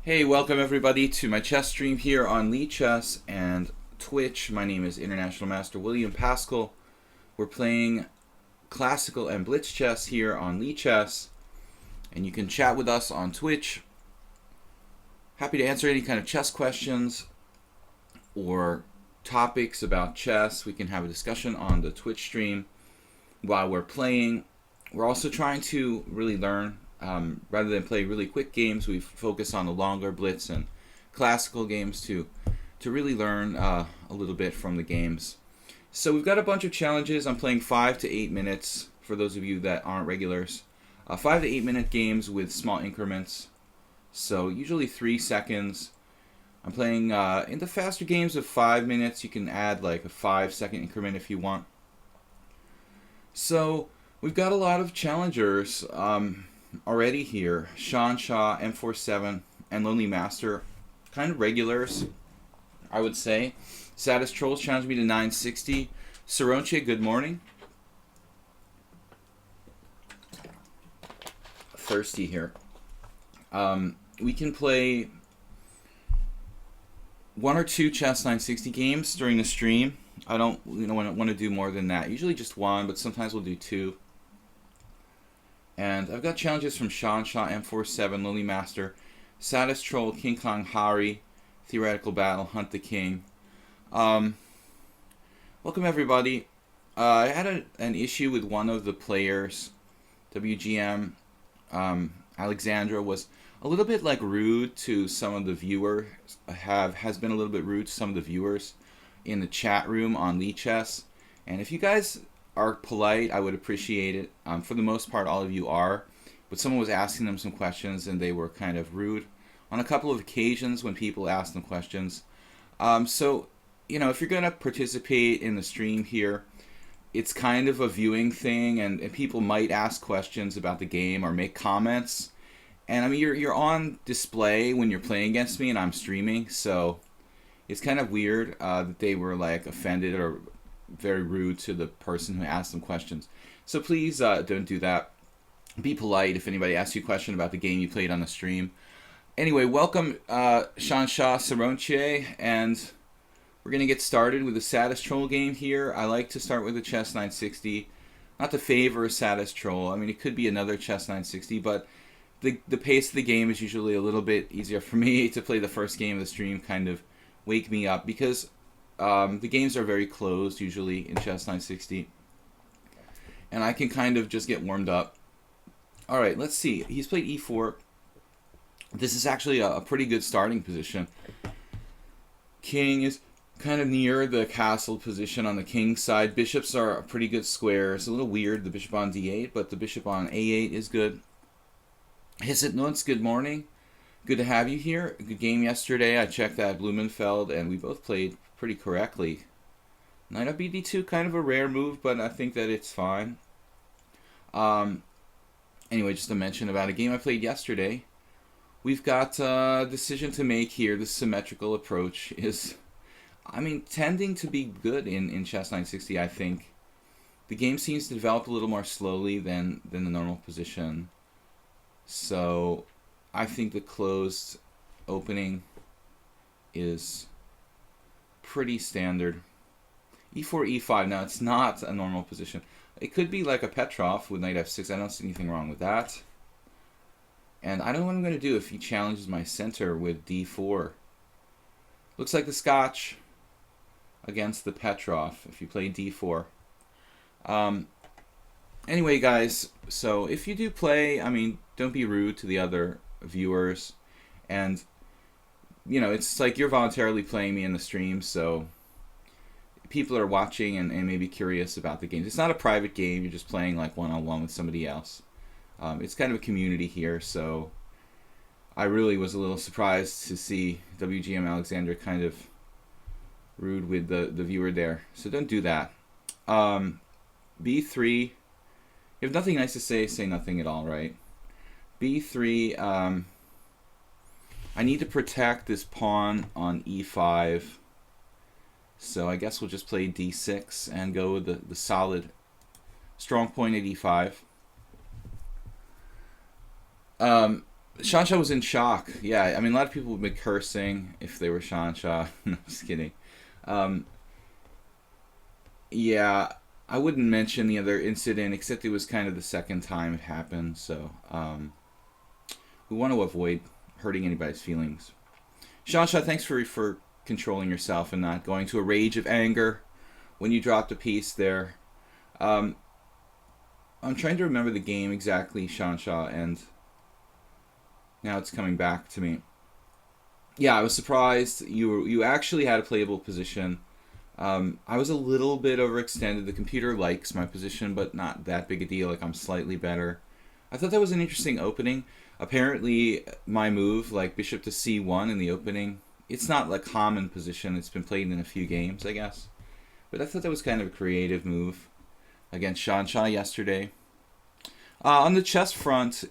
Hey, welcome everybody to my chess stream here on lichess and Twitch. My name is International Master William Paschall. We're playing classical and blitz chess here on lichess, and you can chat with us on Twitch. Happy to answer any kind of chess questions or topics about chess. We can have a discussion on the Twitch stream while we're playing. We're also trying to really learn. Rather than play really quick games, we focus on the longer blitz and classical games to really learn a little bit from the games. So we've got a bunch of challenges. I'm playing 5 to 8 minutes for those of you that aren't regulars. 5 to 8 minute games with small increments. So usually 3 seconds. I'm playing in the faster games of 5 minutes. You can add like a 5-second increment if you want. So we've got a lot of challengers already here. Sean Shaw, M47, and Lonely Master, kind of regulars, I would say. Saddest Trolls challenged me to 960. Saronche, good morning. Thirsty here. We can play 1 or 2 chess 960 games during the stream. I don't want to do more than that. Usually just 1, but sometimes we'll do 2. And I've got challenges from Sean Shaw, M47, Lonely Master, Saddest Troll, King Kong Hari, Theoretical Battle, Hunt the King. Welcome everybody. I had an issue with one of the players. WGM Alexandra was a little bit rude to some of the viewers. Has been a little bit rude to some of the viewers in the chat room on lichess. And if you guys are polite, I would appreciate it. For the most part, all of you are. But someone was asking them some questions, and they were kind of rude on a couple of occasions when people asked them questions. So, if you're going to participate in the stream here, it's kind of a viewing thing, and people might ask questions about the game or make comments. And I mean, you're on display when you're playing against me, and I'm streaming, so it's kind of weird that they were offended or very rude to the person who asked them questions. So please don't do that. Be polite if anybody asks you a question about the game you played on the stream. Anyway, welcome Sean Shaw, Saronche, and we're going to get started with the Saddest Troll game here. I like to start with the chess 960. Not to favor a Saddest Troll. I mean, it could be another chess 960, but the pace of the game is usually a little bit easier for me to play the first game of the stream, kind of wake me up, because the games are very closed usually in chess 960, and I can kind of just get warmed up. All right, let's see. He's played e4. This is actually a pretty good starting position. King is kind of near the castle position on the king side. Bishops are a pretty good square. It's a little weird, the bishop on d8, but the bishop on a8 is good. Hisset Nuntz, good morning. Good to have you here. Good game yesterday. I checked that Blumenfeld, and we both played pretty correctly. Knight up bd2, kind of a rare move, but I think that it's fine. Anyway, just to mention about a game I played yesterday. We've got a decision to make here. This symmetrical approach is, tending to be good in chess 960, I think. The game seems to develop a little more slowly than the normal position. So I think the closed opening is pretty standard. e4, e5. Now, it's not a normal position. It could be like a Petrov with knight f6. I don't see anything wrong with that. And I don't know what I'm going to do if he challenges my center with d4. Looks like the Scotch against the Petrov if you play d4. Anyway, guys, so if you do play, don't be rude to the other viewers. And it's like you're voluntarily playing me in the stream, so people are watching and maybe curious about the games. It's not a private game. You're just playing one-on-one with somebody else. It's kind of a community here, so I really was a little surprised to see WGM Alexander kind of rude with the viewer there. So don't do that. B3. You have nothing nice to say nothing at all, right? B3. I need to protect this pawn on e5, so I guess we'll just play d6 and go with the solid strong point at e5. Shansha was in shock. Yeah, I mean, a lot of people would be cursing if they were Shansha. No, just kidding. Um, yeah, I wouldn't mention the other incident, except it was kind of the second time it happened, so we want to avoid hurting anybody's feelings. Shansha, thanks for controlling yourself and not going to a rage of anger when you dropped a piece there. Um, I'm trying to remember the game exactly, Shansha, and now it's coming back to me. Yeah, I was surprised you actually had a playable position. I was a little bit overextended. The computer likes my position, but not that big a deal. Like, I'm slightly better. I thought that was an interesting opening. Apparently, my move, like bishop to c1 in the opening, it's not a common position. It's been played in a few games, I guess. But I thought that was kind of a creative move against Shansha yesterday. On the chess front,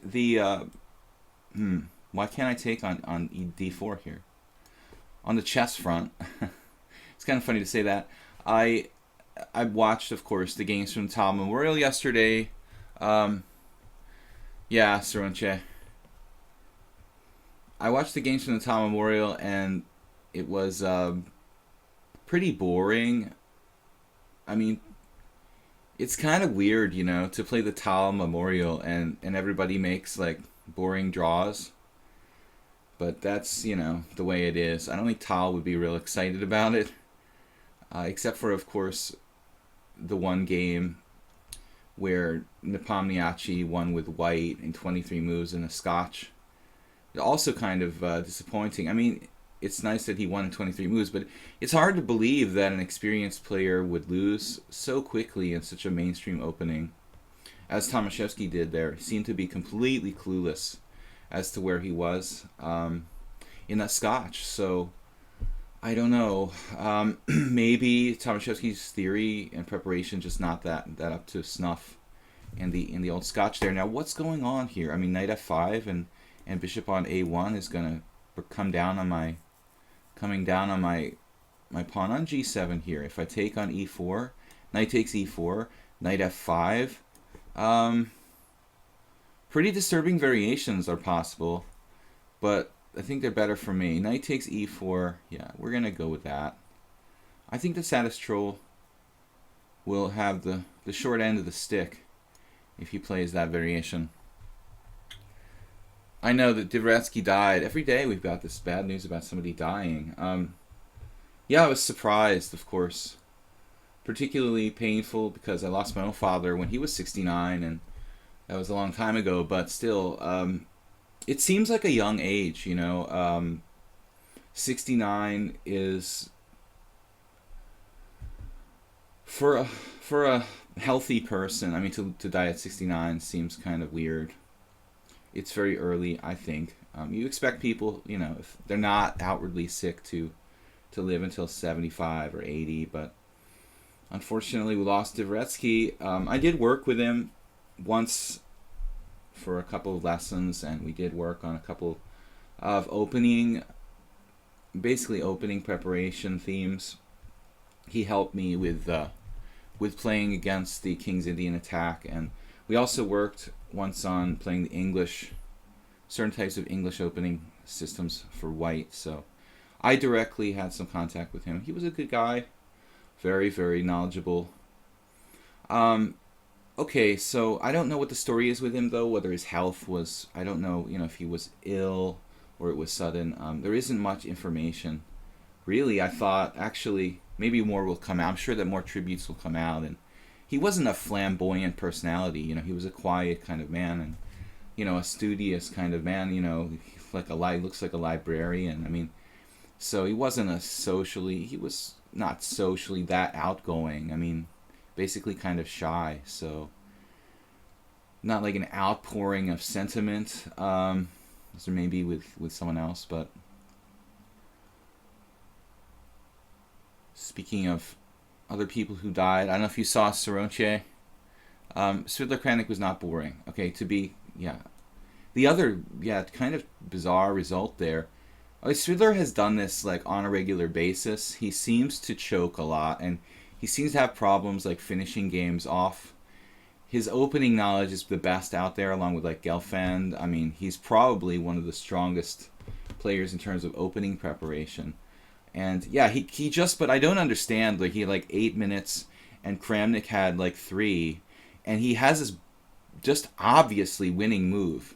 why can't I take on d4 here? On the chess front, it's kind of funny to say that. I watched, of course, the games from the Tal Memorial yesterday. Yeah, Saronche. I watched the games from the Tal Memorial, and it was pretty boring. I mean, it's kind of weird, to play the Tal Memorial and everybody makes like boring draws. But that's, the way it is. I don't think Tal would be real excited about it. Except for, of course, the one game where Nepomniachtchi won with white in 23 moves in a scotch. Also kind of disappointing. I mean, it's nice that he won in 23 moves, but it's hard to believe that an experienced player would lose so quickly in such a mainstream opening as Tomaszewski did there. He seemed to be completely clueless as to where he was in that scotch. So I don't know. Maybe Tomaszewski's theory and preparation just not that up to snuff in the old scotch there. Now, what's going on here? I mean, knight f5 and bishop on a1 is going to coming down on my pawn on g7 here. If I take on e4, knight takes e4, knight f5. Pretty disturbing variations are possible, but I think they're better for me. Knight takes e4. Yeah, we're going to go with that. I think the saddest troll will have the short end of the stick if he plays that variation. I know that Dvoretsky died. Every day we've got this bad news about somebody dying. Yeah, I was surprised, of course. Particularly painful because I lost my own father when he was 69, and that was a long time ago, but still, it seems like a young age, 69 is, for a healthy person, I mean, to die at 69 seems kind of weird. It's very early, I think. You expect people, if they're not outwardly sick, to live until 75 or 80, but unfortunately we lost Dvoretsky. I did work with him once for a couple of lessons, and we did work on a couple of opening preparation themes. He helped me with playing against the King's Indian attack, and we also worked once on playing the certain types of English opening systems for white. So I directly had some contact with him. He was a good guy, very, very knowledgeable. Okay, so I don't know what the story is with him, though, whether his health was, I don't know, if he was ill or it was sudden. There isn't much information. Really, I thought, actually, maybe more will come out. I'm sure that more tributes will come out. And he wasn't a flamboyant personality, he was a quiet kind of man, and, a studious kind of man, looks like a librarian. I mean, so he was not socially that outgoing. I mean, basically kind of shy, so not like an outpouring of sentiment, as there may be with someone else. But speaking of other people who died, I don't know if you saw Saronche. Svidler Kranich was not boring. Okay, the other kind of bizarre result there. Svidler has done this like on a regular basis. He seems to choke a lot, and he seems to have problems like finishing games off. his opening knowledge is the best out there, along with like Gelfand. I mean, he's probably one of the strongest players in terms of opening preparation. And yeah, he just, but I don't understand. Like, he had like 8 minutes, and Kramnik had like 3, and he has this just obviously winning move,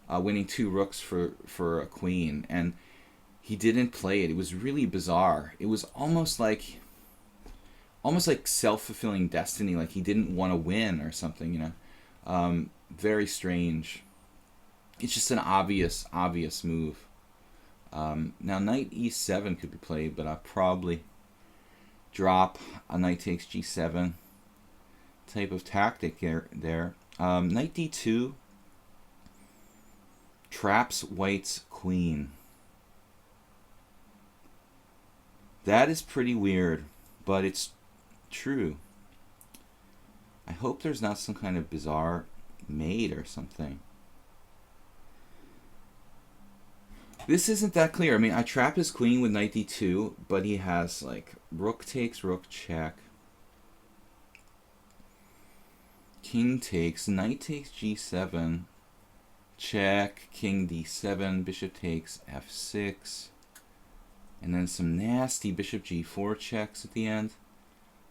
winning 2 rooks for a queen, and he didn't play it. It was really bizarre. It was almost like self-fulfilling destiny, like he didn't want to win or something, you know. Very strange. It's just an obvious move. Now knight e7 could be played, but I'll probably drop a knight takes g7 type of tactic there. Knight d2 traps white's queen. That is pretty weird, but it's true. I hope there's not some kind of bizarre mate or something. This isn't that clear. I mean, I trap his queen with knight d2, but he has like rook takes, rook check, king takes, knight takes g7, check, king d7, bishop takes f6, and then some nasty bishop g4 checks at the end.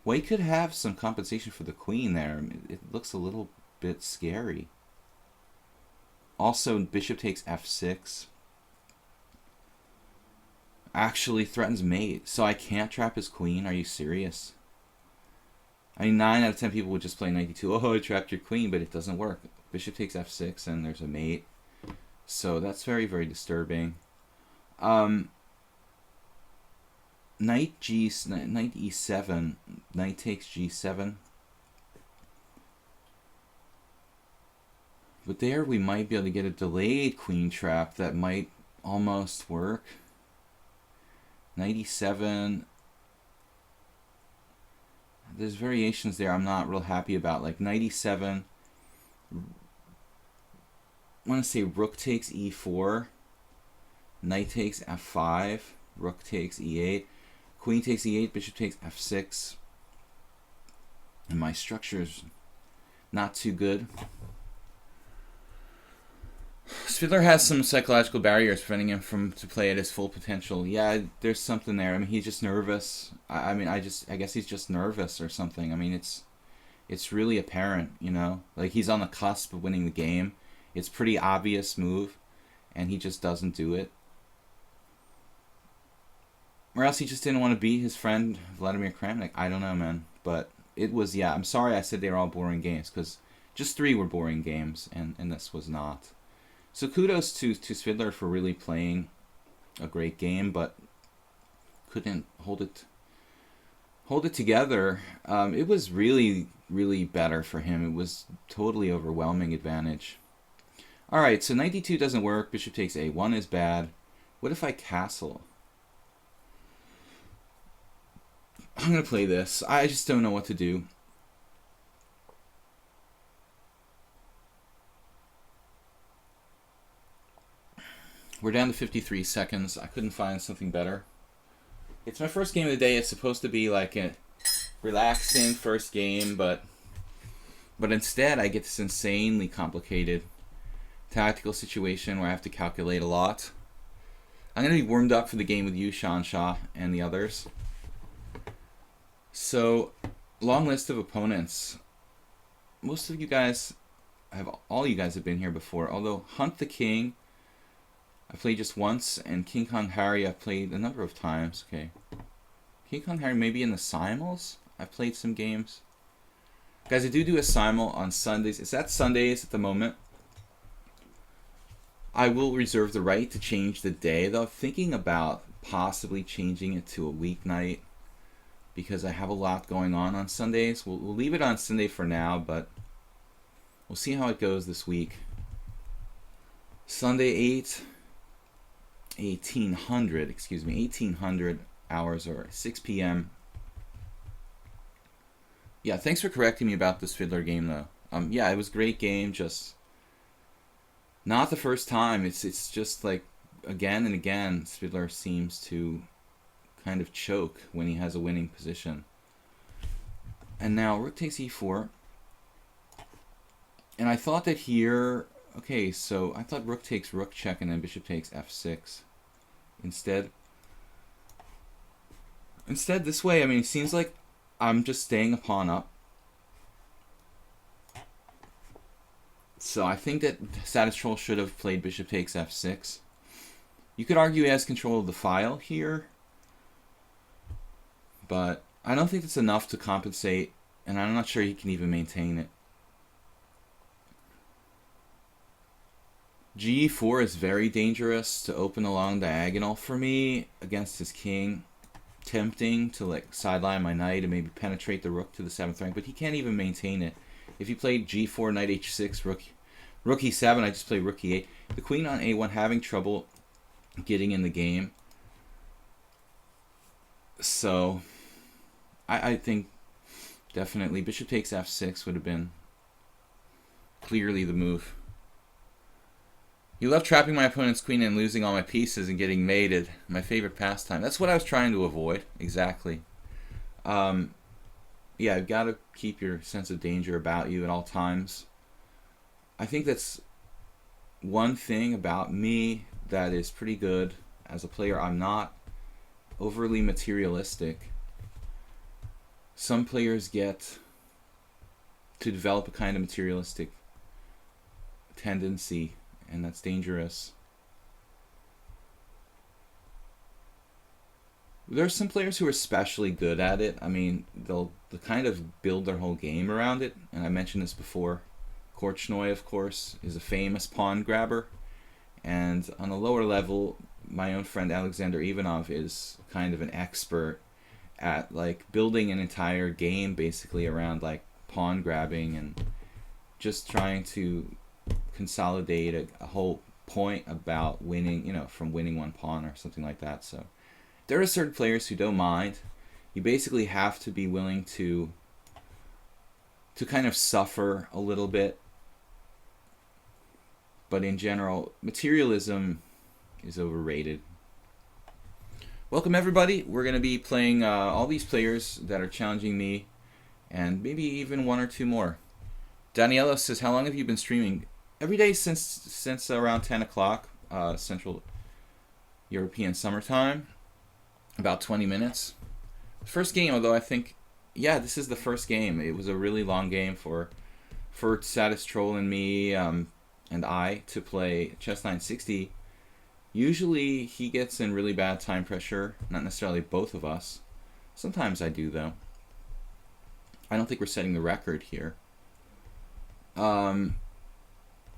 White could have some compensation for the queen there. I mean, it looks a little bit scary. Also, bishop takes f6 actually threatens mate, so I can't trap his queen. Are you serious? I mean, 9 out of 10 people would just play knight d2. Oh, I trapped your queen, but it doesn't work. Bishop takes f6, and there's a mate. So that's very, very disturbing. Knight e7, knight takes g7. But there we might be able to get a delayed queen trap that might almost work. Knight e7. There's variations there I'm not real happy about. Like knight e7. I want to say rook takes e4. Knight takes f5. Rook takes e8. Queen takes e8, bishop takes f6. And my structure is not too good. Svidler has some psychological barriers preventing him from to play at his full potential. Yeah, there's something there. I mean, he's just nervous. I guess he's just nervous or something. I mean, it's really apparent, you know? Like, he's on the cusp of winning the game. It's a pretty obvious move, and he just doesn't do it. Or else he just didn't want to beat his friend Vladimir Kramnik. I don't know, man. But it was, yeah, I'm sorry I said they were all boring games, because just 3 were boring games, and this was not. So kudos to Svidler for really playing a great game, but couldn't hold it together. It was really, really better for him. It was totally overwhelming advantage. All right, so knight d2 doesn't work. Bishop takes a1 is bad. What if I castle? I'm going to play this. I just don't know what to do. We're down to 53 seconds. I couldn't find something better. It's my first game of the day. It's supposed to be like a relaxing first game, but instead I get this insanely complicated tactical situation where I have to calculate a lot. I'm going to be warmed up for the game with you, Shansha, and the others. So, long list of opponents. Most of you guys all you guys have been here before, although Hunt the King I played just once, and King Kong Harry I've played a number of times. Okay, King Kong Harry maybe in the simul's I've played some games. Guys, I do a simul on Sundays. It's at Sundays at the moment. I will reserve the right to change the day, though. Thinking about possibly changing it to a weeknight because I have a lot going on Sundays. We'll leave it on Sunday for now, but we'll see how it goes this week. Sunday 1800 hours, or 6 p.m. Yeah, thanks for correcting me about this Fiddler game, though. Yeah, it was a great game, just not the first time. It's just like again and again, Fiddler seems to kind of choke when he has a winning position. And now rook takes e4. And I thought that here, okay, so I thought rook takes rook check and then bishop takes f6 instead. Instead, this way, I mean, it seems like I'm just staying a pawn up. So I think that Status Troll should have played bishop takes f6. You could argue he has control of the file here, but I don't think it's enough to compensate, and I'm not sure he can even maintain it. G4 is very dangerous to open along diagonal for me against his king. Tempting to like sideline my knight and maybe penetrate the rook to the 7th rank, but he can't even maintain it. If he played G4, knight H6, rook E7, I just played rook E8. The queen on A1 having trouble getting in the game. So I think definitely bishop takes f6 would have been clearly the move. You love trapping my opponent's queen and losing all my pieces and getting mated. My favorite pastime. That's what I was trying to avoid. Exactly. Yeah, you've got to keep your sense of danger about you at all times. I think that's one thing about me that is pretty good as a player. I'm not overly materialistic. Some players get to develop a kind of materialistic tendency, and that's dangerous. There are some players who are especially good at it. I mean, they'll kind of build their whole game around it, and I mentioned this before. Korchnoi, of course, is a famous pawn grabber, and on a lower level, my own friend Alexander Ivanov is kind of an expert at like building an entire game basically around like pawn grabbing and just trying to consolidate a whole point about winning, you know, from winning one pawn or something like that. So there are certain players who don't mind. You basically have to be willing to kind of suffer a little bit. But in general, materialism is overrated. Welcome everybody. We're going to be playing all these players that are challenging me, and maybe even one or two more. Daniela says, how long have you been streaming? Every day since around 10 o'clock Central European summertime. About 20 minutes. First game, although I think, yeah, this is the first game. It was a really long game for Status Troll and me and I to play Chess 960. Usually he gets in really bad time pressure, not necessarily both of us. Sometimes I do, though. I don't think we're setting the record here. But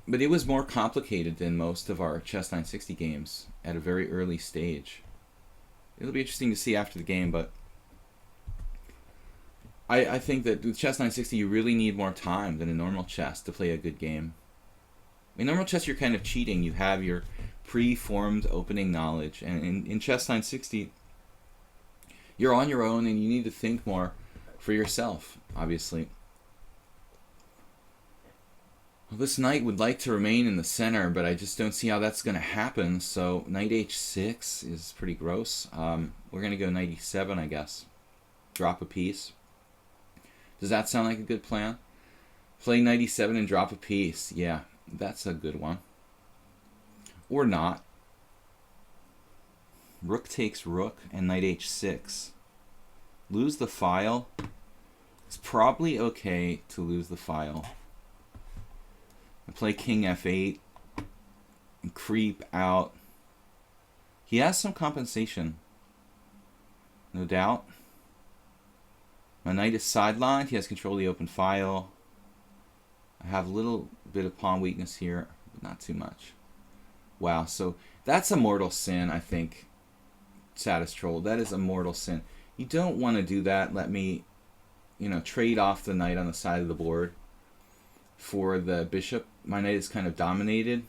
it was more complicated than most of our Chess 960 games at a very early stage. It'll be interesting to see after the game, but I think that with Chess 960 you really need more time than in normal chess to play a good game. In normal chess you're kind of cheating. You have your pre-formed opening knowledge, and in Chess 960 you're on your own and you need to think more for yourself, obviously. Well, this knight would like to remain in the center, but I just don't see how that's going to happen. So knight h6 is pretty gross. We're going to go knight e7, I guess. Drop a piece. Does that sound like a good plan? Play knight e7 and drop a piece. Yeah, that's a good one. Or not. Rook takes rook and knight h6. Lose the file. It's probably okay to lose the file. I play king f8 and creep out. He has some compensation, no doubt. My knight is sidelined. He has control of the open file. I have a little bit of pawn weakness here, but not too much. Wow, so that's a mortal sin, I think, Status Troll. That is a mortal sin. You don't want to do that. Let me, trade off the knight on the side of the board for the bishop. My knight is kind of dominated.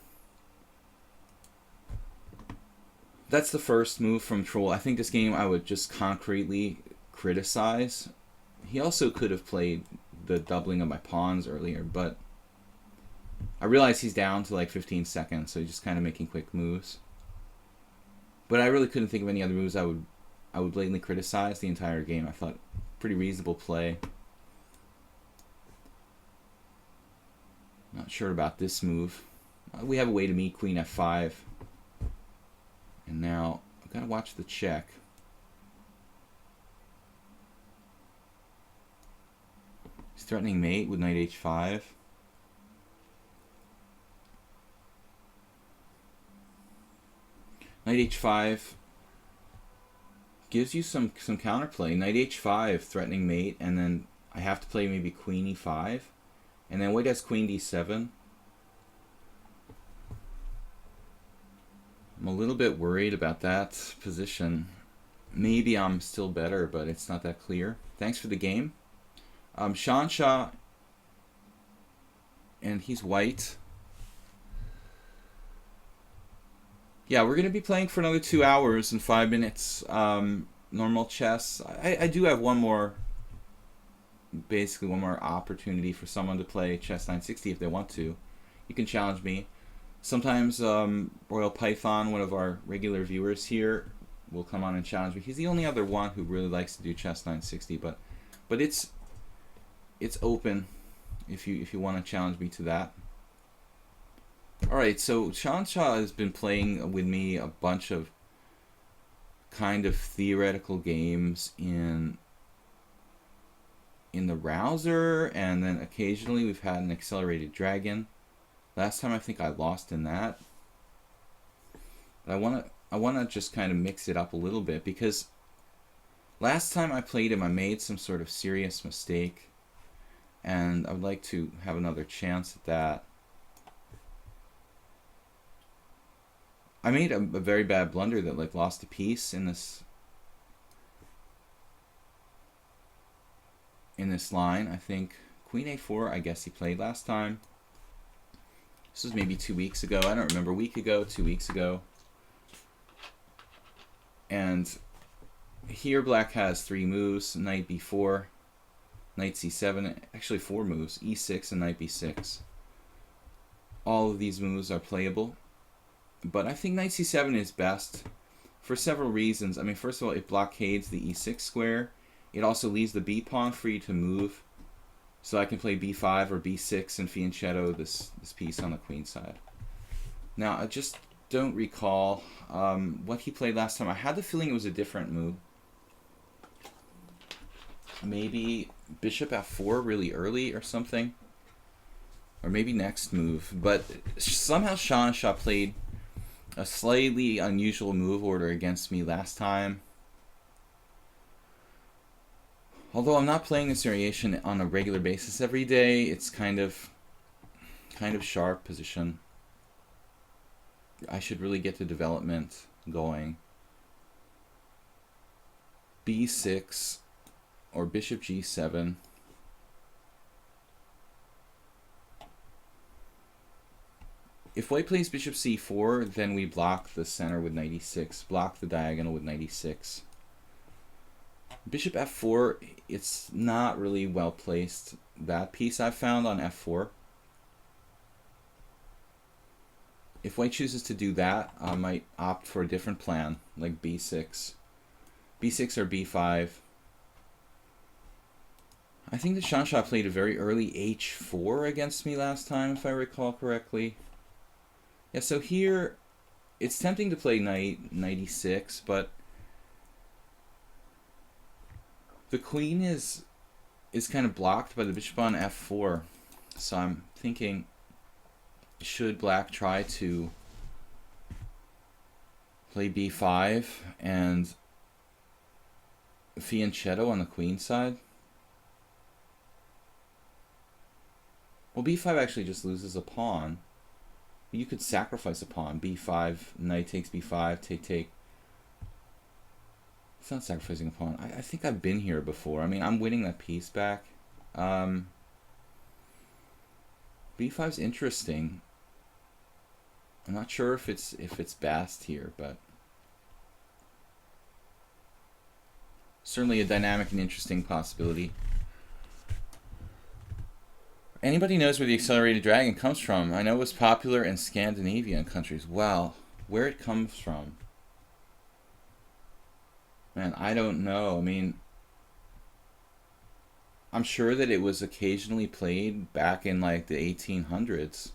That's the first move from Troll. I think this game I would just concretely criticize. He also could have played the doubling of my pawns earlier, but I realize he's down to like 15 seconds, so he's just kind of making quick moves. But I really couldn't think of any other moves I would blatantly criticize the entire game. I thought pretty reasonable play. sure about this move. We have a way to meet queen f5. And now I've got to watch the check. He's threatening mate with knight h5. Knight h5 gives you some counterplay. Knight h5 threatening mate, and then I have to play maybe queen e5, and then white has queen d7. I'm a little bit worried about that position. Maybe I'm still better, but it's not that clear. Thanks for the game. Sean Shaw, and he's white. Yeah, we're going to be playing for another 2 hours and 5 minutes. Normal chess. I do have one more, basically one more opportunity for someone to play chess 960 if they want to. You can challenge me. Sometimes Royal Python, one of our regular viewers here, will come on and challenge me. He's the only other one who really likes to do chess 960, but it's open if you want to challenge me to that. Alright, so Sean Shaw has been playing with me a bunch of kind of theoretical games in the Rouser, and then occasionally we've had an Accelerated Dragon. Last time I think I lost in that. But I wanna just kind of mix it up a little bit, because last time I played him I made some sort of serious mistake, and I would like to have another chance at that. I made a very bad blunder that like lost a piece in this line. I think queen a4, I guess he played last time. This was maybe 2 weeks ago. I don't remember, a week ago, 2 weeks ago. And here black has 3 moves: knight b4, knight c7, actually 4 moves, e6 and knight b6. All of these moves are playable. But I think knight c7 is best for several reasons. I mean, first of all, it blockades the e6 square. It also leaves the b pawn free to move. So I can play b5 or b6 and fianchetto this piece on the queen side. Now, I just don't recall what he played last time. I had the feeling it was a different move. Maybe bishop f4 really early or something. Or maybe next move. But somehow Sean Shaw played a slightly unusual move order against me last time. Although I'm not playing this variation on a regular basis every day, it's kind of sharp position. I should really get the development going. b6 or bishop g7. If white plays bishop c4, then we block the center with knight e6, block the diagonal with knight e6. Bishop f4, it's not really well placed. That piece I've found on f4. If white chooses to do that, I might opt for a different plan, like b6. b6 or b5. I think that Sean Shaw played a very early h4 against me last time, if I recall correctly. Yeah, so here, it's tempting to play knight e6, but the queen is kind of blocked by the bishop on f4. So I'm thinking, should black try to play b5 and fianchetto on the queen side? Well, b5 actually just loses a pawn. You could sacrifice a pawn. b5, knight takes b5, take. It's not sacrificing a pawn. I think I've been here before. I mean, I'm winning that piece back. b5's interesting. I'm not sure if it's best here, but certainly a dynamic and interesting possibility. Anybody knows where the Accelerated Dragon comes from? I know it was popular in Scandinavian countries. Well, where it comes from? Man, I don't know. I mean, I'm sure that it was occasionally played back in like the 1800s.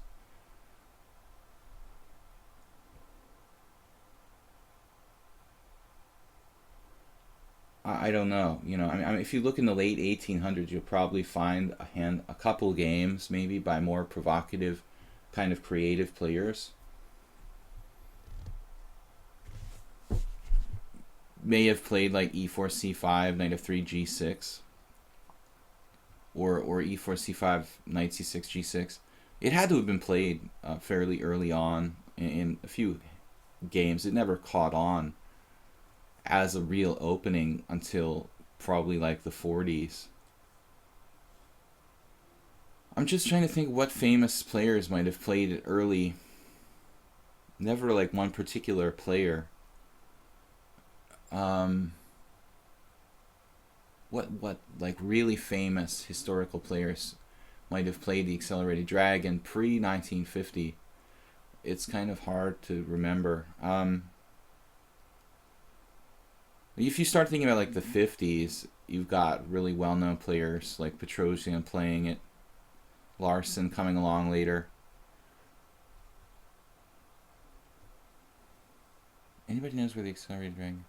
I don't know. I mean, if you look in the late 1800s, you'll probably find a couple games maybe by more provocative, kind of creative players. May have played like e4 c5 knight f3 g6, or e4 c5 knight c6 g6. It had to have been played fairly early on in a few games. It never caught on as a real opening until probably like the 40s. I'm just trying to think what famous players might have played it early. Never like one particular player. What like really famous historical players might have played the Accelerated Dragon pre 1950? It's kind of hard to remember. If you start thinking about like the 50s, you've got really well-known players like Petrosian playing it, Larson coming along later. Anybody knows where the Accelerated Dragon?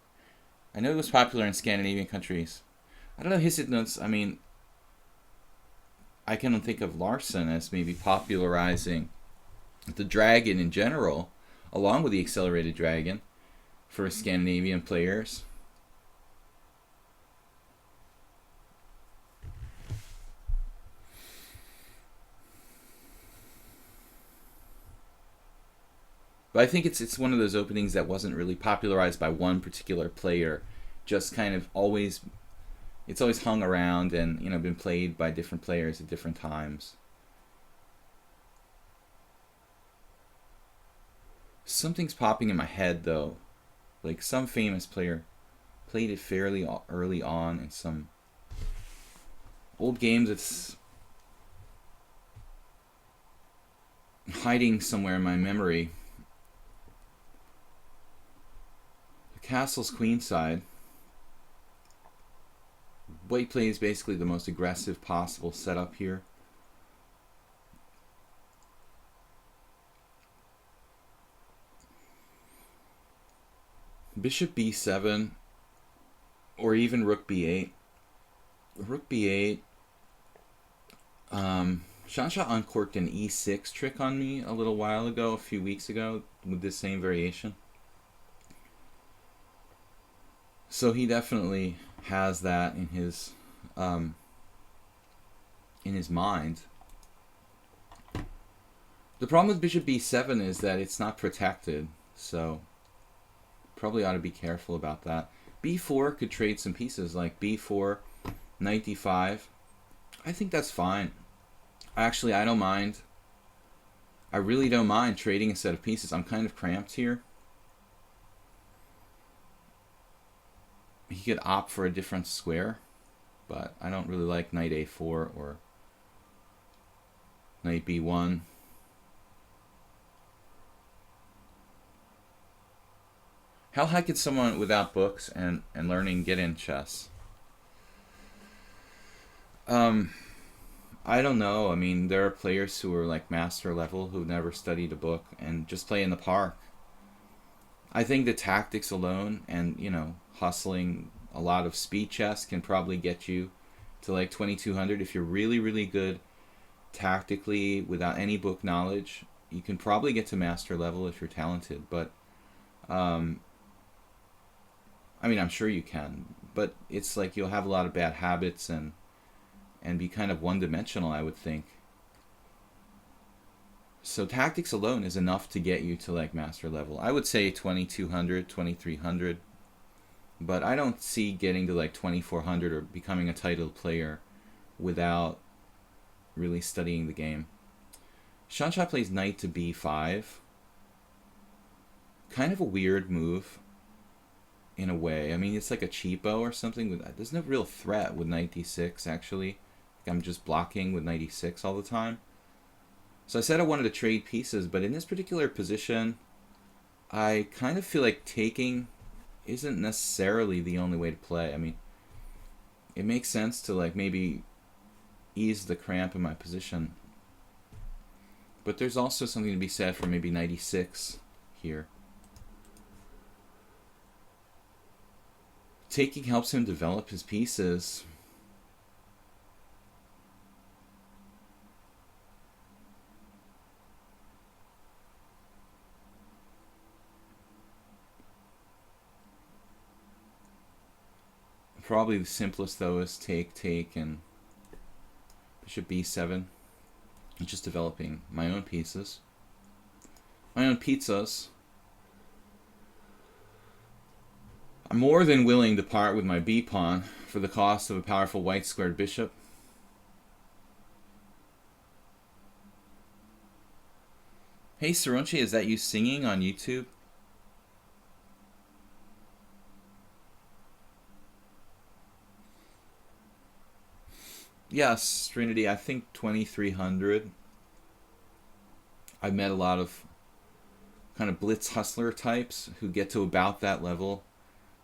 I know it was popular in Scandinavian countries. I don't know his notes. I mean, I can think of Larson as maybe popularizing the dragon in general, along with the Accelerated Dragon, for Scandinavian players. But I think it's one of those openings that wasn't really popularized by one particular player, just kind of always, it's always hung around and been played by different players at different times. Something's popping in my head though, like some famous player played it fairly early on in some old games. It's hiding somewhere in my memory. Castle's queenside. White plays basically the most aggressive possible setup here. Bishop b7, or even rook b8. Rook b8. Shansha uncorked an e6 trick on me a little while ago, a few weeks ago, with this same variation. So he definitely has that in his mind. The problem with bishop b7 is that it's not protected, so probably ought to be careful about that. b4 could trade some pieces, like b4, knight d5. I think that's fine. Actually, I don't mind. I really don't mind trading a set of pieces. I'm kind of cramped here. He could opt for a different square, but I don't really like knight a4 or knight b1. How high could someone without books and learning get in chess? I don't know. I mean, there are players who are like master level who never studied a book and just play in the park. I think the tactics alone and, hustling a lot of speed chess can probably get you to like 2200. If you're really, really good tactically without any book knowledge, you can probably get to master level if you're talented. But, I mean, I'm sure you can. But it's like you'll have a lot of bad habits and be kind of one-dimensional, I would think. So tactics alone is enough to get you to like master level. I would say 2200, 2300. But I don't see getting to like 2400 or becoming a titled player without really studying the game. Shansha plays knight to b5. Kind of a weird move in a way. I mean, it's like a cheapo or something. There's no real threat with knight d6, actually. I'm just blocking with knight e6 all the time. So I said I wanted to trade pieces, but in this particular position, I kind of feel like taking isn't necessarily the only way to play. I mean, it makes sense to like maybe ease the cramp in my position. But there's also something to be said for maybe knight e6 here. Taking helps him develop his pieces. Probably the simplest though is take, and bishop b7. I'm just developing my own pieces, my own pizzas. I'm more than willing to part with my b pawn for the cost of a powerful white squared bishop. Hey Saronchi, is that you singing on YouTube? Yes, Trinity, I think 2300. I've met a lot of kind of blitz hustler types who get to about that level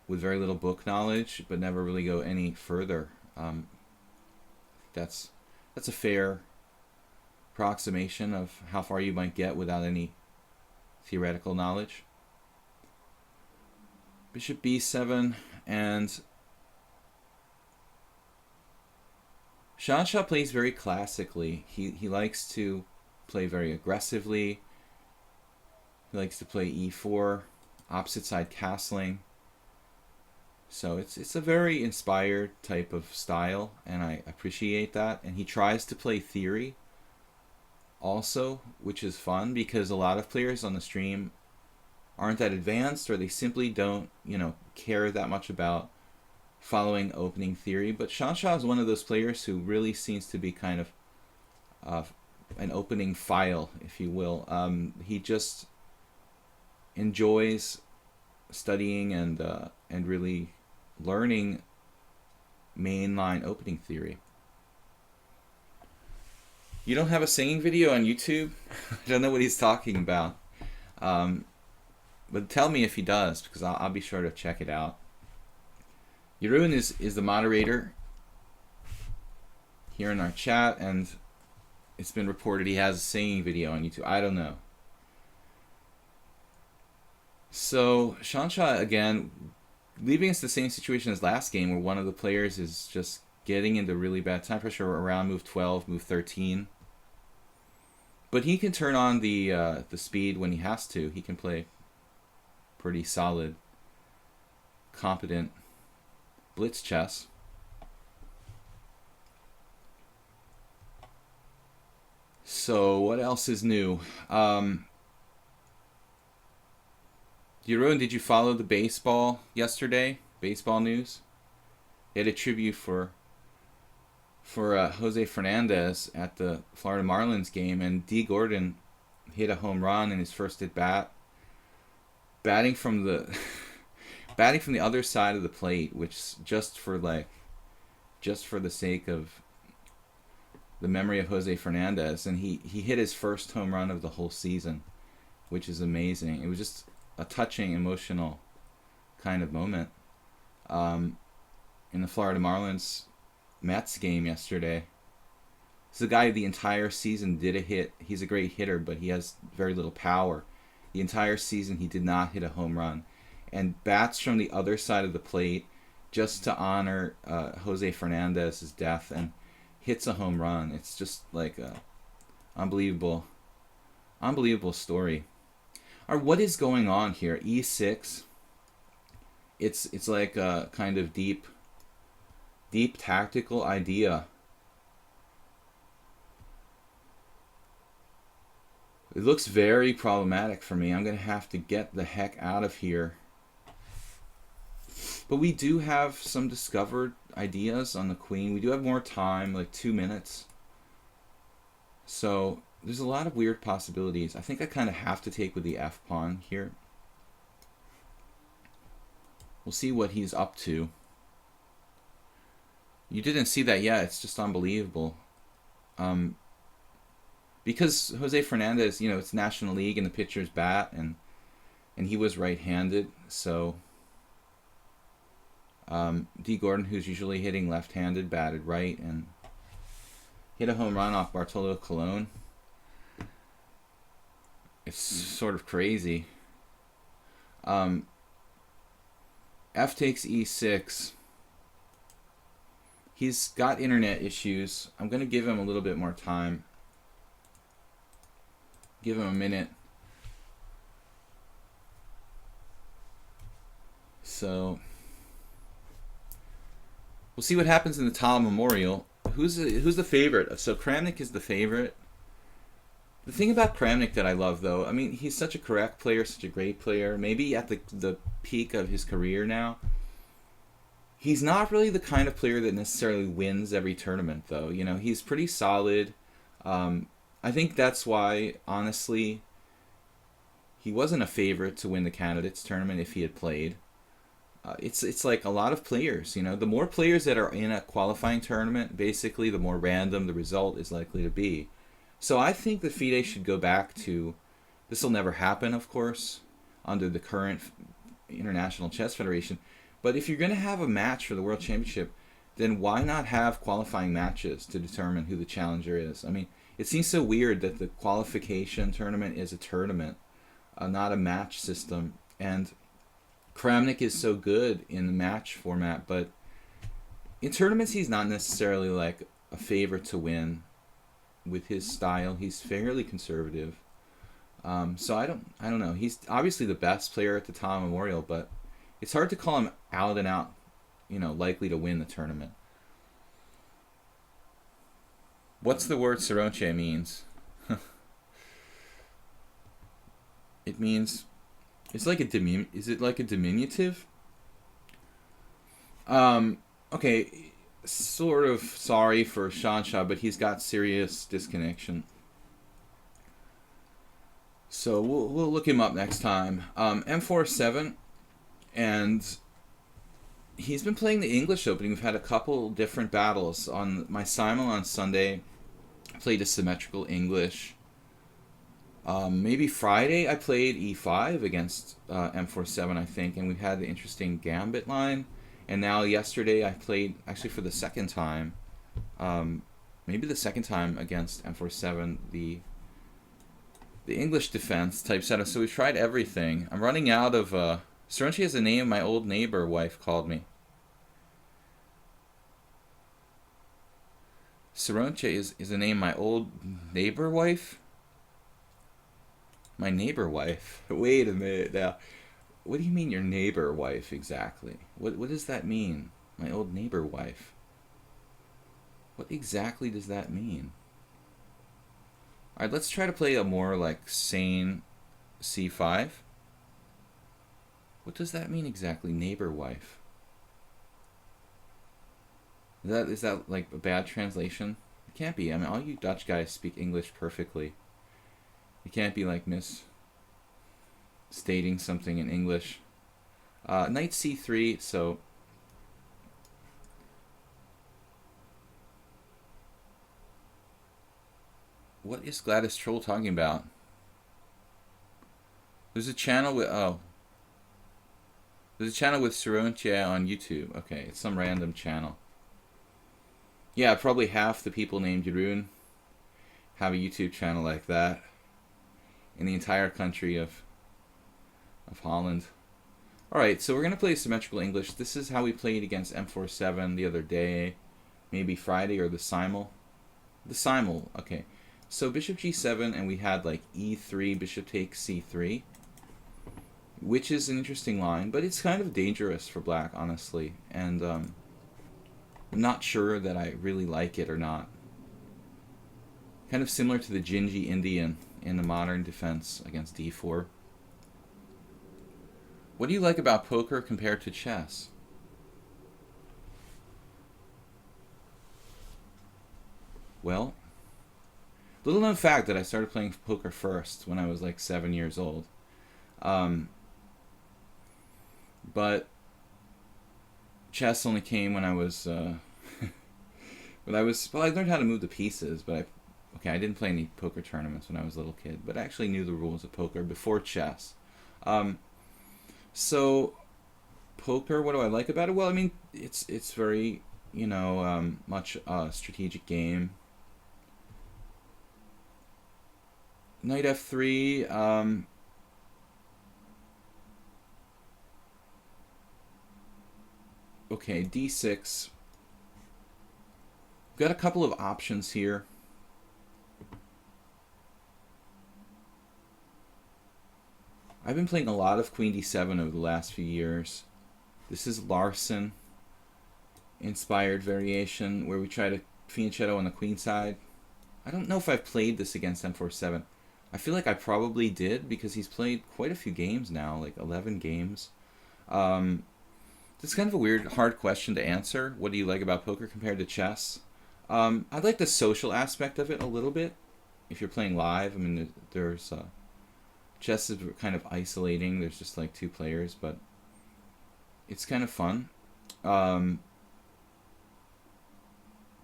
with very little book knowledge, but never really go any further. That's a fair approximation of how far you might get without any theoretical knowledge. Bishop b7, and Shansha plays very classically. He likes to play very aggressively. He likes to play e4, opposite side castling. So it's a very inspired type of style, and I appreciate that. And he tries to play theory also, which is fun because a lot of players on the stream aren't that advanced, or they simply don't, care that much about following opening theory. But Shansha is one of those players who really seems to be kind of an opening file, if you will. He just enjoys studying and really learning mainline opening theory. You don't have a singing video on YouTube? I don't know what he's talking about. But tell me if he does, because I'll be sure to check it out. Jeroen is the moderator here in our chat, and it's been reported he has a singing video on YouTube. I don't know. So Shansha, again, leaving us the same situation as last game, where one of the players is just getting into really bad time pressure around move 12, move 13. But he can turn on the speed when he has to. He can play pretty solid, competent blitz chess. So what else is new? Jeroen, did you follow the baseball yesterday? Baseball news? They had a tribute for Jose Fernandez at the Florida Marlins game, and D. Gordon hit a home run in his first at bat, batting from the other side of the plate, which just for the sake of the memory of Jose Fernandez, and he hit his first home run of the whole season, which is amazing. It was just a touching, emotional kind of moment. In the Florida Marlins Mets game yesterday, it's a guy who the entire season did a hit. He's a great hitter, but he has very little power. The entire season he did not hit a home run, and bats from the other side of the plate just to honor Jose Fernandez's death, and hits a home run. It's just like a unbelievable story. Or what is going on here? E6. It's like a kind of deep tactical idea. It looks very problematic for me. I'm going to have to get the heck out of here. But we do have some discovered ideas on the queen. We do have more time, like 2 minutes. So there's a lot of weird possibilities. I think I kind of have to take with the f pawn here. We'll see what he's up to. You didn't see that yet. It's just unbelievable. Because Jose Fernandez, it's National League and the pitcher's bat, and he was right-handed, so D. Gordon, who's usually hitting left-handed, batted right, and hit a home run off Bartolo Colon. It's sort of crazy. F takes e6. He's got internet issues. I'm going to give him a little bit more time. Give him a minute. So we'll see what happens in the Tal Memorial. Who's the favorite? So Kramnik is the favorite. The thing about Kramnik that I love, though, I mean, he's such a correct player, such a great player. Maybe at the peak of his career now. He's not really the kind of player that necessarily wins every tournament, though. You know, he's pretty solid. I think that's why, honestly, he wasn't a favorite to win the Candidates tournament if he had played. It's like a lot of players, you know. The more players that are in a qualifying tournament, basically, the more random the result is likely to be. So I think the FIDE should go back to, this will never happen, of course, under the current International Chess Federation, but if you're going to have a match for the World Championship, then why not have qualifying matches to determine who the challenger is? I mean, it seems so weird that the qualification tournament is a tournament, not a match system, and Kramnik is so good in the match format, but in tournaments he's not necessarily like a favorite to win. With his style, he's fairly conservative. So I don't know. He's obviously the best player at the Tal Memorial, but it's hard to call him out and out, you know, likely to win the tournament. What's the word Saronche means? It means, it's like a is it like a diminutive? Okay, sort of sorry for Shansha, but he's got serious disconnection. So we'll look him up next time. M47, and he's been playing the English Opening. We've had a couple different battles. On my simul on Sunday, I played a symmetrical English. Maybe Friday I played E5 against M47, I think, and we had the interesting gambit line. And now yesterday I played, actually for the second time, maybe the second time against M47, the English defense type setup. So we've tried everything. I'm running out of, Saronchi is a name my old neighbor wife called me. Saronchi is a name my old neighbor wife? My neighbor wife? Wait a minute now. What do you mean your neighbor wife exactly? What does that mean? My old neighbor wife. What exactly does that mean? Alright, let's try to play a more like sane C5. What does that mean exactly, neighbor wife? Is that like a bad translation? It can't be. I mean, all you Dutch guys speak English perfectly. It can't be like stating something in English. Knight c3, so what is Gladys Troll talking about? There's a channel with there's a channel with Saronche on YouTube. Okay, it's some random channel. Yeah, probably half the people named Jeroen have a YouTube channel like that in the entire country of Holland. Alright, so we're going to play symmetrical English. This is how we played against M47 the other day. Maybe Friday or the simul. The simul, okay. So bishop g7, and we had like e3, bishop takes c3. Which is an interesting line, but it's kind of dangerous for black, honestly. And I'm not sure that I really like it or not. Kind of similar to the Gingy Indian in the modern defense against d4. What do you like about poker compared to chess? Well, little known fact that I started playing poker first when I was like 7 years old. But chess only came when I was, well, I learned how to move the pieces, but I didn't play any poker tournaments when I was a little kid, but I actually knew the rules of poker before chess. So, poker, what do I like about it? Well, I mean, it's very, much a strategic game. Knight f3. Okay, d6. Got a couple of options here. I've been playing a lot of queen d7 over the last few years. This is Larson inspired variation where we try to fianchetto on the queen side. I don't know if I've played this against m4-7. I feel like I probably did because he's played quite a few games now, like 11 games. It's kind of a weird, hard question to answer. What do you like about poker compared to chess? I like the social aspect of it a little bit. If you're playing live, I mean, there's chess is kind of isolating. There's just like two players, but it's kind of fun.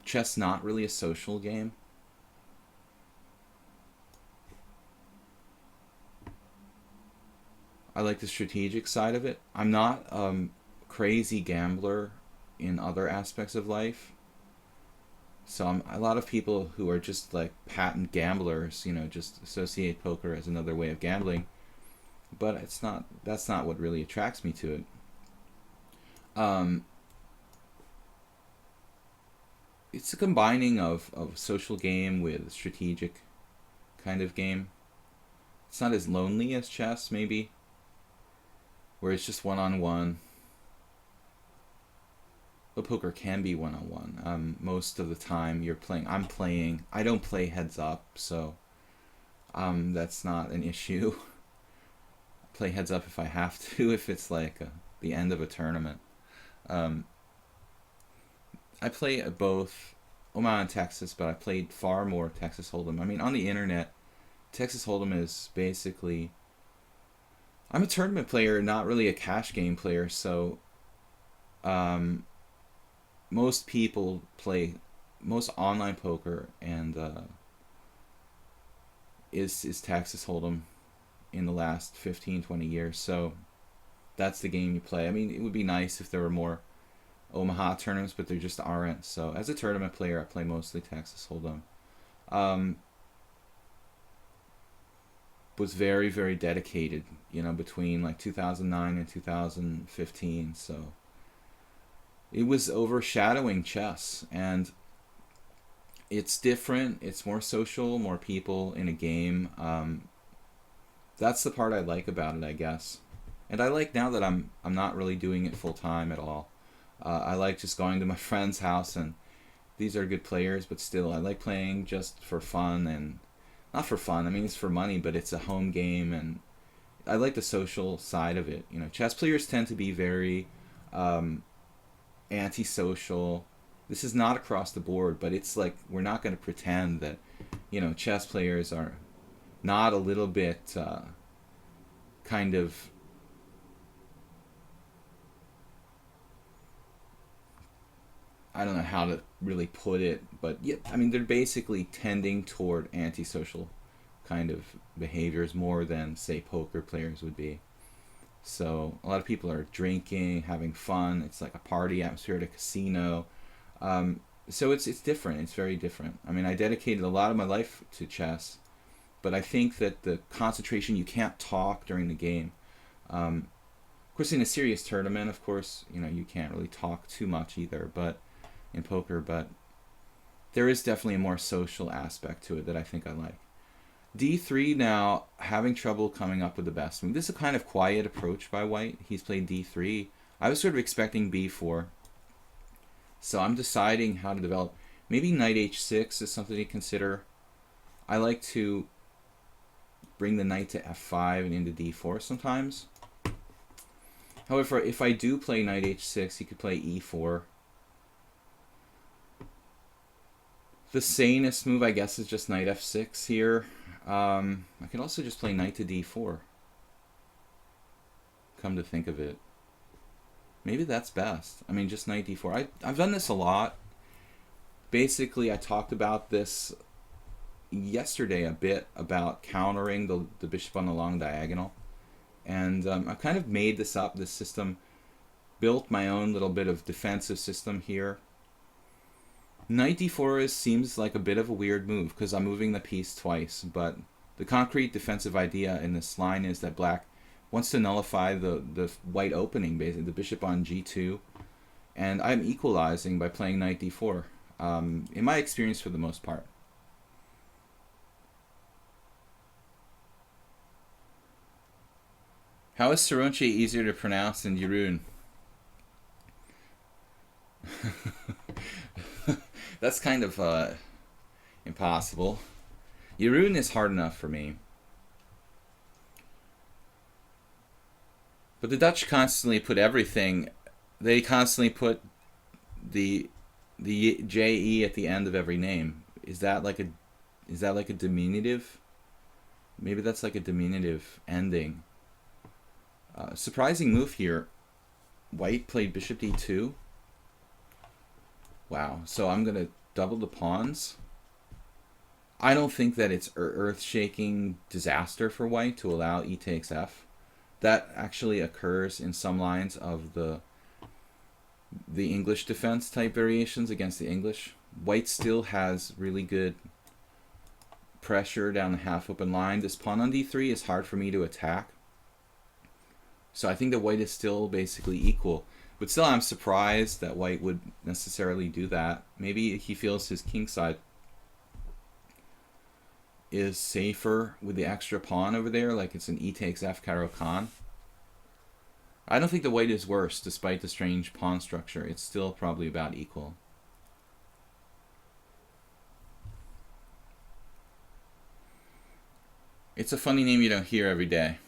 Chess not really a social game. I like the strategic side of it. I'm not crazy gambler in other aspects of life. So a lot of people who are just like patent gamblers, just associate poker as another way of gambling. But it's not. That's not what really attracts me to it. It's a combining of social game with strategic kind of game. It's not as lonely as chess, maybe, where it's just one-on-one. But poker can be one-on-one. Most of the time you're playing. I'm playing. I don't play heads up, so that's not an issue. I play heads up if I have to, if it's like the end of a tournament. I play both Omaha and Texas, but I played far more Texas Hold'em. I mean, on the internet, Texas Hold'em is basically... I'm a tournament player, not really a cash game player, so most people play most online poker and is Texas Hold'em in the last 15-20 years. So that's the game you play. I mean, it would be nice if there were more Omaha tournaments, but there just aren't. So as a tournament player, I play mostly Texas Hold'em. Was very, very dedicated, between like 2009 and 2015. So it was overshadowing chess, and it's different. It's more social, more people in a game. That's the part I like about it, I guess. And I like now that I'm not really doing it full time at all. I like just going to my friend's house, and these are good players, but still, I like playing just for fun, and not for fun. I mean, it's for money, but it's a home game, and I like the social side of it. Chess players tend to be very antisocial. This is not across the board, but it's like we're not going to pretend that, chess players are not a little bit kind of I don't know how to really put it, but yeah, I mean, they're basically tending toward antisocial kind of behaviors more than, say, poker players would be. So a lot of people are drinking, having fun. It's like a party atmosphere at a casino. So it's different. It's very different. I mean, I dedicated a lot of my life to chess, but I think that the concentration, you can't talk during the game. Of course, in a serious tournament, of course, you can't really talk too much either, but in poker, but there is definitely a more social aspect to it that I think I like. D3 now, having trouble coming up with the best move. This is a kind of quiet approach by White. He's played D3. I was sort of expecting B4. So I'm deciding how to develop. Maybe Knight H6 is something to consider. I like to bring the knight to F5 and into D4 sometimes. However, if I do play Knight H6, he could play E4. The sanest move, I guess, is just Knight F6 here. I could also just play Knight to D4. Come to think of it. Maybe that's best. I mean, just Knight D4. I've done this a lot. Basically, I talked about this yesterday a bit, about countering the bishop on the long diagonal. And I kind of made this up, this system. Built my own little bit of defensive system here. Knight D4 seems like a bit of a weird move because I'm moving the piece twice, but The concrete defensive idea in this line is that black wants to nullify the white opening, basically, the bishop on g2. And I'm equalizing by playing knight d4, in my experience for the most part. How is Saronche easier to pronounce than Jeroen? That's kind of impossible. Jeroen is hard enough for me. But the Dutch constantly put everything, they constantly put the JE at the end of every name. Is that like a diminutive? Maybe that's like a diminutive ending. Surprising move here. White played bishop d2. Wow, so I'm going to double the pawns. I don't think that it's earth-shaking disaster for white to allow e takes f. That actually occurs in some lines of the English defense type variations against the English. White still has really good pressure down the half open line. This pawn on d3 is hard for me to attack. So I think that white is still basically equal. But still, I'm surprised that white would necessarily do that. Maybe he feels his king side is safer with the extra pawn over there, like it's an e takes f Caro-Kann. I don't think the white is worse, despite the strange pawn structure. It's still probably about equal. It's a funny name you don't hear every day.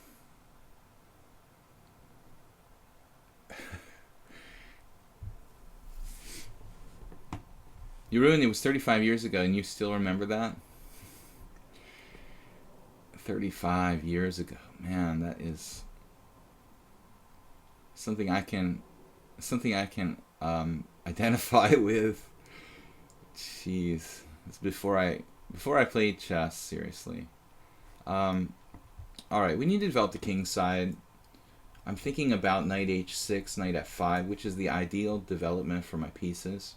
Jeroen, it was 35 years ago, and you still remember that? 35 years ago. Man, that is something I can identify with. Jeez, it's before I played chess, seriously. All right, we need to develop the king side. I'm thinking about knight h6, knight f5, which is the ideal development for my pieces.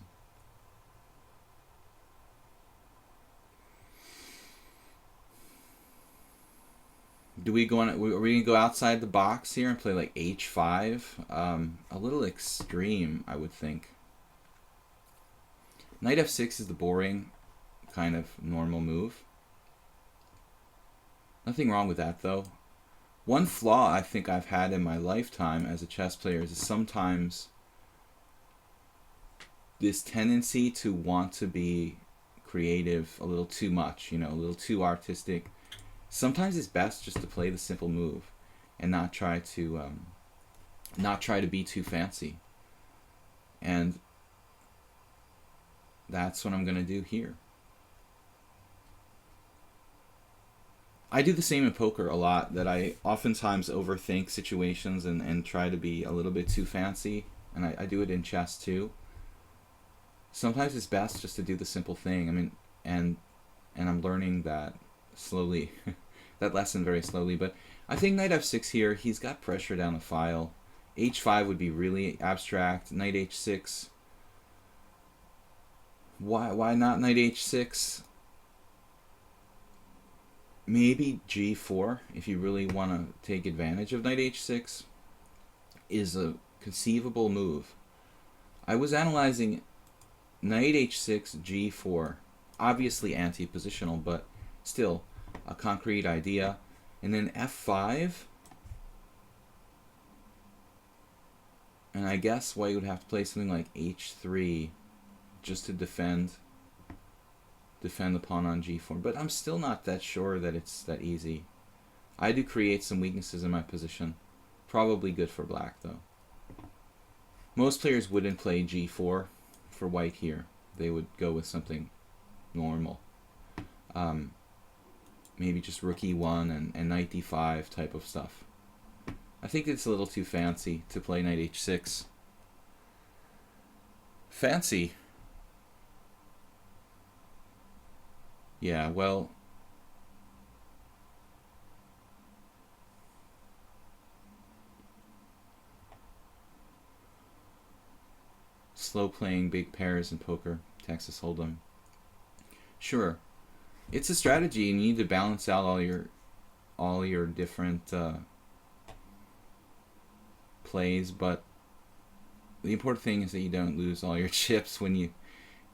Are we gonna go outside the box here and play like h5? A little extreme, I would think. Knight f6 is the boring kind of normal move. Nothing wrong with that, though. One flaw I think I've had in my lifetime as a chess player is sometimes this tendency to want to be creative a little too much, a little too artistic. Sometimes it's best just to play the simple move and not try to be too fancy. And that's what I'm going to do here. I do the same in poker a lot, that I oftentimes overthink situations and try to be a little bit too fancy. And I do it in chess too. Sometimes it's best just to do the simple thing. I mean, and I'm learning that slowly, that lesson very slowly. But I think knight f6 here, he's got pressure down the file. h5 would be really abstract. Knight h6. Why not knight h6? Maybe g4, if you really want to take advantage of knight h6, is a conceivable move. I was analyzing knight h6, g4. Obviously anti-positional, but still a concrete idea. And then f5. And I guess white would have to play something like h3 just to defend the pawn on g4. But I'm still not that sure that it's that easy. I do create some weaknesses in my position. Probably good for black, though. Most players wouldn't play g4 for white here. They would go with something normal. Maybe just rook e1 and knight d5 type of stuff. I think it's a little too fancy to play knight h6. Fancy? Yeah, well, slow playing big pairs in poker, Texas Hold'em. Sure. It's a strategy, and you need to balance out all your different plays. But the important thing is that you don't lose all your chips when you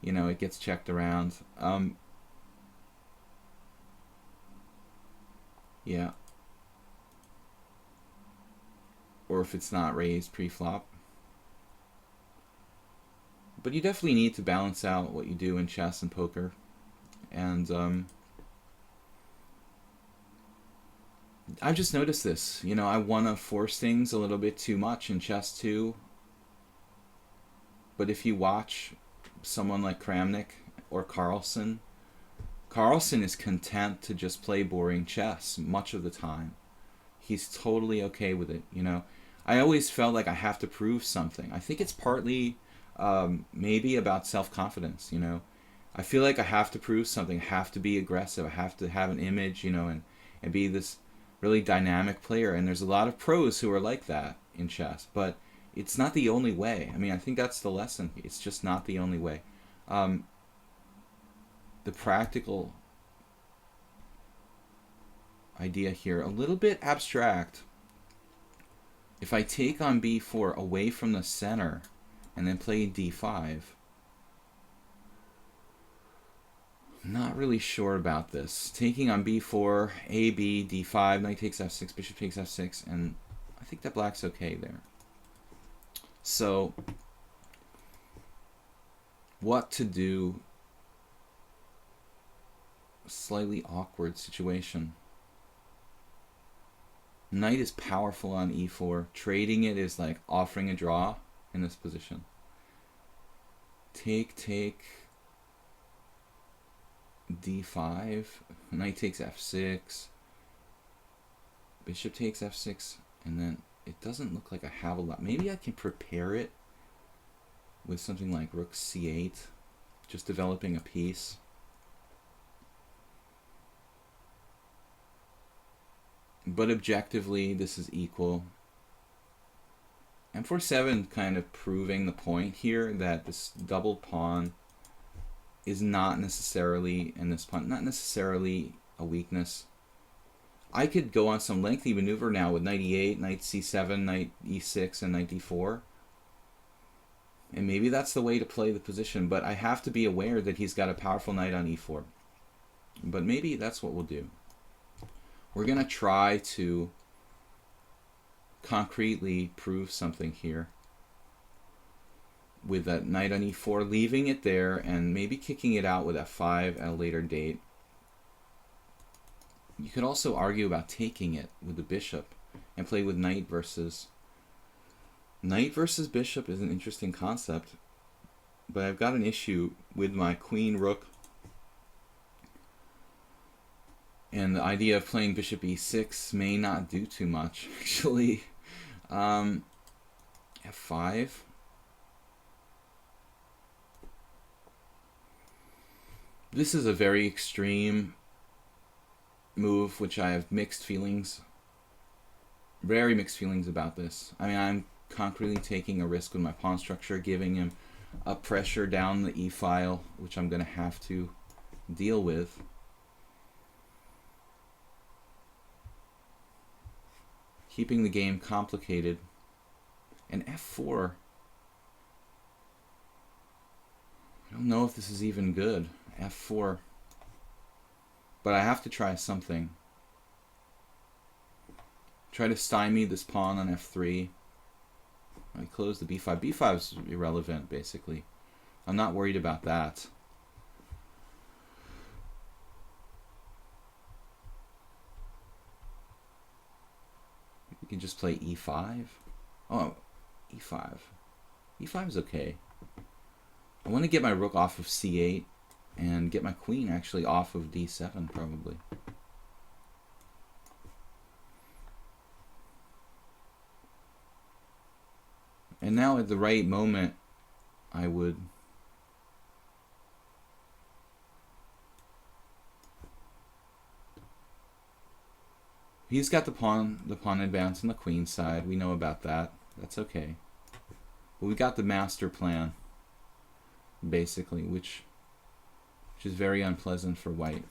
know it gets checked around. Yeah. Or if it's not raised pre-flop. But you definitely need to balance out what you do in chess and poker. And I've just noticed this. You know, I want to force things a little bit too much in chess too. But if you watch someone like Kramnik or Carlsen, Carlsen is content to just play boring chess much of the time. He's totally okay with it, you know. I always felt like I have to prove something. I think it's partly maybe about self-confidence, you know. I feel like I have to prove something, I have to be aggressive, I have to have an image, you know, and be this really dynamic player. And there's a lot of pros who are like that in chess, but it's not the only way. I mean, I think that's the lesson. It's just not the only way. The practical idea here, a little bit abstract. If I take on b4 away from the center and then play d5, I'm not really sure about this. Taking on b4, a, b, d5, knight takes f6, bishop takes f6, and I think that black's okay there. So, what to do? Slightly awkward situation. Knight is powerful on e4. Trading it is like offering a draw in this position. Take, d5. Knight takes f6. Bishop takes f6. And then it doesn't look like I have a lot. Maybe I can prepare it with something like rook c8. Just developing a piece. But objectively, this is equal. M4-7 kind of proving the point here that this double pawn is not necessarily, and this pawn, not necessarily a weakness. I could go on some lengthy maneuver now with knight e8, knight c7, knight e6, and knight d4. And maybe that's the way to play the position, but I have to be aware that he's got a powerful knight on e4. But maybe that's what we'll do. We're going to try to concretely prove something here with that knight on e4, leaving it there and maybe kicking it out with f5 at a later date. You could also argue about taking it with the bishop and play with knight versus bishop is an interesting concept, but I've got an issue with my queen rook. And the idea of playing bishop e6 may not do too much, actually. F5. This is a very extreme move, which I have mixed feelings, very mixed feelings about this. I mean, I'm concretely taking a risk with my pawn structure, giving him a pressure down the e-file, which I'm going to have to deal with. Keeping the game complicated. And f4, I don't know if this is even good. f4. But I have to try something. Try to stymie this pawn on f3. I close the b5. b5 is irrelevant, basically. I'm not worried about that. You can just play e5. Oh, e5. e5 is okay. I want to get my rook off of c8 and get my queen actually off of d7 probably. And now at the right moment, I would he's got the pawn advance on the queen side. We know about that. That's okay. But we got the master plan, basically, which is very unpleasant for white.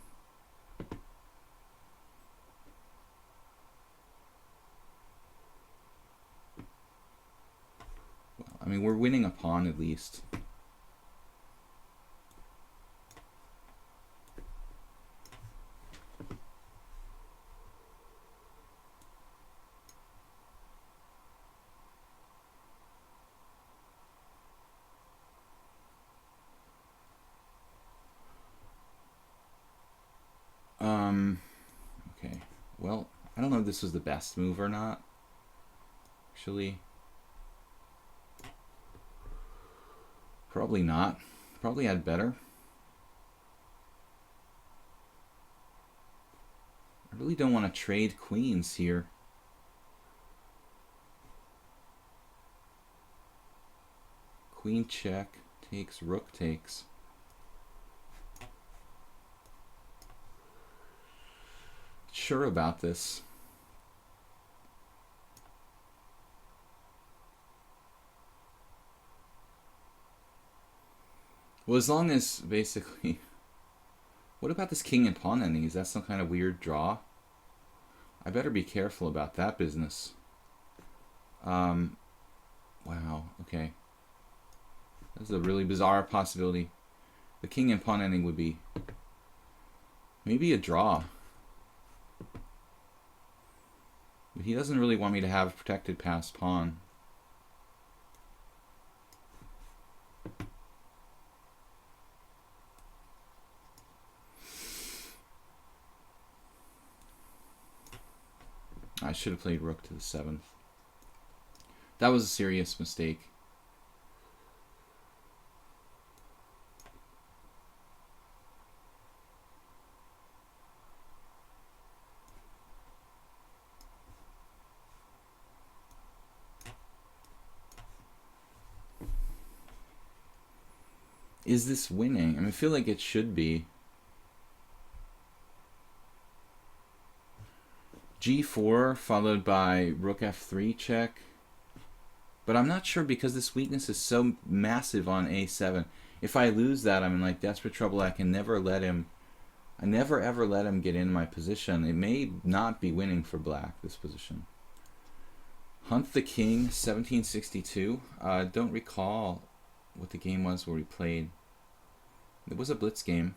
I mean, we're winning a pawn at least. Okay. Well, I don't know if this was the best move or not. Actually, probably not. Probably had better. I really don't want to trade queens here. Queen check takes, rook takes. Sure about this. Well, as long as basically... What about this king and pawn ending? Is that some kind of weird draw? I better be careful about that business. Wow, okay. That's a really bizarre possibility. The king and pawn ending would be maybe a draw. But he doesn't really want me to have a protected passed pawn. I should have played rook to the 7th. That was a serious mistake. Is this winning? I mean, I feel like it should be. G4 followed by rook f3 check. But I'm not sure because this weakness is so massive on a7. If I lose that, I'm in like desperate trouble. I can never let him... I never ever let him get in my position. It may not be winning for black, this position. Hunt the King, 1762. Don't recall what the game was where we played. It was a blitz game.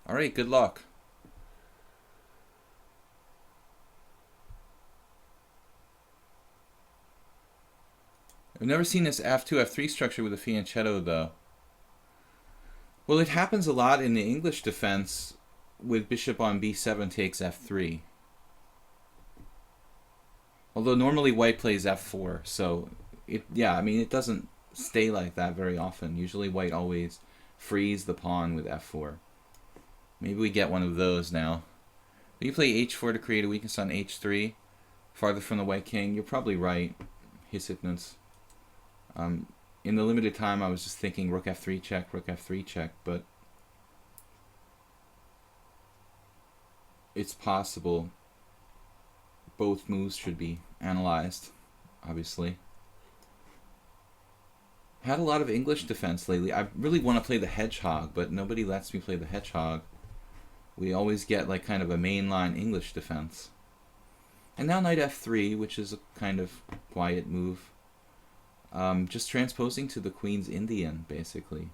Alright, good luck. I've never seen this f2, f3 structure with a fianchetto, though. Well, it happens a lot in the English defense with bishop on b7 takes f3. Although normally white plays f4, so yeah, I mean, it doesn't stay like that very often. Usually white always frees the pawn with f4. Maybe we get one of those now. But you play h4 to create a weakness on h3, farther from the white king. You're probably right, his ignorance. In the limited time, I was just thinking rook f3 check, but it's possible both moves should be analyzed, obviously. Had a lot of English defense lately. I really want to play the hedgehog, but nobody lets me play the hedgehog. We always get like kind of a mainline English defense. And now knight f3, which is a kind of quiet move. Just transposing to the Queen's Indian, basically.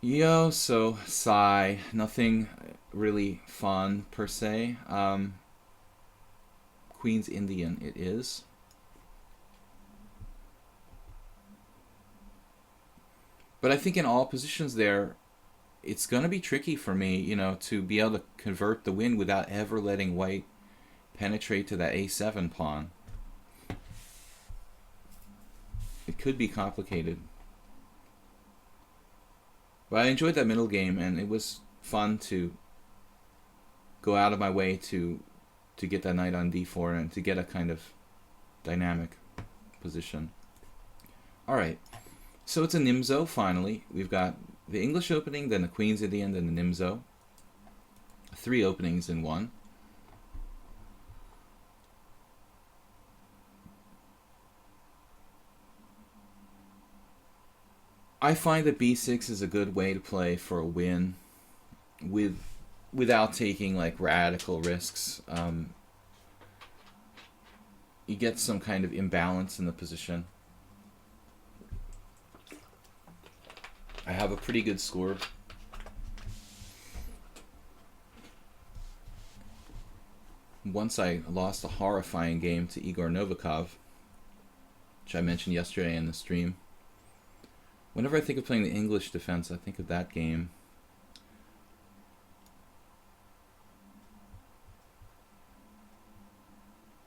Yo, so sigh. Nothing really fun, per se. Queen's Indian it is. But I think in all positions there, it's going to be tricky for me, you know, to be able to convert the win without ever letting white penetrate to that a7 pawn. It could be complicated. But I enjoyed that middle game, and it was fun to go out of my way to get that knight on d4 and to get a kind of dynamic position. Alright, so it's a Nimzo finally. We've got the English opening, then the Queen's Indian, then the Nimzo. 3 openings in one. I find that b6 is a good way to play for a win without taking like radical risks. you get some kind of imbalance in the position. I have a pretty good score. Once I lost a horrifying game to Igor Novikov, which I mentioned yesterday in the stream. Whenever I think of playing the English defense, I think of that game.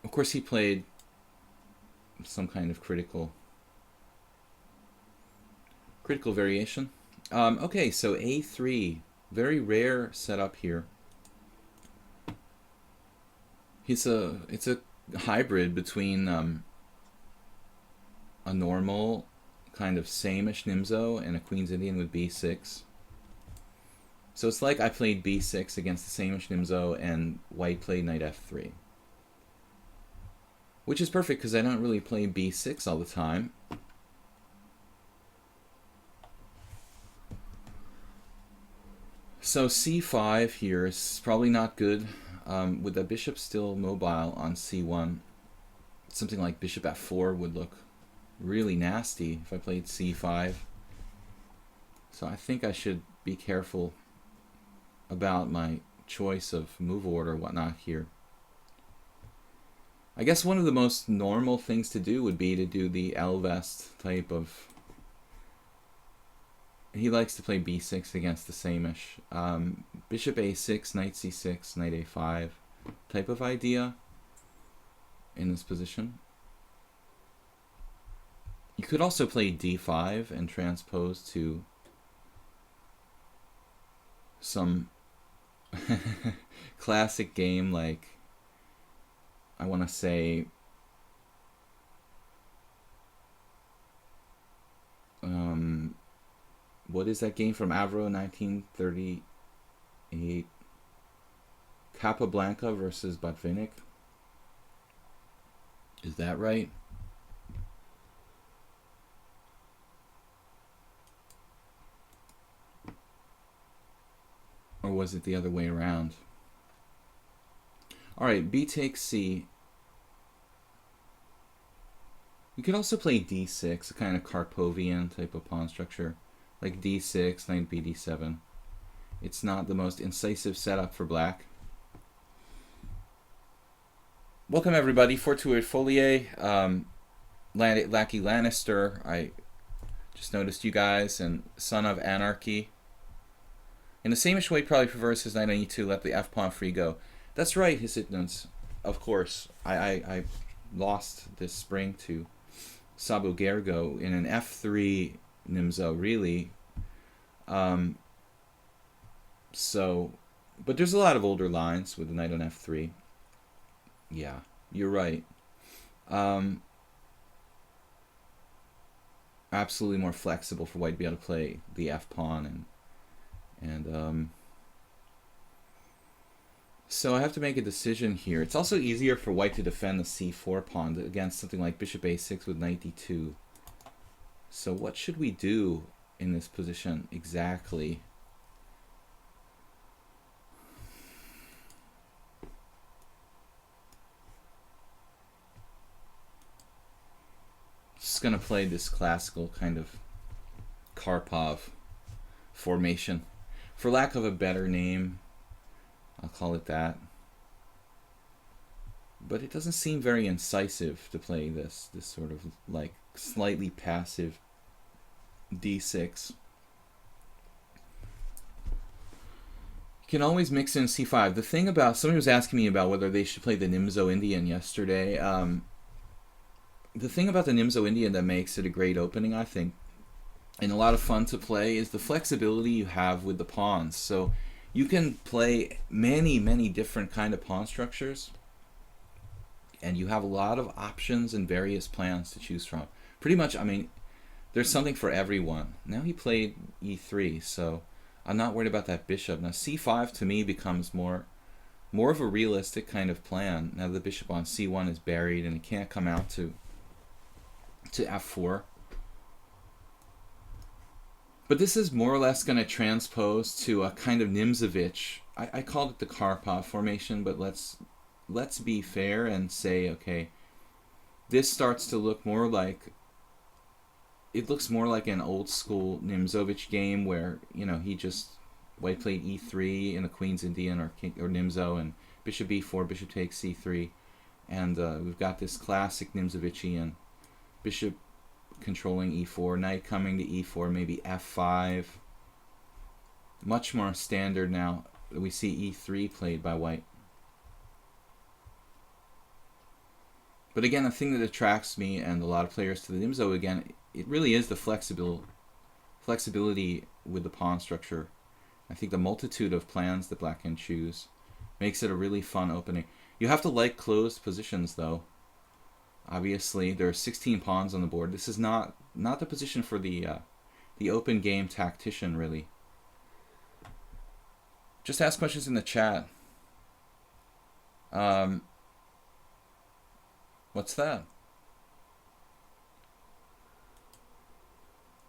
Of course, he played some kind of critical variation. Okay, so A3, very rare setup here. It's a hybrid between a normal kind of same-ish Nimzo and a Queen's Indian with B6. So it's like I played B6 against the same-ish Nimzo and White played Knight F3. Which is perfect because I don't really play B6 all the time. So C5 here is probably not good. With the bishop still mobile on C1, something like bishop F4 would look really nasty if I played C5. So I think I should be careful about my choice of move order or whatnot here. I guess one of the most normal things to do would be to do the Elvest type of... He likes to play B6 against the same-ish. Bishop A6, Knight C6, Knight A5 type of idea in this position. You could also play D5 and transpose to some classic game like, I want to say, what is that game from Avro 1938? Capablanca versus Botvinnik. Is that right? Or was it the other way around? Alright, B takes C. You could also play D6, a kind of Karpovian type of pawn structure. Like D6, Knight B, D7. It's not the most incisive setup for black. Welcome everybody, Fortuit Folier, Lackey Lannister. I just noticed you guys, and Son of Anarchy. In the same-ish way, probably prefers his knight on E2, let the F pawn free go. That's right, His Ignorance. Of course, I lost this spring to Sabo Gergo in an F3 Nimzo, really. So, but there's a lot of older lines with the knight on F3. Yeah, you're right. Absolutely more flexible for white to be able to play the F pawn and so I have to make a decision here. It's also easier for white to defend the C4 pawn against something like bishop A6 with knight D2. So what should we do in this position exactly? Just gonna play this classical kind of Karpov formation. For lack of a better name, I'll call it that. But it doesn't seem very incisive to play this sort of like slightly passive D6. You can always mix in C5. The thing about, somebody was asking me about whether they should play the Nimzo Indian yesterday. The thing about the Nimzo Indian that makes it a great opening, I think, and a lot of fun to play, is the flexibility you have with the pawns. So you can play many different kind of pawn structures, and you have a lot of options and various plans to choose from. Pretty much, I mean, there's something for everyone. Now he played E3, so I'm not worried about that bishop. Now C5 to me becomes more of a realistic kind of plan. Now the bishop on C1 is buried and it can't come out to F4. But this is more or less going to transpose to a kind of Nimzovich. I called it the Karpov formation, but let's be fair and say, okay, this starts to look more like, it looks more like an old school Nimzovich game where, you know, he just, white played e3 in the Queen's Indian or King or Nimzo, and bishop e4, bishop takes c3, and we've got this classic Nimzovichian bishop controlling e4, knight coming to e4, maybe f5. Much more standard now. We see e3 played by white. But again, the thing that attracts me and a lot of players to the Nimzo, again, it really is the flexibility with the pawn structure. I think the multitude of plans that black can choose makes it a really fun opening. You have to like closed positions, though. Obviously, there are 16 pawns on the board. This is not the position for the open game tactician, really. Just ask questions in the chat. What's that?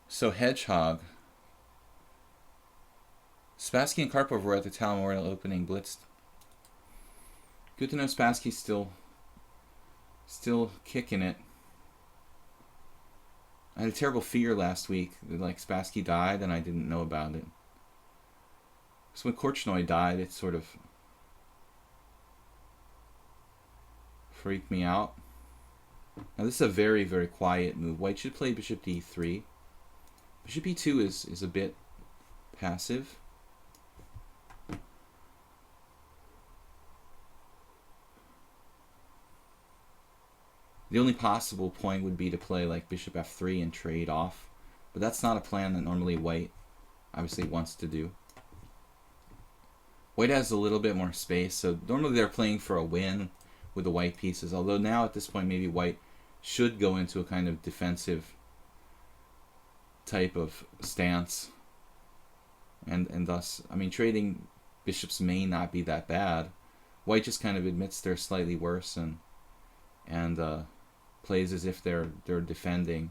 So Hedgehog. Spassky and Karpov were at the Tal Memorial opening blitzed. Good to know Spassky's still kicking it. I had a terrible fear last week that like Spassky died and I didn't know about it. So when Korchnoi died, it sort of freaked me out. Now this is a very, very quiet move. White should play bishop d3. Bishop e2 is a bit passive. The only possible point would be to play like bishop f3 and trade off. But that's not a plan that normally white obviously wants to do. White has a little bit more space, so normally they're playing for a win with the white pieces. Although now at this point maybe white should go into a kind of defensive type of stance. And thus, I mean, trading bishops may not be that bad. White just kind of admits they're slightly worse and plays as if they're defending.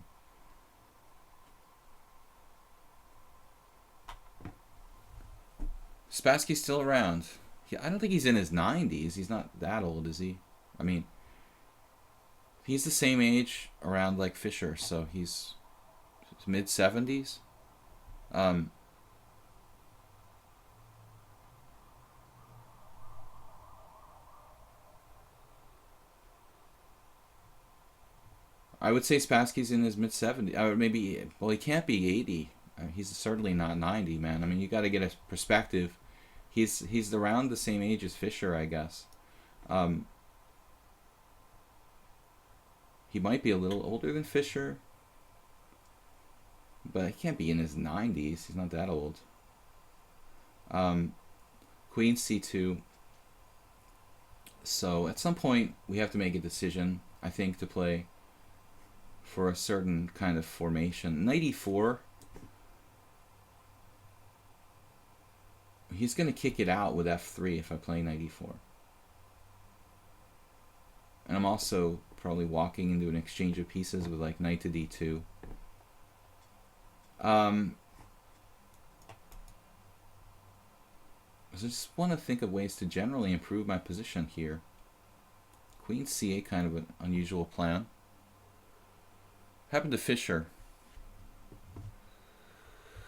Spassky's still around. I don't think he's in his 90s. He's not that old, is he? I mean, he's the same age around like Fischer, so he's mid 70s. I would say Spassky's in his mid 70s. Or maybe, well, he can't be 80. He's certainly not 90, man. I mean, you got to get a perspective. He's around the same age as Fischer, I guess. He might be a little older than Fischer, but he can't be in his 90s. He's not that old. Queen c2. So at some point we have to make a decision, I think, to play for a certain kind of formation. Knight e4. He's going to kick it out with f3 if I play knight e4. And I'm also probably walking into an exchange of pieces with like knight to d2. I just want to think of ways to generally improve my position here. Queen c8, kind of an unusual plan. Happened to Fischer.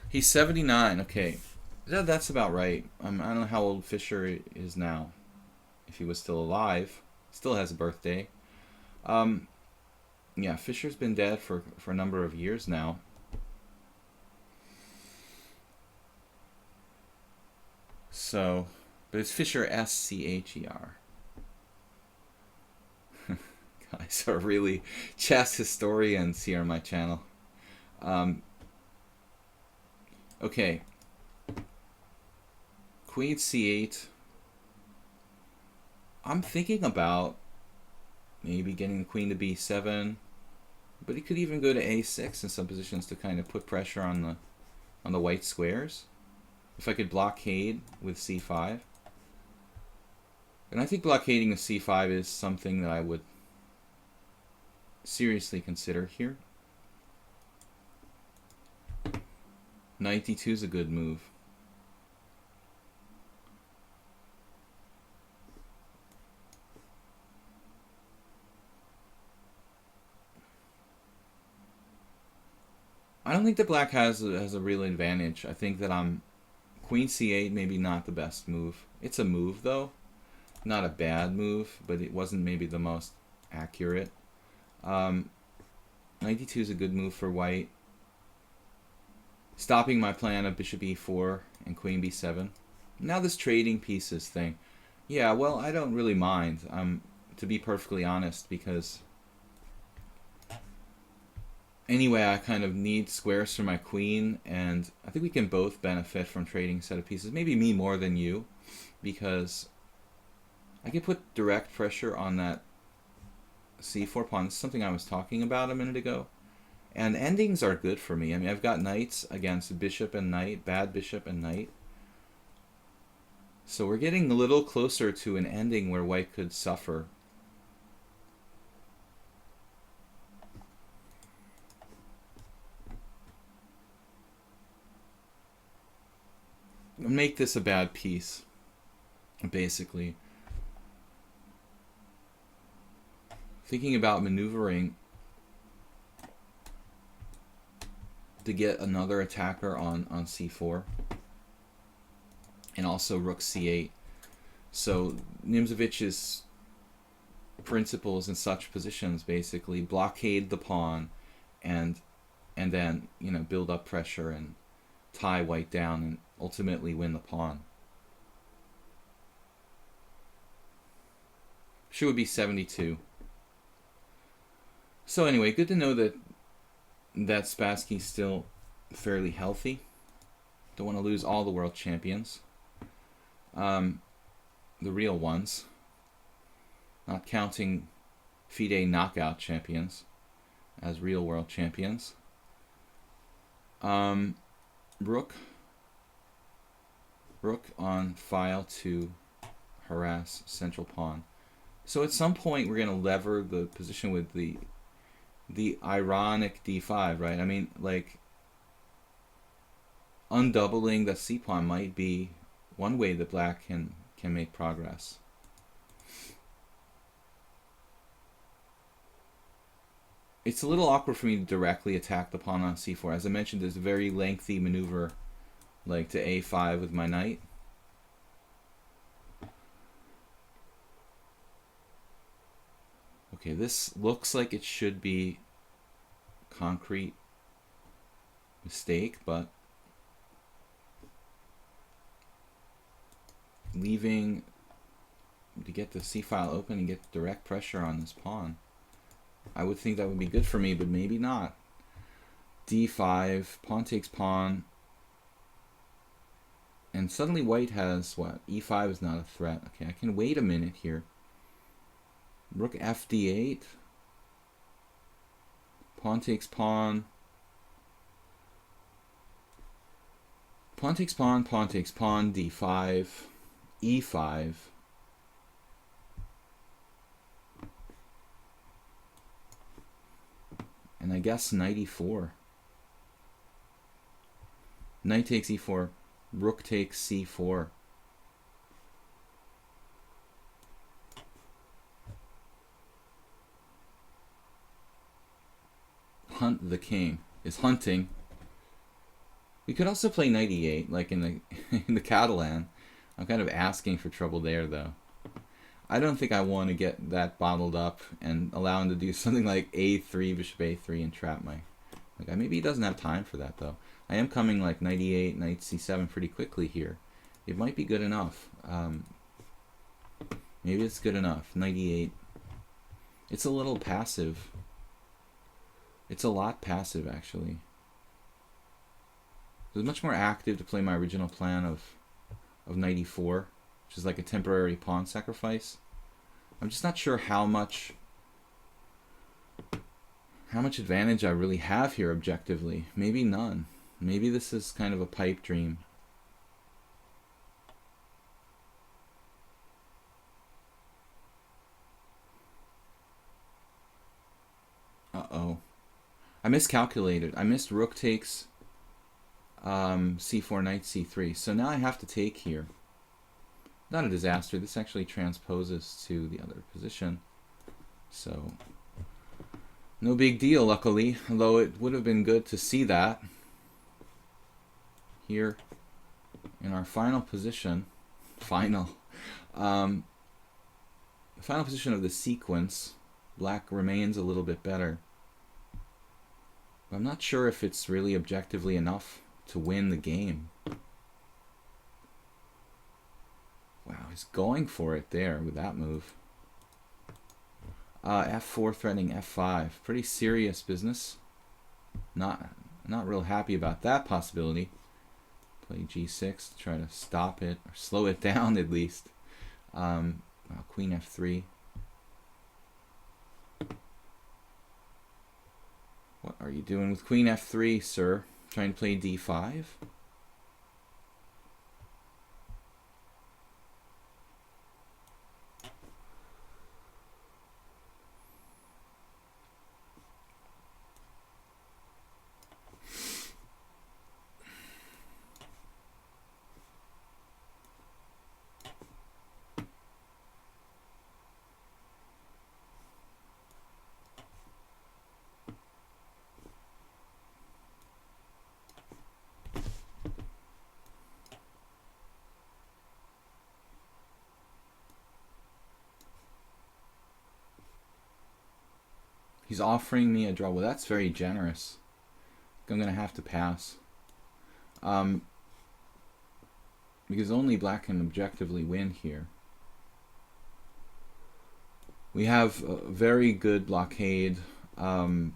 He's 79. Okay, that's about right. I don't know how old Fischer is now. If he was still alive, still has a birthday. Yeah, Fischer's been dead for a number of years now. So, but it's Fischer Scher. Guys are really chess historians here on my channel. Okay. Queen c8. I'm thinking about maybe getting the queen to b7, but he could even go to a6 in some positions to kind of put pressure on the white squares. If I could blockade with c5. And I think blockading with c5 is something that I would seriously consider here. Knight d2 is a good move. I don't think that black has a real advantage. I think that queen c8, maybe not the best move. It's a move though, not a bad move, but it wasn't maybe the most accurate. Knight d2 is a good move for white, stopping my plan of bishop e4 and queen b7. Now this trading pieces thing, yeah, well, I don't really mind, to be perfectly honest, because anyway, I kind of need squares for my queen, and I think we can both benefit from trading a set of pieces. Maybe me more than you, because I can put direct pressure on that c4 pawn. This is something I was talking about a minute ago. And endings are good for me. I mean, I've got knights against bishop and knight, bad bishop and knight. So we're getting a little closer to an ending where white could suffer. Make this a bad piece, basically. Thinking about maneuvering to get another attacker on c4, and also rook c8. So Nimzovich's principles in such positions basically blockade the pawn, and then, you know, build up pressure and tie white down and ultimately win the pawn. She would be 72. So anyway, good to know that Spassky's still fairly healthy. Don't want to lose all the world champions. The real ones. Not counting FIDE knockout champions as real world champions. Rook on file to harass central pawn. So at some point we're going to lever the position with the ironic d5, right? I mean, like, undoubling the c pawn might be one way that black can make progress. It's a little awkward for me to directly attack the pawn on c4. As I mentioned, there's a very lengthy maneuver, like to a5 with my knight. Okay, this looks like it should be concrete mistake, but leaving to get the c file open and get direct pressure on this pawn. I would think that would be good for me, but maybe not. d5, pawn takes pawn, and suddenly white has what? e5 is not a threat. Okay, I can wait a minute here. Rook fd8, pawn takes pawn, pawn takes pawn, pawn takes pawn, d5, e5, and I guess knight e4. Knight takes e4, rook takes c4. Hunt the king is hunting. We could also play knight e8, like in the in the Catalan. I'm kind of asking for trouble there, though. I don't think I want to get that bottled up and allow him to do something like a3, bishop a3, and trap my... Like, maybe he doesn't have time for that, though. I am coming like knight e8, knight c7 pretty quickly here. It might be good enough. Maybe it's good enough. Knight e8. It's a little passive. It's a lot passive, actually. It was much more active to play my original plan of knight e4, which is like a temporary pawn sacrifice. I'm just not sure how much advantage I really have here objectively. Maybe none. Maybe this is kind of a pipe dream. Uh-oh. I miscalculated. I missed rook takes c4, knight c3. So now I have to take here. Not a disaster. This actually transposes to the other position. So No big deal, luckily, although it would have been good to see that here in our final position. The final position of the sequence, black remains a little bit better. But I'm not sure if it's really objectively enough to win the game. Wow, he's going for it there with that move. F4 threatening F5. Pretty serious business. Not real happy about that possibility. Play G6 to try to stop it, or slow it down at least. Queen F3. What are you doing with Queen F3, sir? Trying to play D5? He's offering me a draw. Well, that's very generous. I'm going to have to pass. Because only black can objectively win here. We have a very good blockade. And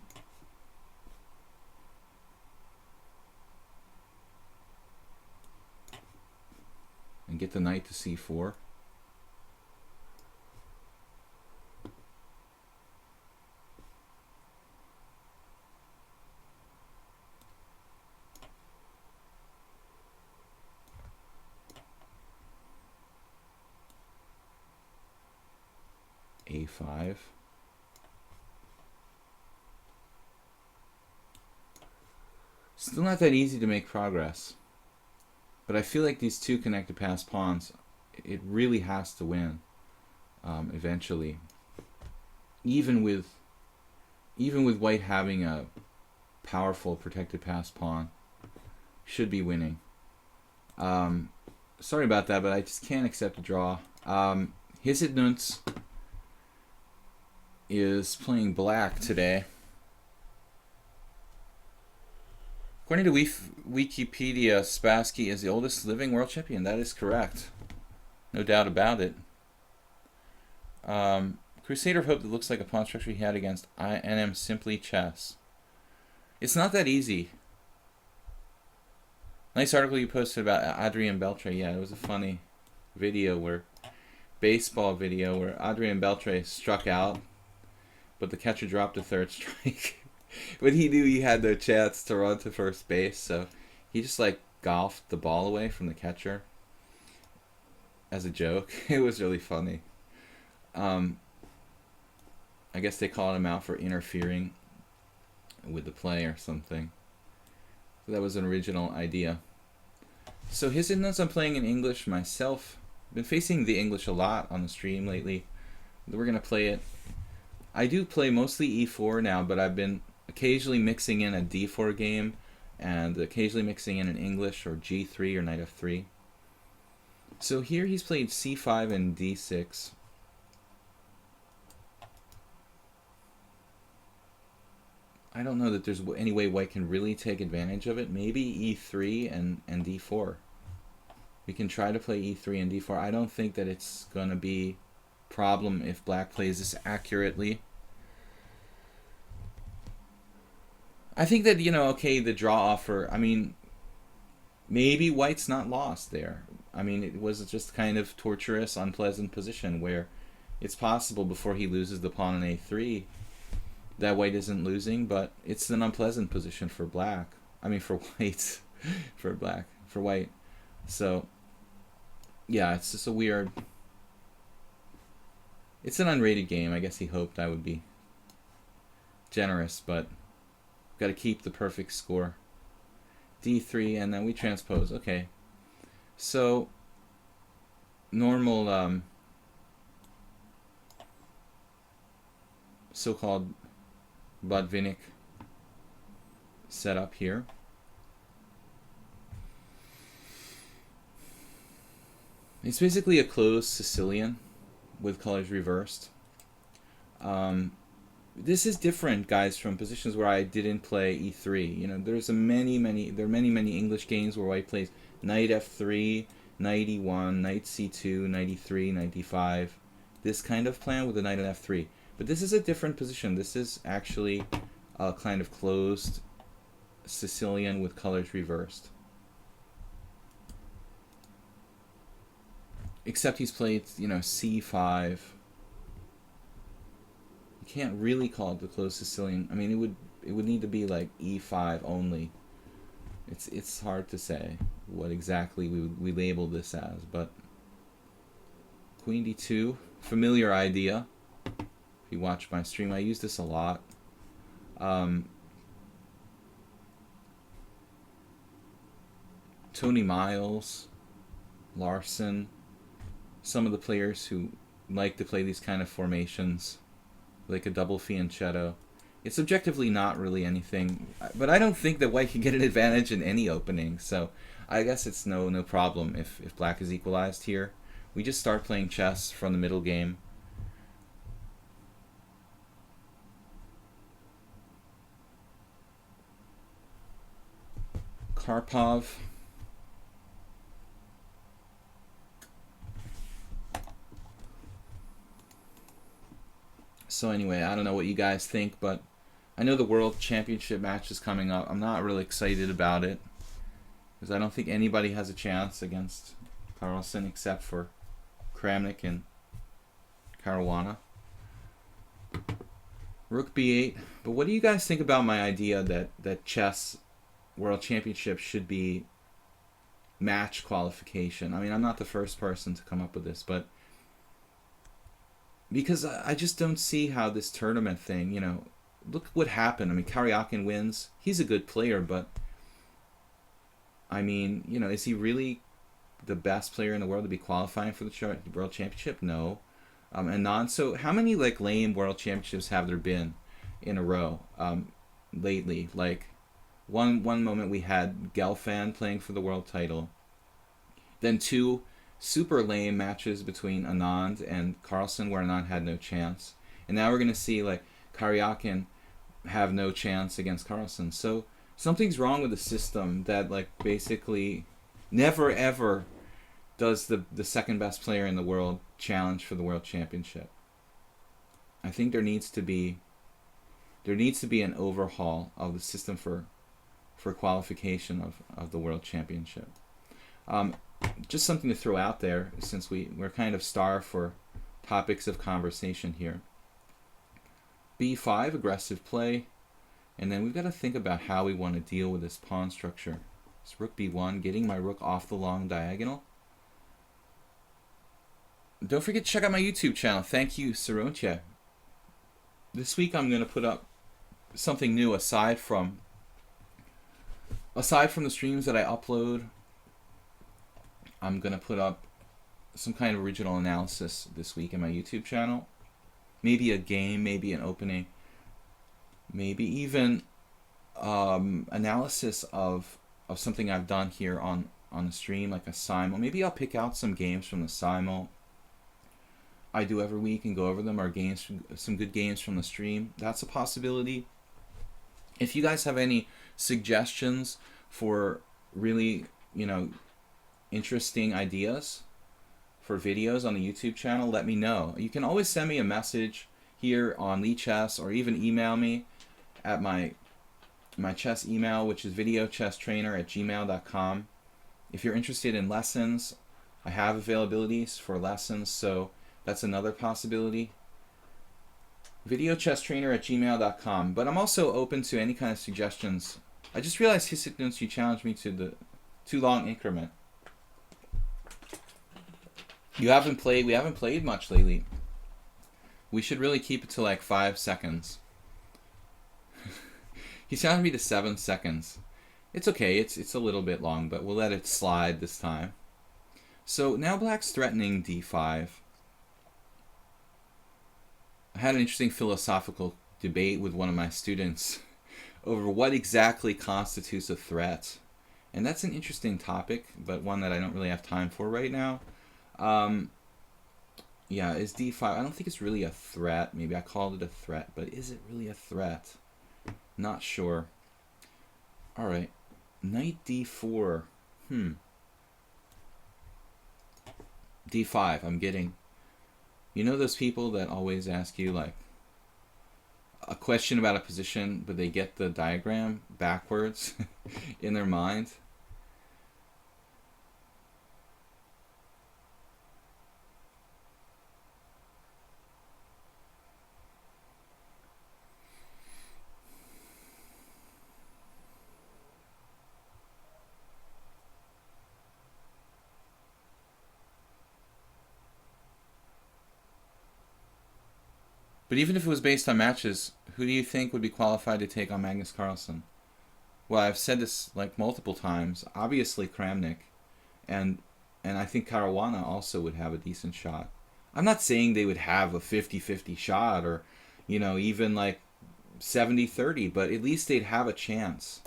get the knight to c4. A5. Still not that easy to make progress. But I feel like these two connected pass pawns, it really has to win eventually. Even with white having a powerful protected pass pawn, should be winning. Sorry about that, but I just can't accept a draw. Hisidnuts is playing black today. According to Wikipedia, Spassky is the oldest living world champion. That is correct. No doubt about it. Crusader of Hope that looks like a pawn structure he had against INM Simply Chess. It's not that easy. Nice article you posted about Adrien Beltre. Yeah, it was a funny baseball video where Adrien Beltre struck out, but the catcher dropped a third strike. But he knew he had no chance to run to first base, so he just like golfed the ball away from the catcher as a joke. It was really funny. I guess they called him out for interfering with the play or something. So that was an original idea. So Hisidnuts I'm playing in English myself. I've been facing the English a lot on the stream lately. We're going to play it. I do play mostly E4 now, but I've been occasionally mixing in a D4 game and occasionally mixing in an English or G3 or Knight F3. So here he's played C5 and D6. I don't know that there's any way white can really take advantage of it. Maybe E3 and D4. We can try to play E3 and D4. I don't think that it's going to be a problem if black plays this accurately. I think that, okay, the draw offer, I mean, maybe white's not lost there. I mean, it was just kind of torturous, unpleasant position where it's possible before he loses the pawn on A3 that white isn't losing, but it's an unpleasant position for black. I mean, for white. For white. So, yeah, it's just a weird... It's an unrated game. I guess he hoped I would be generous, but got to keep the perfect score. D3, and then we transpose. Okay. So, normal so-called Botvinnik set up here. It's basically a closed Sicilian with colors reversed. This is different, guys, from positions where I didn't play e3. You know, there are many English games where white plays knight f3, knight e1, knight c2, knight e3, knight d5. This kind of plan with the knight on f3. But this is a different position. This is actually a kind of closed Sicilian with colors reversed. Except he's played, you know, c5. You can't really call it the closed Sicilian. I mean, it would need to be like e5 only. It's hard to say what exactly we label this as, but queen d2, familiar idea. If you watch my stream, I use this a lot. Tony Miles, Larson, some of the players who like to play these kind of formations, like a double fianchetto. It's objectively not really anything, but I don't think that white can get an advantage in any opening, so I guess it's no problem if black is equalized here. We just start playing chess from the middle game. Karpov. So anyway, I don't know what you guys think, but I know the World Championship match is coming up. I'm not really excited about it because I don't think anybody has a chance against Carlsen except for Kramnik and Caruana. Rook b8. But what do you guys think about my idea that chess World Championship should be match qualification? I mean, I'm not the first person to come up with this, but because I just don't see how this tournament thing, you know, look what happened. I mean, Karyakin wins. He's a good player, but I mean, you know, is he really the best player in the world to be qualifying for the World Championship? No. So how many like lame World Championships have there been in a row lately? Like one moment we had Gelfand playing for the world title, then two super lame matches between Anand and Carlsen where Anand had no chance, and now we're gonna see like Karyakin have no chance against Carlsen. So something's wrong with the system that like basically never ever does the second best player in the world challenge for the World Championship. I think there needs to be an overhaul of the system for qualification of the World Championship. Just something to throw out there since we're kind of starved for topics of conversation here. b5, aggressive play, and then we've got to think about how we want to deal with this pawn structure. It's rook b1, getting my rook off the long diagonal. Don't forget to check out my YouTube channel. Thank you, Sarontya. This week I'm going to put up something new aside from the streams that I upload. I'm going to put up some kind of original analysis this week in my YouTube channel. Maybe a game, maybe an opening, maybe even analysis of something I've done here on the stream, like a simul. Maybe I'll pick out some games from the simul I do every week and go over them, or games, some good games from the stream. That's a possibility. If you guys have any suggestions for really, you know, interesting ideas for videos on the YouTube channel, let me know. You can always send me a message here on lichess, or even email me at my chess email, which is videochesstrainer@gmail.com. If you're interested in lessons, I have availabilities for lessons, so that's another possibility. Videochesstrainer@gmail.com. But I'm also open to any kind of suggestions. I just realized, Hisitnuns, you challenged me to the too long increment. We haven't played much lately. We should really keep it to like 5 seconds. He challenged me to 7 seconds. It's okay, it's a little bit long, but we'll let it slide this time. So now black's threatening d5. I had an interesting philosophical debate with one of my students over what exactly constitutes a threat. And that's an interesting topic, but one that I don't really have time for right now. Yeah, is d5... I don't think it's really a threat. Maybe I called it a threat, but is it really a threat? Not sure. Alright. Knight d4. d5, I'm getting... You know those people that always ask you, like, a question about a position, but they get the diagram backwards in their mind? But even if it was based on matches, who do you think would be qualified to take on Magnus Carlsen? Well, I've said this like multiple times. Obviously Kramnik, and I think Caruana also would have a decent shot. I'm not saying they would have a 50-50 shot, or, you know, even like 70-30, but at least they'd have a chance,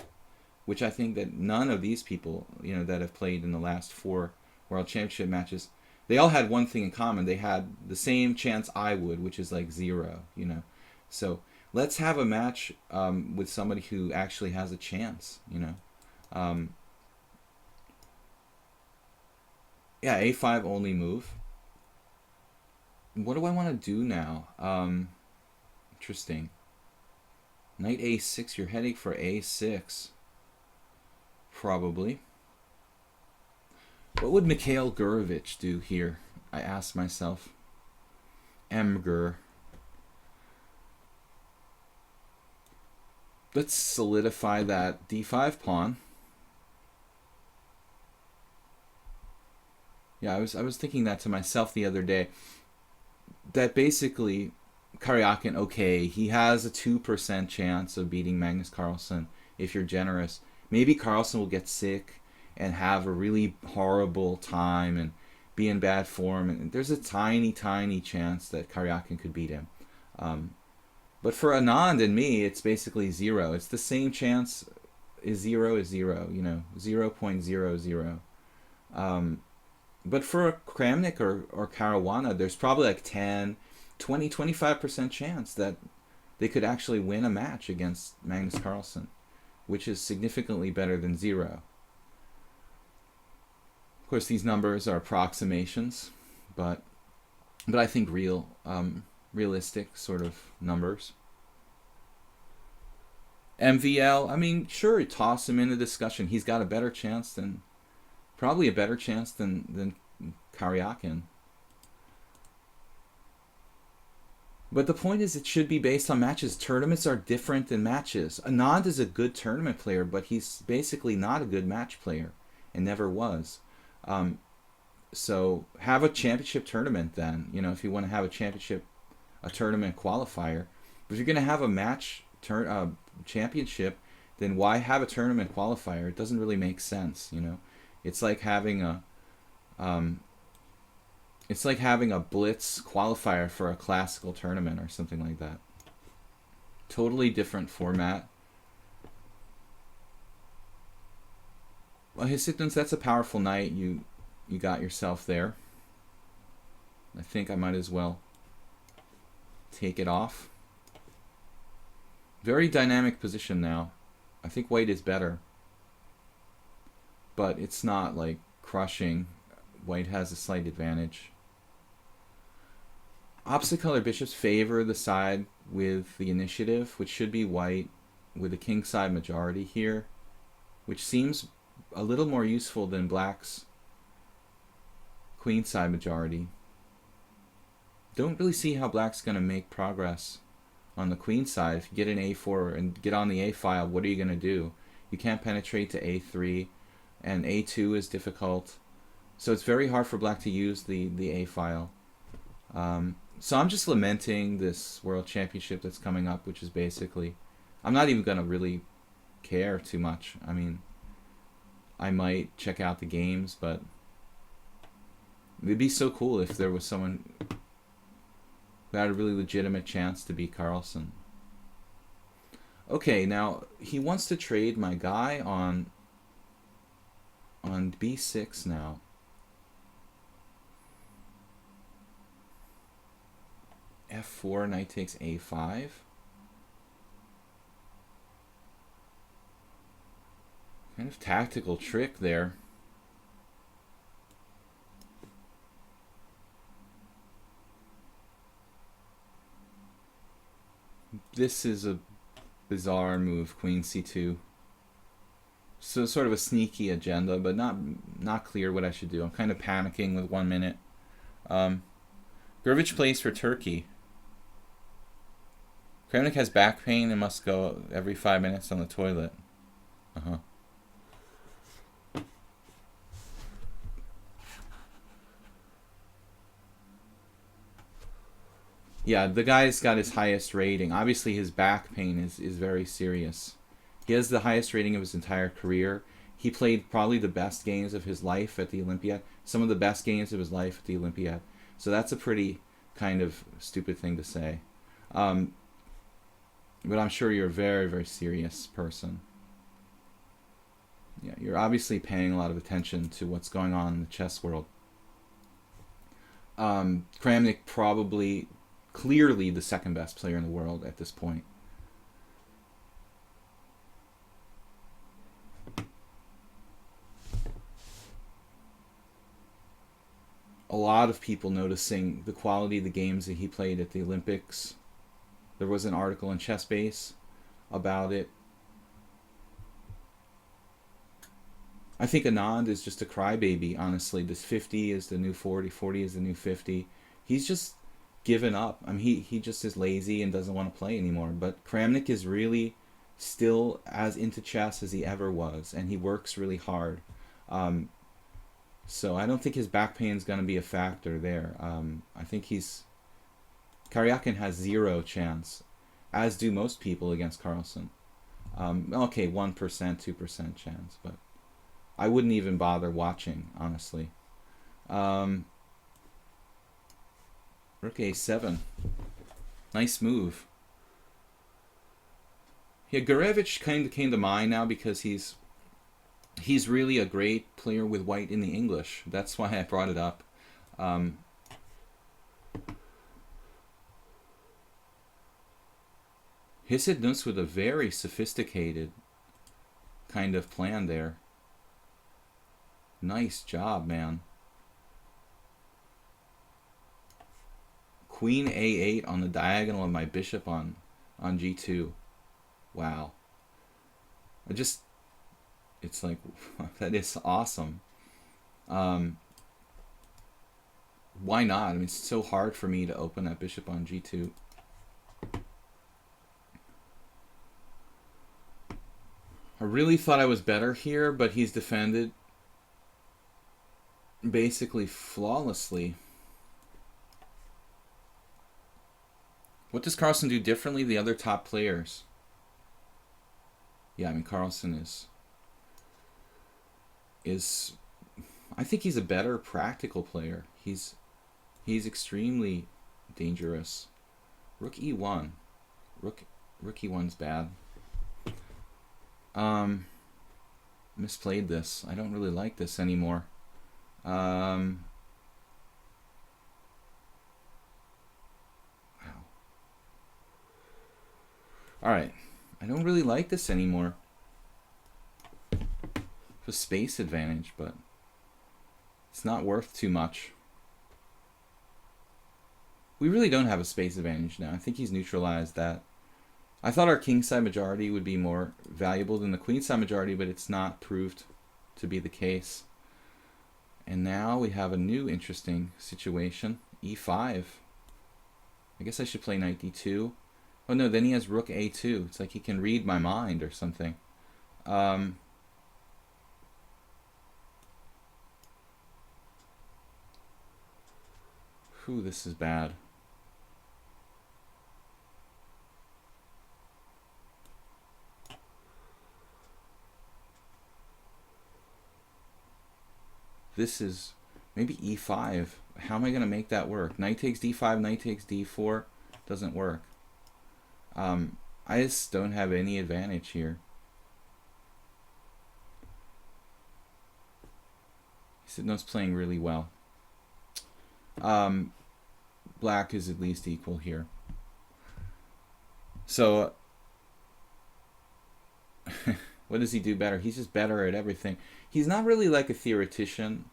which I think that none of these people, you know, that have played in the last 4 World Championship matches, they all had one thing in common. They had the same chance I would, which is like 0, you know. So let's have a match with somebody who actually has a chance, you know. Yeah, a5 only move. What do I want to do now? Interesting. Knight a6, you're heading for a6. Probably. What would Mikhail Gurevich do here? I asked myself. Mgur. Let's solidify that d5 pawn. Yeah, I was thinking that to myself the other day. That basically, Karyakin, okay, he has a 2% chance of beating Magnus Carlsen if you're generous. Maybe Carlsen will get sick and have a really horrible time and be in bad form, and there's a tiny chance that Karyakin could beat him. But for Anand and me, it's basically 0. It's the same chance. Is 0 is 0, you know, 0.00. But for Kramnik or Caruana, there's probably like 10, 20, 25% chance that they could actually win a match against Magnus Carlsen, which is significantly better than 0. Of course, these numbers are approximations, but I think realistic sort of numbers. MVL, I mean, sure, toss him in the discussion. He's got a better chance than, probably a better chance than Karyakin. But the point is, it should be based on matches. Tournaments are different than matches. Anand is a good tournament player, but he's basically not a good match player, and never was. So have a championship tournament then, you know, if you want to have a tournament qualifier. But if you're going to have a match championship, then why have a tournament qualifier? It doesn't really make sense, you know. It's like having a blitz qualifier for a classical tournament or something like that. Totally different format. Well, Hisitons, that's a powerful knight you got yourself there. I think I might as well take it off. Very dynamic position now. I think white is better, but it's not like crushing. White has a slight advantage. Opposite color bishops favor the side with the initiative, which should be white, with a kingside majority here, which seems a little more useful than black's queenside majority. Don't really see how black's going to make progress on the queen side. If you get an a4 and get on the a file, what are you going to do? You can't penetrate to a3, and a2 is difficult. So it's very hard for black to use the a file. So I'm just lamenting this World Championship that's coming up, which is basically, I'm not even going to really care too much. I mean, I might check out the games, but it'd be so cool if there was someone who had a really legitimate chance to beat Carlsen. Okay, now he wants to trade my guy on b6 now. f4, knight takes a5. Kind of tactical trick there. This is a bizarre move, queen c2. So sort of a sneaky agenda, but not clear what I should do. I'm kind of panicking with 1 minute. Gurevich plays for Turkey. Kramnik has back pain and must go every 5 minutes on the toilet. Yeah, the guy's got his highest rating. Obviously, his back pain is very serious. He has the highest rating of his entire career. He played probably the best games of his life at the Olympiad. Some of the best games of his life at the Olympiad. So that's a pretty kind of stupid thing to say. But I'm sure you're a very, very serious person. Yeah, you're obviously paying a lot of attention to what's going on in the chess world. Kramnik probably clearly the second best player in the world at this point. A lot of people noticing the quality of the games that he played at the Olympics. There was an article in ChessBase about it. I think Anand is just a crybaby, honestly. This 50 is the new 40, 40 is the new 50. He's just given up. I mean, he just is lazy and doesn't want to play anymore. But Kramnik is really still as into chess as he ever was, and he works really hard. So I don't think his back pain is going to be a factor there. I think Karyakin has 0 chance, as do most people against Carlsen. Okay, 1%, 2% chance, but I wouldn't even bother watching, honestly. Rook a7. Nice move. Yeah, Gurevich kind of came to mind now because he's really a great player with white in the English. That's why I brought it up. Hisset Nuss with a very sophisticated kind of plan there. Nice job, man. Queen a8 on the diagonal of my bishop on g2. Wow. It's like, that is awesome. Why not? I mean, it's so hard for me to open that bishop on g2. I really thought I was better here, but he's defended basically flawlessly. What does Carlsen do differently than the other top players? Yeah, I mean, Carlsen is I think he's a better practical player. He's extremely dangerous. Rook e1. Rook e1's bad. Misplayed this. I don't really like this anymore. Wow. Alright. I don't really like this anymore. It's a space advantage, but it's not worth too much. We really don't have a space advantage now. I think he's neutralized that. I thought our kingside majority would be more valuable than the queenside majority, but it's not proved to be the case. And now we have a new interesting situation. e5. I guess I should play knight d2. Oh no, then he has rook a2. It's like he can read my mind or something. Whew, this is bad. This is maybe e5. How am I going to make that work? Knight takes d5, knight takes d4. Doesn't work. I just don't have any advantage here. Sidon's playing really well. Black is at least equal here. So, what does he do better? He's just better at everything. He's not really like a theoretician.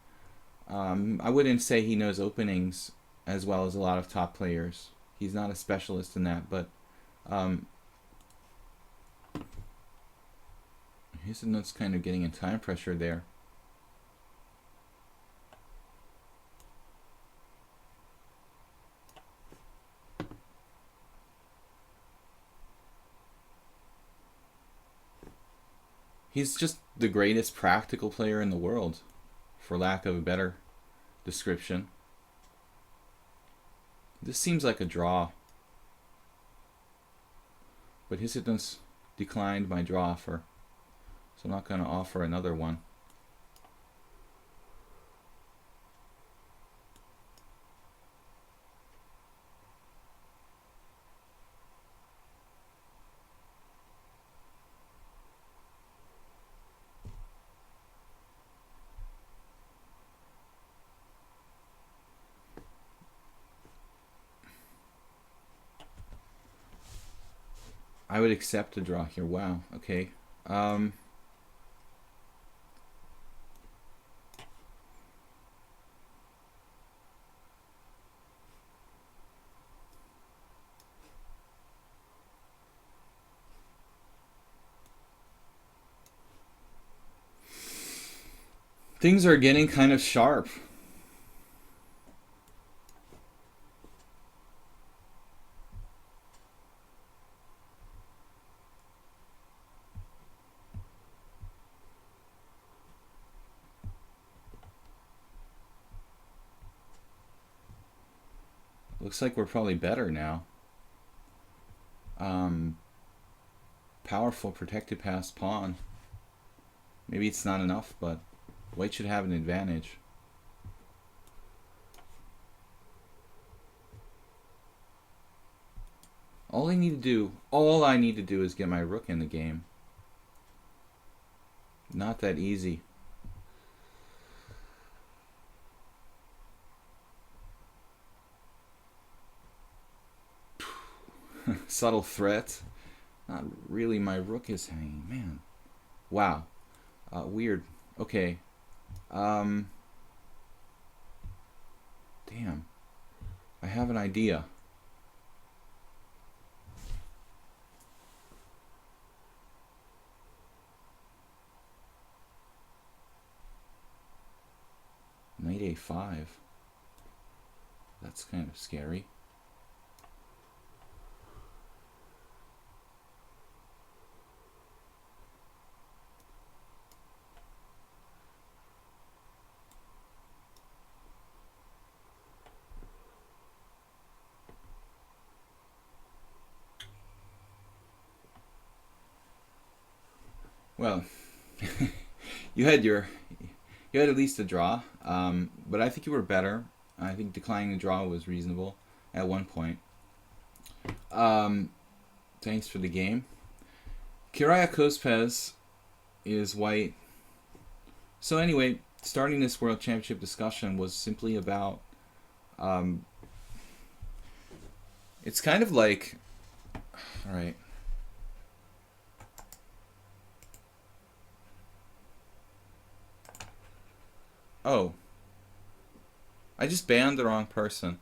I wouldn't say he knows openings as well as a lot of top players. He's not a specialist in that, but Sidon's kind of getting in time pressure there. He's just the greatest practical player in the world, for lack of a better description. This seems like a draw. But Sidon's declined my draw offer, so I'm not going to offer another one. I would accept a draw here. Wow. Okay. Things are getting kind of sharp. Looks like we're probably better now. Powerful protected passed pawn. Maybe it's not enough, but white should have an advantage. All I need to do is get my rook in the game. Not that easy. Subtle threat. Not really. My rook is hanging. Man. Wow. Weird. Okay. Damn. I have an idea. Knight A5. That's kind of scary. Well, you had at least a draw, but I think you were better. I think declining the draw was reasonable at one point. Thanks for the game. Kiriakos is white. So anyway, starting this World Championship discussion was simply about, it's kind of like, all right. Oh. I just banned the wrong person.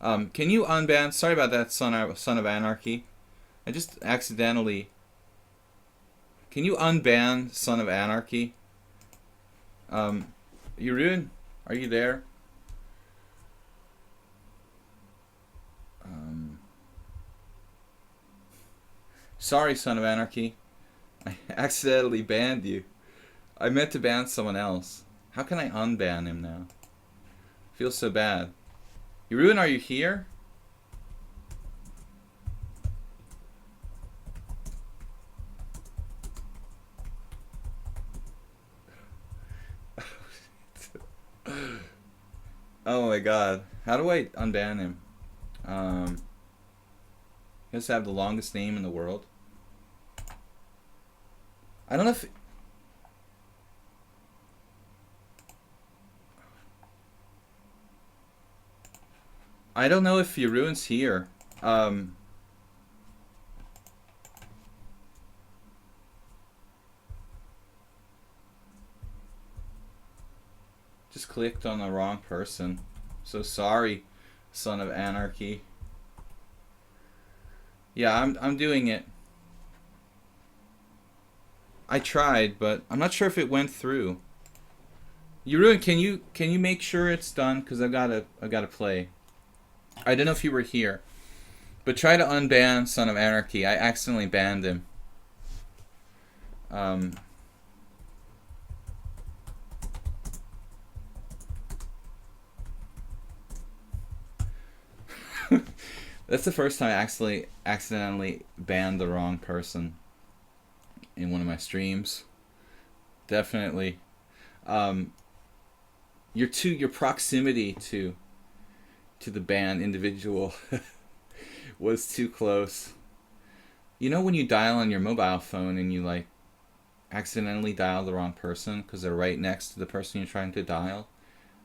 Can you unban? Sorry about that, Son of Anarchy. I just accidentally... Can you unban Son of Anarchy? Jeroen, are you there? Sorry, Son of Anarchy. I accidentally banned you. I meant to ban someone else. How can I unban him now? Feels so bad. Jeroen, are you here? Oh my god. How do I unban him? He has to have the longest name in the world. I don't know if... I don't know if Jeroen's here. Just clicked on the wrong person. So sorry, son of anarchy. Yeah, I'm doing it. I tried, but I'm not sure if it went through. Jeroen, can you make sure it's done? Because I gotta play. I don't know if you were here, but try to unban Son of Anarchy. I accidentally banned him. That's the first time I accidentally banned the wrong person in one of my streams. Definitely. Your proximity to the banned individual was too close. You know when you dial on your mobile phone and you like accidentally dial the wrong person because they're right next to the person you're trying to dial?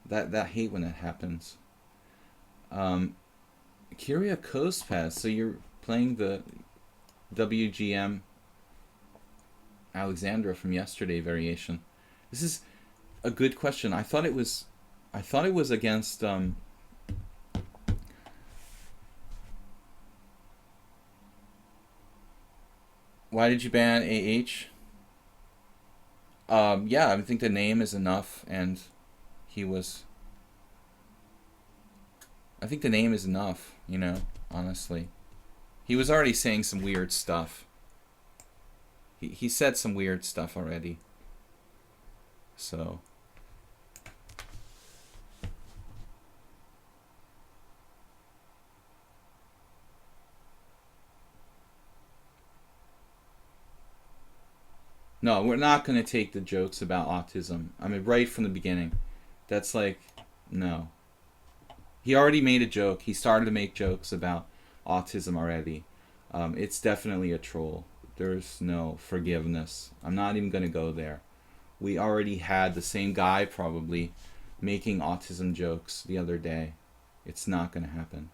That hate when that happens. Kyria Kospaz, so you're playing the WGM Alexandra from yesterday variation. This is a good question. I thought it was against why did you ban AH? Yeah, I think the name is enough, and I think the name is enough, you know, honestly. He was already saying some weird stuff. He said some weird stuff already. So. No, we're not going to take the jokes about autism. I mean, right from the beginning. That's like, no. He already made a joke. He started to make jokes about autism already. It's definitely a troll. There's no forgiveness. I'm not even going to go there. We already had the same guy probably making autism jokes the other day. It's not going to happen.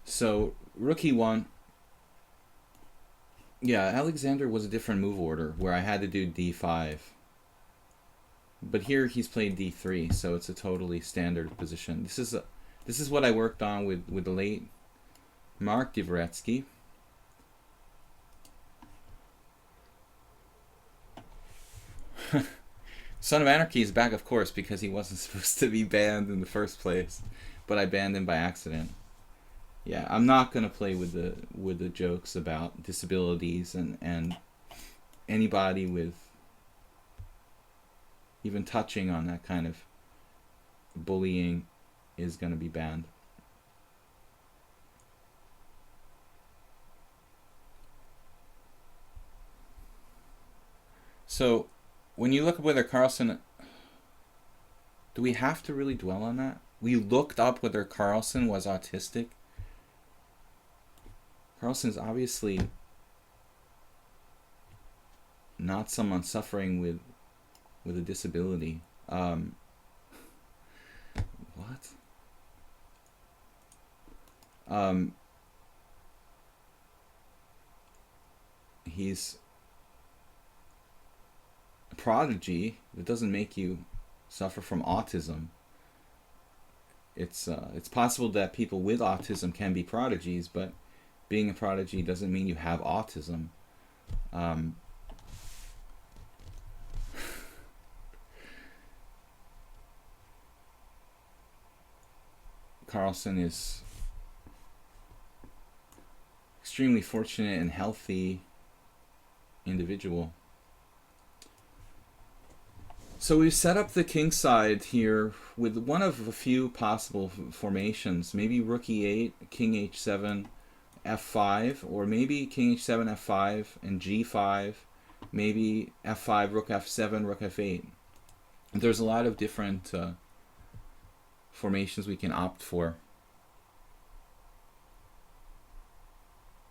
So, Rookie 1. Yeah, Alexander was a different move order where I had to do D5. But here he's played D3, so it's a totally standard position. This is what I worked on with the late Mark Dvoretsky. Son of Anarchy is back, of course, because he wasn't supposed to be banned in the first place, but I banned him by accident. Yeah, I'm not gonna play with the jokes about disabilities and anybody with even touching on that kind of bullying is gonna be banned. So, when you look at whether Carlsen, do we have to really dwell on that? We looked up whether Carlsen was autistic. Carlsen's obviously not someone suffering with a disability. What? He's a prodigy. That doesn't make you suffer from autism. It's possible that people with autism can be prodigies, but being a prodigy doesn't mean you have autism. Carlsen is extremely fortunate and healthy individual. So we've set up the king side here with one of a few possible formations. Maybe rook e8, king h7, f5, or maybe king h7, f5, and g5, maybe f5, rook f7, rook f8. There's a lot of different formations we can opt for.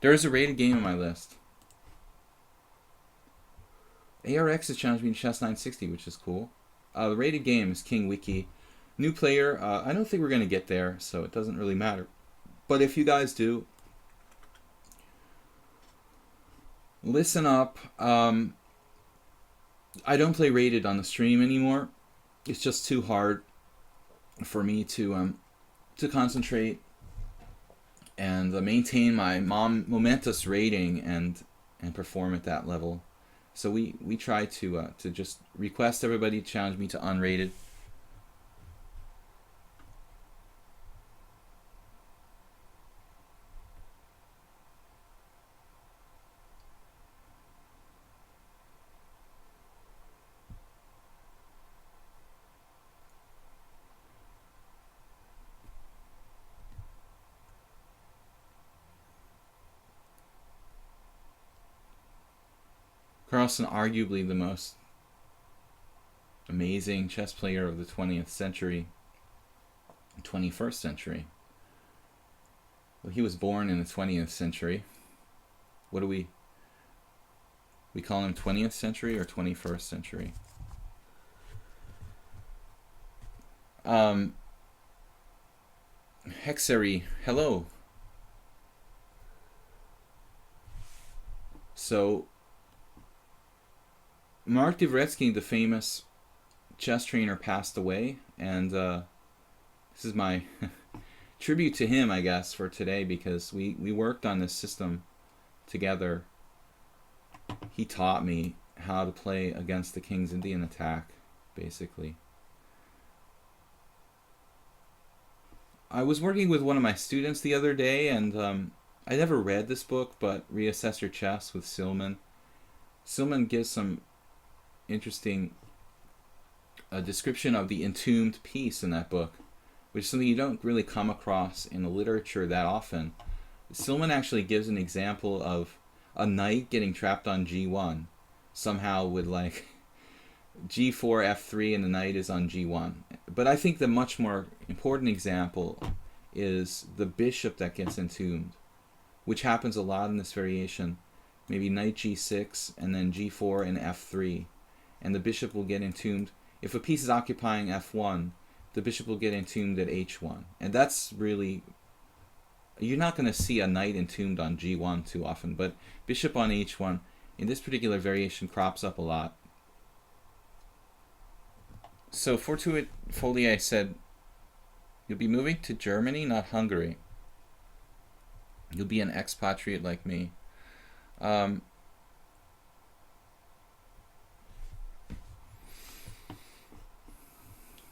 There is a rated game on my list. ARX has challenged me in Chess 960, which is cool. The rated game is King Wiki. New player, I don't think we're going to get there, so it doesn't really matter. But if you guys do, listen up. I don't play rated on the stream anymore. It's just too hard for me to concentrate and maintain my momentous rating and perform at that level. So we try to just request everybody to challenge me to unrated. Carlsen, arguably the most amazing chess player of the 20th century, 21st century. Well, he was born in the 20th century. What do we call him, 20th century or 21st century? Hexery, hello. So Mark Dvoretsky, the famous chess trainer, passed away, and this is my tribute to him, I guess, for today, because we worked on this system together. He taught me how to play against the King's Indian attack, basically. I was working with one of my students the other day, and I never read this book, but Reassess Your Chess with Silman. Silman gives some interesting description of the entombed piece in that book, which is something you don't really come across in the literature that often. Silman actually gives an example of a knight getting trapped on g1, somehow with like g4, f3, and the knight is on g1. But I think the much more important example is the bishop that gets entombed, which happens a lot in this variation. Maybe knight g6 and then g4 and f3. And the bishop will get entombed. If a piece is occupying f1, the bishop will get entombed at h1. And that's really... You're not going to see a knight entombed on g1 too often, but bishop on h1 in this particular variation crops up a lot. So Fortuit Folier said, you'll be moving to Germany, not Hungary. You'll be an expatriate like me.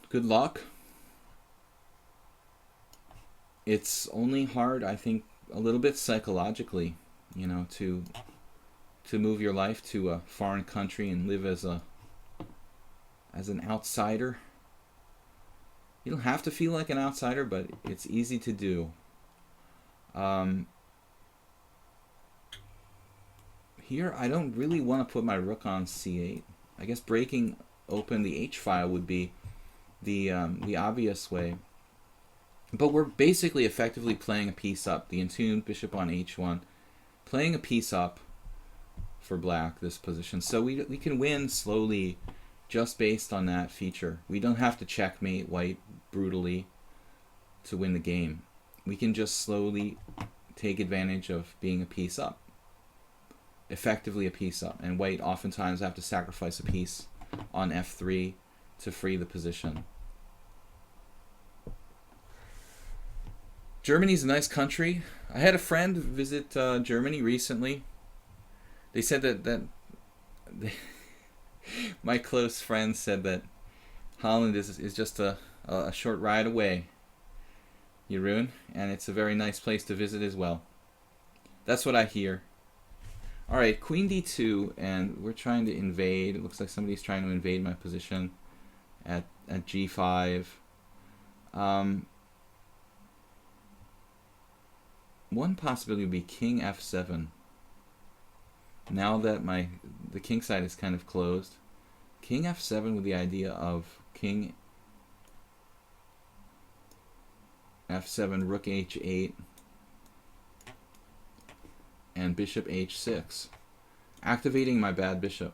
Good luck. It's only hard, I think, a little bit psychologically, you know, to move your life to a foreign country and live as an outsider. You don't have to feel like an outsider, but it's easy to do. Here, I don't really want to put my rook on c8. I guess breaking open the h file would be the obvious way. But we're basically effectively playing a piece up. The entombed bishop on h1. Playing a piece up for black, this position. So we can win slowly just based on that feature. We don't have to checkmate white brutally to win the game. We can just slowly take advantage of being a piece up. Effectively a piece up. And white oftentimes have to sacrifice a piece on f3 to free the position. Germany's a nice country. I had a friend visit Germany recently. They said that my close friend said that Holland is just a short ride away, Jeroen, and it's a very nice place to visit as well. That's what I hear. Alright, queen d2, and we're trying to invade. It looks like somebody's trying to invade my position at g5. One possibility would be king f7. Now that the king side is kind of closed, king f7 with the idea of king f7, rook h8. and bishop h6, activating my bad bishop.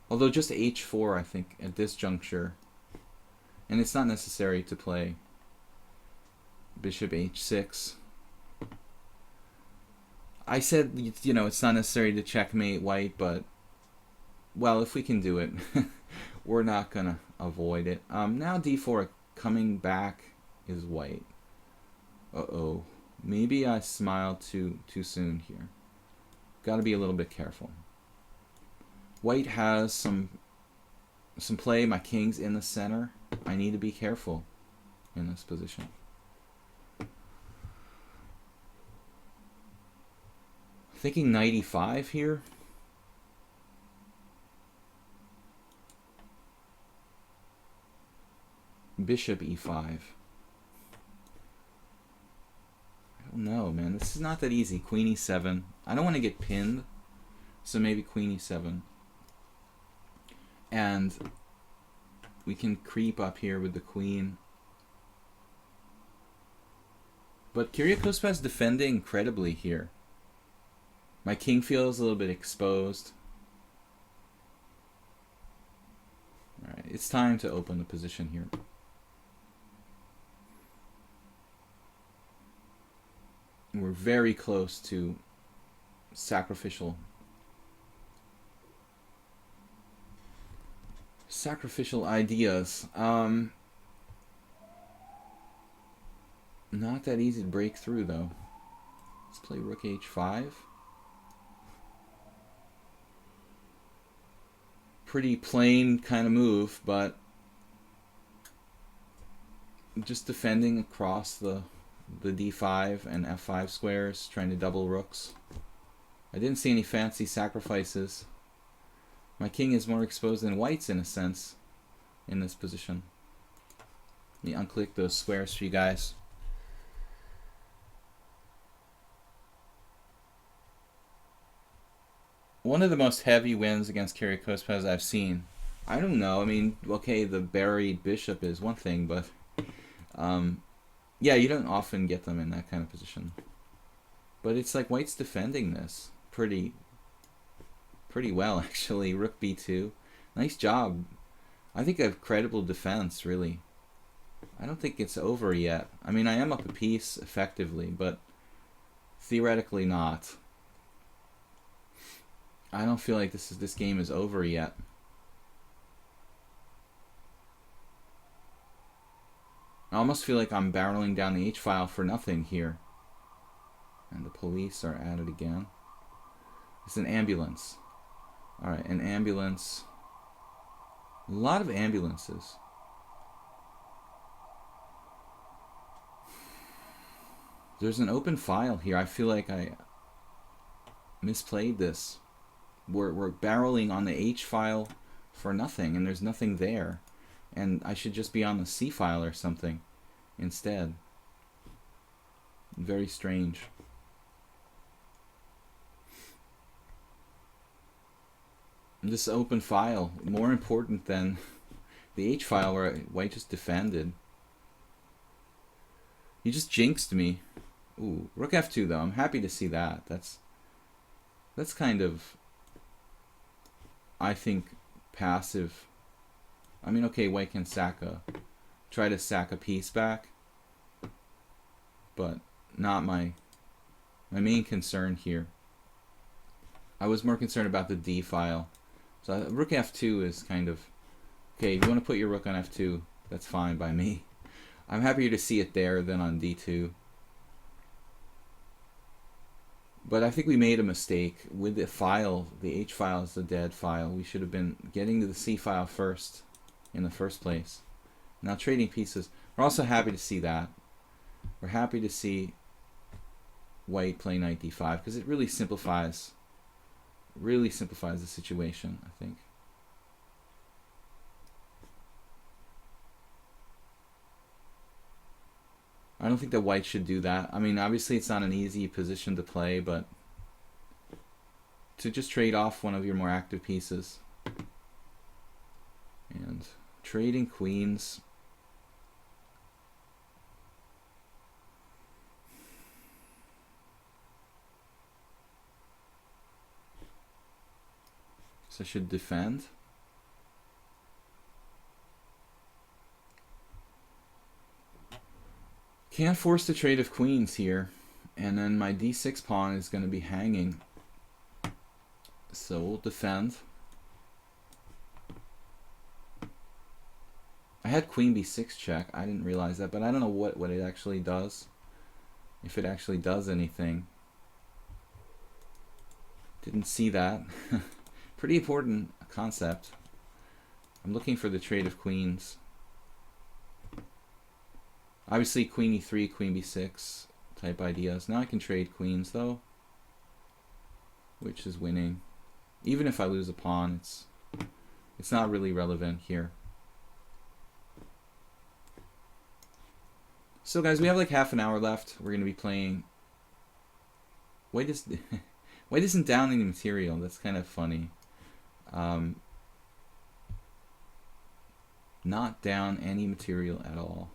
Although just h4, I think, at this juncture. And it's not necessary to play bishop h6. I said, you know, it's not necessary to checkmate white, but, well, if we can do it, we're not going to avoid it. Now d4 coming back is white. Uh-oh. Maybe I smiled too soon here. Got to be a little bit careful. White has some play. My king's in the center. I need to be careful in this position. Thinking knight e5 here. Bishop e5. I don't know, man. This is not that easy. Queen e7. I don't want to get pinned, so maybe queen e7. And we can creep up here with the queen. But Kyrgios is defending incredibly here. My king feels a little bit exposed. Alright, it's time to open the position here. We're very close to sacrificial ideas. Not that easy to break through, though. Let's play rook h5. Pretty plain kind of move, but just defending across the d5 and f5 squares, trying to double rooks. I didn't see any fancy sacrifices. My king is more exposed than white's in a sense in this position. Let me unclick those squares for you guys. One of the most heavy wins against Kyrgios I've seen. I don't know. I mean, okay, the buried bishop is one thing, but yeah, you don't often get them in that kind of position. But it's like white's defending this pretty well, actually. Rook b2. Nice job. I think I have credible defense, really. I don't think it's over yet. I mean, I am up a piece effectively, but theoretically not. I don't feel like this game is over yet. I almost feel like I'm barreling down the h-file for nothing here. And the police are at it again. It's an ambulance. Alright, an ambulance. A lot of ambulances. There's an open file here. I feel like I misplayed this. We're barreling on the h-file for nothing, and there's nothing there. And I should just be on the c-file or something instead. Very strange. This open file, more important than the h-file where white just defended. You just jinxed me. Ooh, rook f2 though. I'm happy to see that. That's kind of, I think, passive. I mean, okay, white can try to sack a piece back, but not my main concern here. I was more concerned about the d file. So rook f2 is kind of, okay, if you want to put your rook on f2, that's fine by me. I'm happier to see it there than on d2. But I think we made a mistake with the file. The h file is the dead file. We should have been getting to the c file first in the first place. Now trading pieces. We're also happy to see that. We're happy to see white play knight d5 because it really simplifies the situation, I think. I don't think that white should do that. I mean, obviously it's not an easy position to play, but to just trade off one of your more active pieces. And trading queens. So I should defend. Can't force the trade of queens here. And then my d6 pawn is going to be hanging. So we'll defend. I had queen b6 check. I didn't realize that, but I don't know what it actually does. If it actually does anything. Didn't see that. Pretty important concept. I'm looking for the trade of queens. Obviously queen e3, queen b6 type ideas. Now I can trade queens though, which is winning. Even if I lose a pawn, it's not really relevant here. So guys, we have like half an hour left. We're gonna be playing. White isn't down any material. That's kind of funny. Not down any material at all.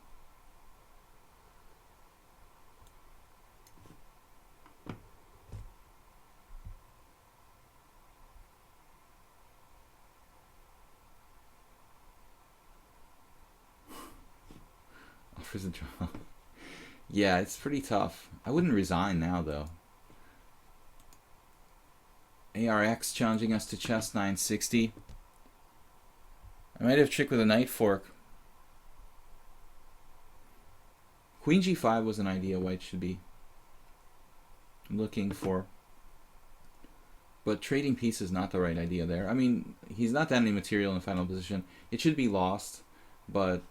Offers a draw. Yeah, it's pretty tough. I wouldn't resign now though. ARX challenging us to chess 960. I might have tricked with a knight fork. Queen g5 was an idea white should be looking for. But trading piece is not the right idea there. I mean, he's not down any material in the final position. It should be lost, but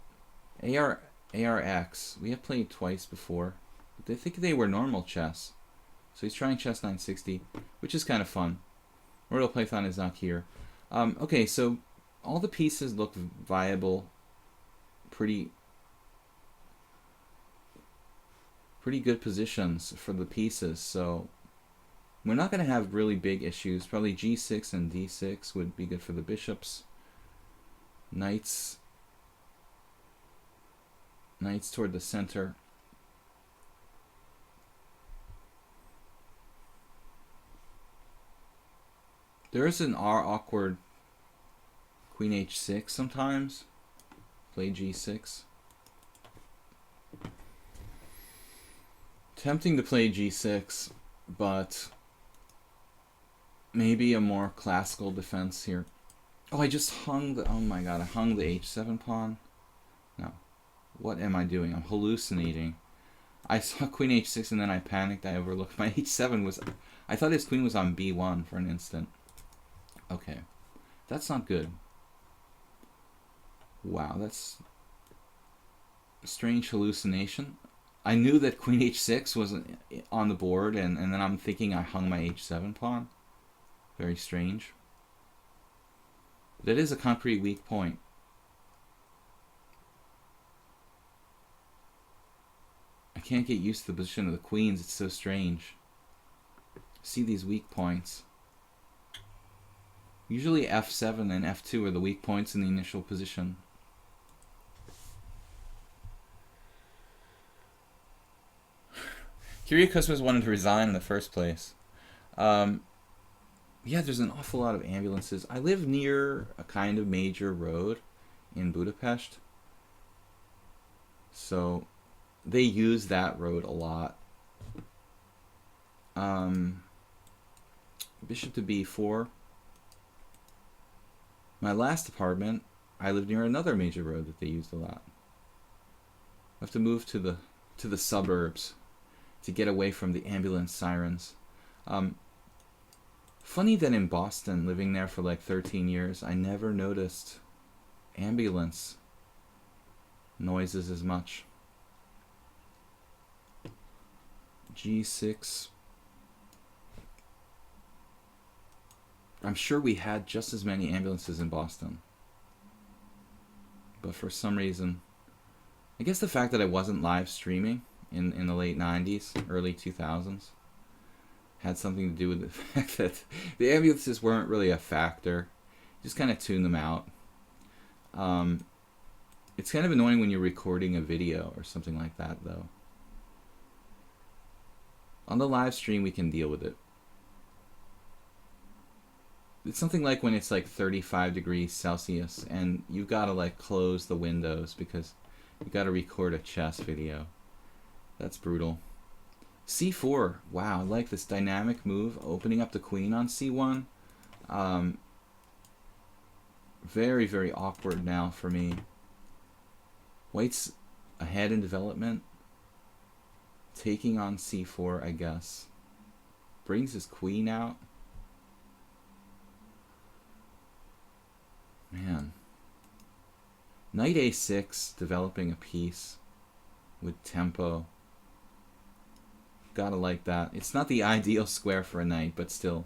ARX, we have played twice before. But I think they were normal chess. So he's trying chess 960, which is kind of fun. Royal Python is not here. Okay, so all the pieces look viable. Pretty good positions for the pieces. So we're not going to have really big issues. Probably g6 and d6 would be good for the bishops. Knights toward the center. There is an awkward queen h6 sometimes. Play g6. Tempting to play g6, but maybe a more classical defense here. Oh, I just hung the, oh my god, I hung the h7 pawn. No. What am I doing? I'm hallucinating. I saw queen h6 and then I panicked. I overlooked my h7 was, I thought his queen was on b1 for an instant. Okay. That's not good. Wow, that's a strange hallucination. I knew that queen h6 was on the board, and then I'm thinking I hung my h7 pawn. Very strange. That is a concrete weak point. I can't get used to the position of the queens. It's so strange. See these weak points. Usually f7 and f2 are the weak points in the initial position. Kyrgios wanted to resign in the first place. Yeah, there's an awful lot of ambulances. I live near a kind of major road in Budapest. So they use that road a lot. Bishop to b4. My last apartment, I lived near another major road that they used a lot. I have to move to the suburbs to get away from the ambulance sirens. Funny that in Boston, living there for like 13 years, I never noticed ambulance noises as much. G6. I'm sure we had just as many ambulances in Boston. But for some reason, I guess the fact that I wasn't live streaming in the late 90s, early 2000s, had something to do with the fact that the ambulances weren't really a factor. Just kind of tune them out. It's kind of annoying when you're recording a video or something like that, though. On the live stream, we can deal with it. it's something like when it's like 35 degrees Celsius and you've got to like close the windows because you got to record a chess video. That's brutal. C4. Wow, I like this dynamic move, opening up the queen on C1. Very, very awkward now for me. White's ahead in development. Taking on C4, I guess. Brings his queen out. Man. Knight A6, developing a piece with tempo. Gotta like that. It's not the ideal square for a knight, but still,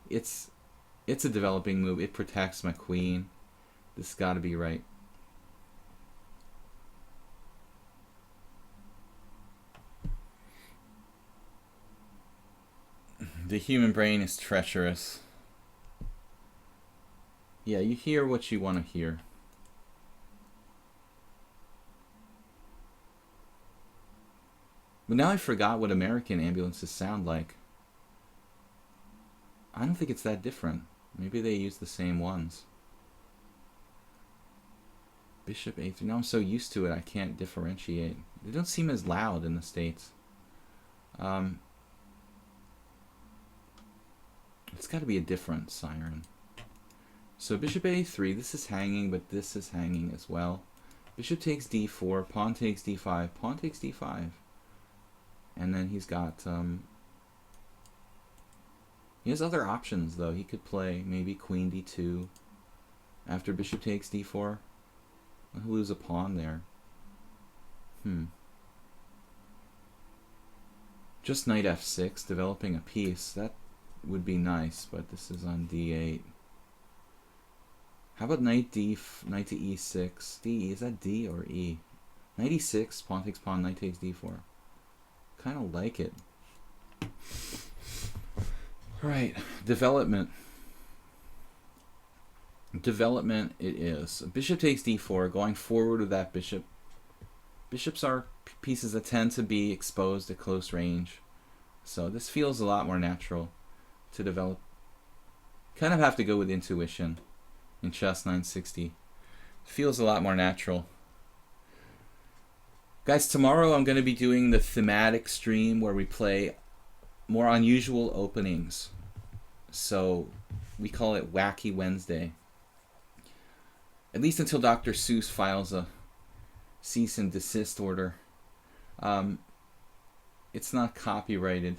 it's a developing move. It protects my queen. This gotta be right. The human brain is treacherous. Yeah, you hear what you want to hear. But now I forgot what American ambulances sound like. I don't think it's that different. Maybe they use the same ones. Bishop A3. Now I'm so used to it I can't differentiate. They don't seem as loud in the States. It's got to be a different siren. So bishop A3. This is hanging, but this is hanging as well. Bishop takes D4. Pawn takes D5. Pawn takes D5. And then he's got, he has other options though. He could play maybe queen D2 after bishop takes D4. He'll lose a pawn there. Just knight F6, developing a piece. That would be nice, but this is on D8. How about knight to E6? D, is that D or E? Knight E6, pawn takes pawn, knight takes D4. Kind of like it. Right, development. Development it is. Bishop takes D4, going forward with that bishop. Bishops are pieces that tend to be exposed at close range. So this feels a lot more natural to develop. Kind of have to go with intuition in chess 960. Feels a lot more natural. Guys, tomorrow I'm going to be doing the thematic stream where we play more unusual openings. So we call it Wacky Wednesday. At least until Dr. Seuss files a cease and desist order. It's not copyrighted.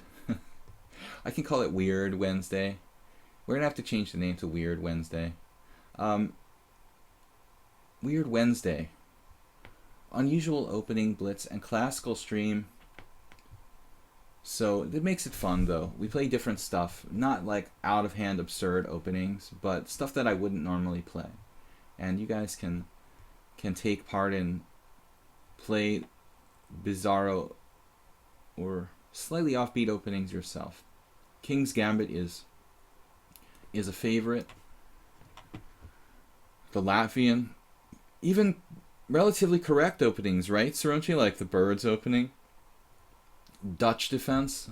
I can call it Weird Wednesday. We're going to have to change the name to Weird Wednesday. Weird Wednesday. Unusual opening, blitz, and classical stream. So it makes it fun though. We play different stuff. Not like out of hand absurd openings, but stuff that I wouldn't normally play. And you guys can take part in play bizarro or slightly offbeat openings yourself. King's Gambit is a favorite. The Latvian, even relatively correct openings, right, Saronchi? Like the Birds opening. Dutch defense.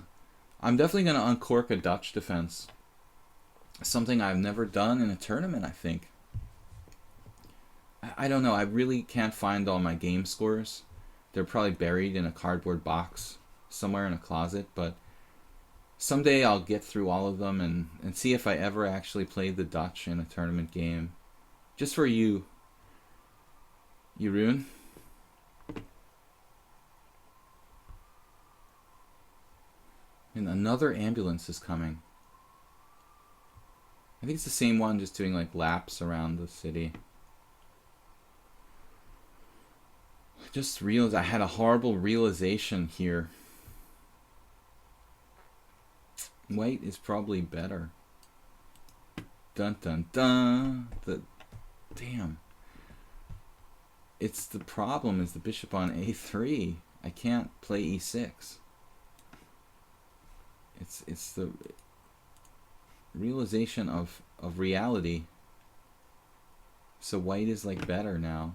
I'm definitely going to uncork a Dutch defense. Something I've never done in a tournament, I think. I don't know. I really can't find all my game scores. They're probably buried in a cardboard box somewhere in a closet, but someday I'll get through all of them and see if I ever actually played the Dutch in a tournament game. Just for you, Jeroen. And another ambulance is coming. I think it's the same one, just doing like laps around the city. I just realized I had a horrible realization here. White is probably better. Dun dun dun. Damn. It's the problem is the bishop on A3. I can't play E6. It's the realization of reality. So white is like better now.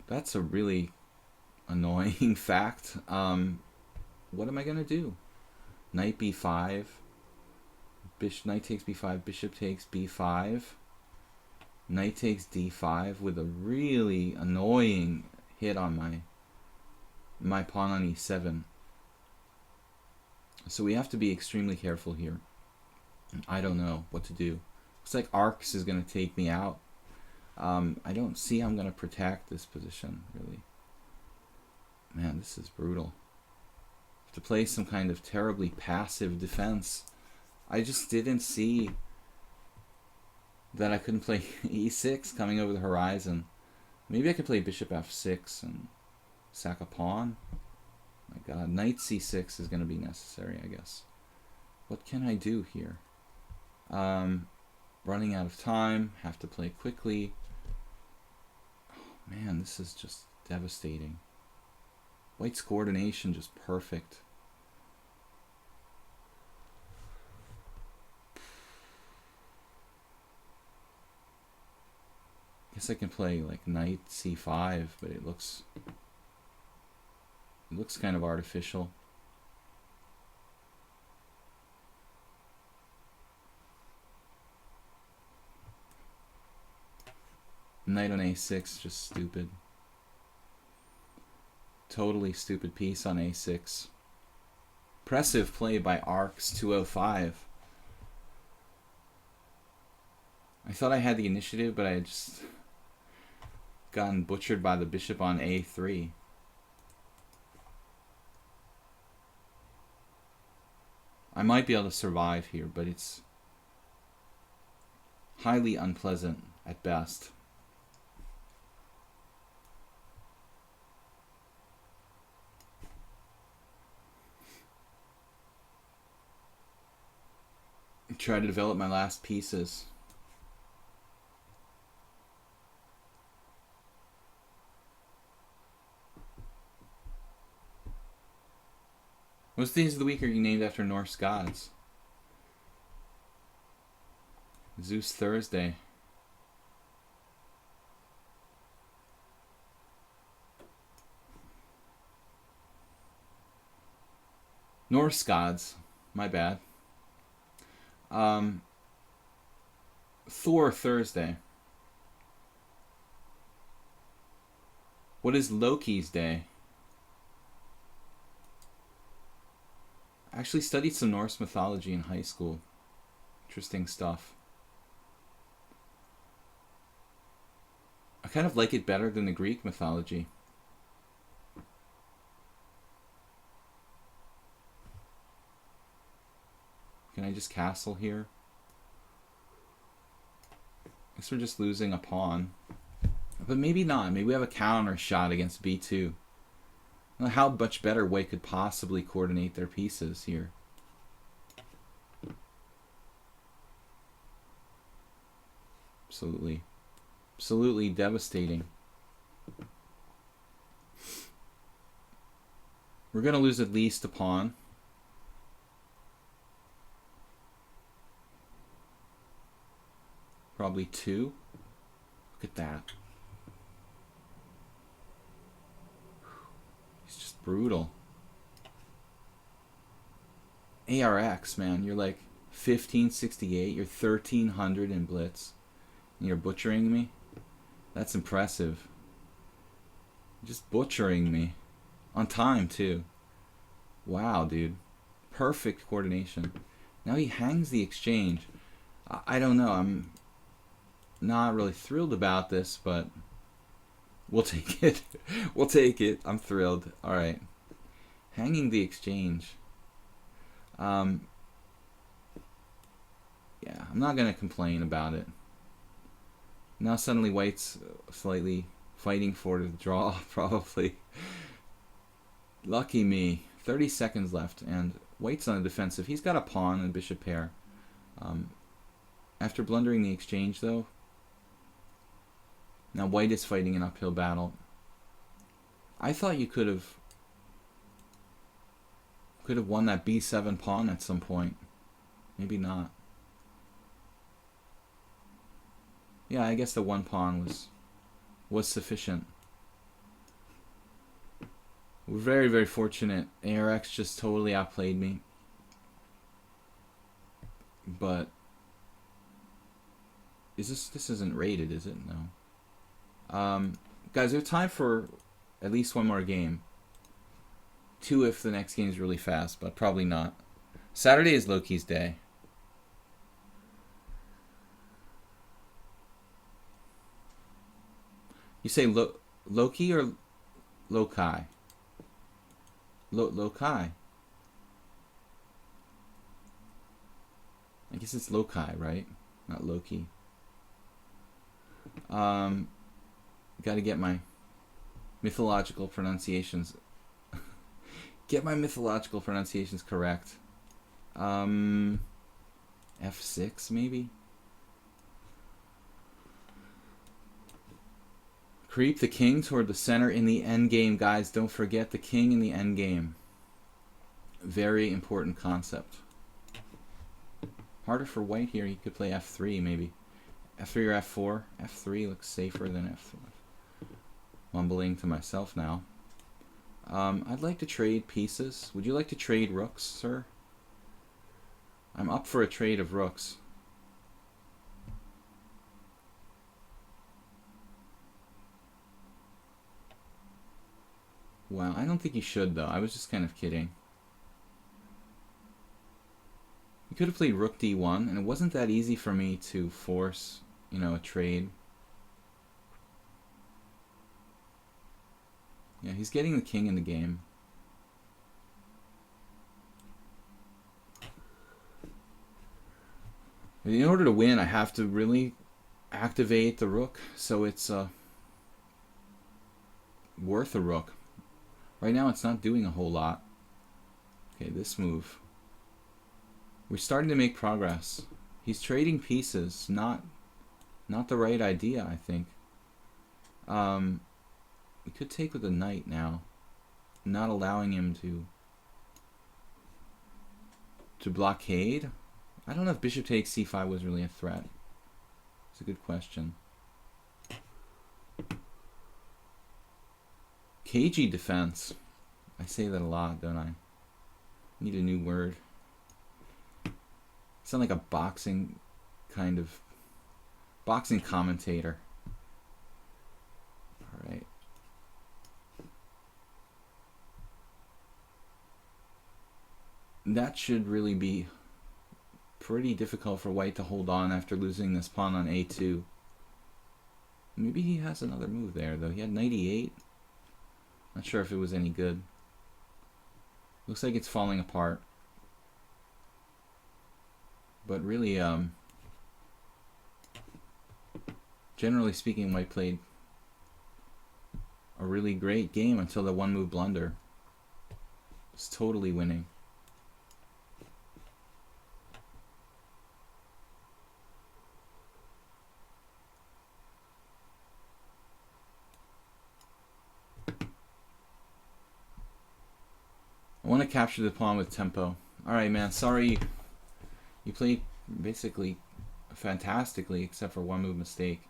That's a really annoying fact. What am I gonna do? Knight b5. Knight takes b5. Bishop takes b5. Knight takes d5 with a really annoying hit on my pawn on e7. So we have to be extremely careful here. I don't know what to do. Looks like Arcs is going to take me out. I don't see how I'm going to protect this position, really. Man, this is brutal. I have to play some kind of terribly passive defense. I just didn't see that I couldn't play e6 coming over the horizon. Maybe I could play bishop f6 and sack a pawn. My god, knight c6 is going to be necessary, I guess. What can I do here? Running out of time, have to play quickly. Oh, man, this is just devastating. White's coordination just perfect. Guess I can play like knight c5, but it looks kind of artificial. Knight on a6, just stupid. Totally stupid piece on a6. Impressive play by Arcs 205. I thought I had the initiative, but I had just gotten butchered by the bishop on a3. I might be able to survive here, but it's highly unpleasant at best. Try to develop my last pieces. What days of the week are you named after Norse gods? Zeus Thursday. Norse gods. My bad. Thor Thursday. What is Loki's day? I actually studied some Norse mythology in high school. Interesting stuff. I kind of like it better than the Greek mythology. Can I just castle here? I guess we're just losing a pawn. But maybe not. Maybe we have a counter shot against b2. How much better White could possibly coordinate their pieces here. Absolutely. Absolutely devastating. We're going to lose at least a pawn. Probably two. Look at that. He's just brutal. ARX, man. You're like 1568. You're 1300 in blitz. And you're butchering me? That's impressive. Just butchering me. On time, too. Wow, dude. Perfect coordination. Now he hangs the exchange. I don't know. I'm not really thrilled about this, but we'll take it. We'll take it. I'm thrilled. All right. Hanging the exchange. Yeah, I'm not going to complain about it. Now suddenly White's slightly fighting for the draw, probably. Lucky me. 30 seconds left, and White's on the defensive. He's got a pawn and bishop pair. After blundering the exchange, though, now White is fighting an uphill battle. I thought you could have won that b7 pawn at some point. Maybe not. Yeah, I guess the one pawn was sufficient. We're very, very fortunate. ARX just totally outplayed me. But this isn't rated, is it? No. Guys, we have time for at least one more game. 2 if the next game is really fast, but probably not. Saturday is Loki's day. You say Loki or Lokai? Lokai. I guess it's Lokai, right? Not Loki. Got to get my mythological pronunciations. Get my mythological pronunciations correct. F6 maybe. Creep the king toward the center in the endgame, guys. Don't forget the king in the endgame. Very important concept. Harder for white here. He could play F3 maybe. F3 or F4. F3 looks safer than F4. Mumbling to myself now. I'd like to trade pieces. Would you like to trade rooks, sir? I'm up for a trade of rooks. Wow, I don't think you should, though. I was just kind of kidding. You could have played rook d1, and it wasn't that easy for me to force, you know, a trade. Yeah, he's getting the king in the game. In order to win, I have to really activate the rook, so it's worth a rook. Right now, it's not doing a whole lot. Okay, this move. We're starting to make progress. He's trading pieces, not the right idea, I think. We could take with the knight now, not allowing him to blockade. I don't know if bishop takes c5 was really a threat. It's a good question. Cagey defense. I say that a lot, don't I? Need a new word. Sound like a boxing kind of boxing commentator. All right. That should really be pretty difficult for white to hold on after losing this pawn on a2. Maybe he has another move there, though. He had knight e8. Not sure if it was any good. Looks like it's falling apart. But really, generally speaking, white played a really great game until the one move blunder. It's totally winning. I want to capture the pawn with tempo. Alright, man. Sorry. You played basically fantastically, except for one move mistake.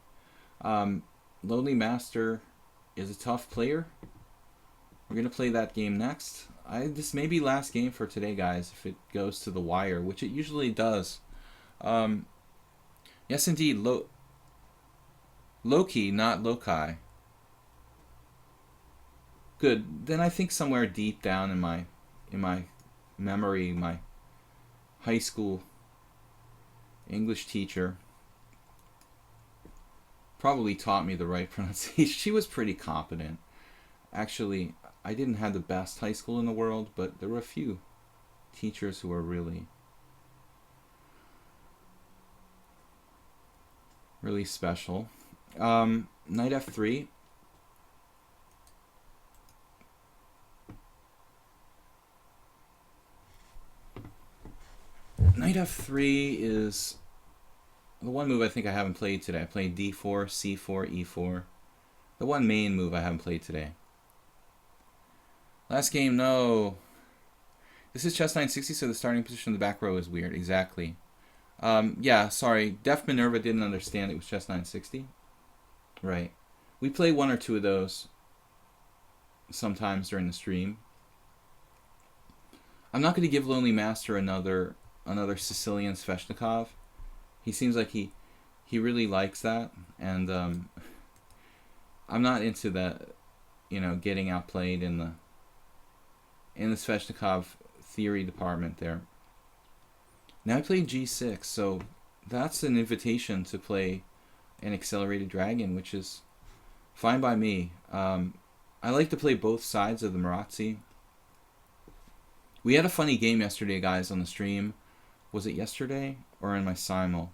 Lonely Master is a tough player. We're going to play that game next. This may be last game for today, guys, if it goes to the wire, which it usually does. Yes, indeed. Loki, not Lokai. Good. Then I think somewhere deep down in my memory, my high school English teacher probably taught me the right pronunciation. She was pretty competent. Actually, I didn't have the best high school in the world, but there were a few teachers who were really special. Knight f3. Knight f3 is the one move I think I haven't played today. I played d4, c4, e4. The one main move I haven't played today. Last game, no. This is chess 960, so the starting position of the back row is weird. Exactly. Yeah, sorry. Def Minerva didn't understand it was chess 960. Right. We play one or two of those sometimes during the stream. I'm not going to give Lonely Master another another Sicilian Sveshnikov. He seems like he really likes that, and I'm not into that, getting outplayed in the Sveshnikov theory department there. Now I played G6, so that's an invitation to play an accelerated dragon, which is fine by me. I like to play both sides of the Marazzi. We had a funny game yesterday, guys, on the stream. Was it yesterday or in my simul?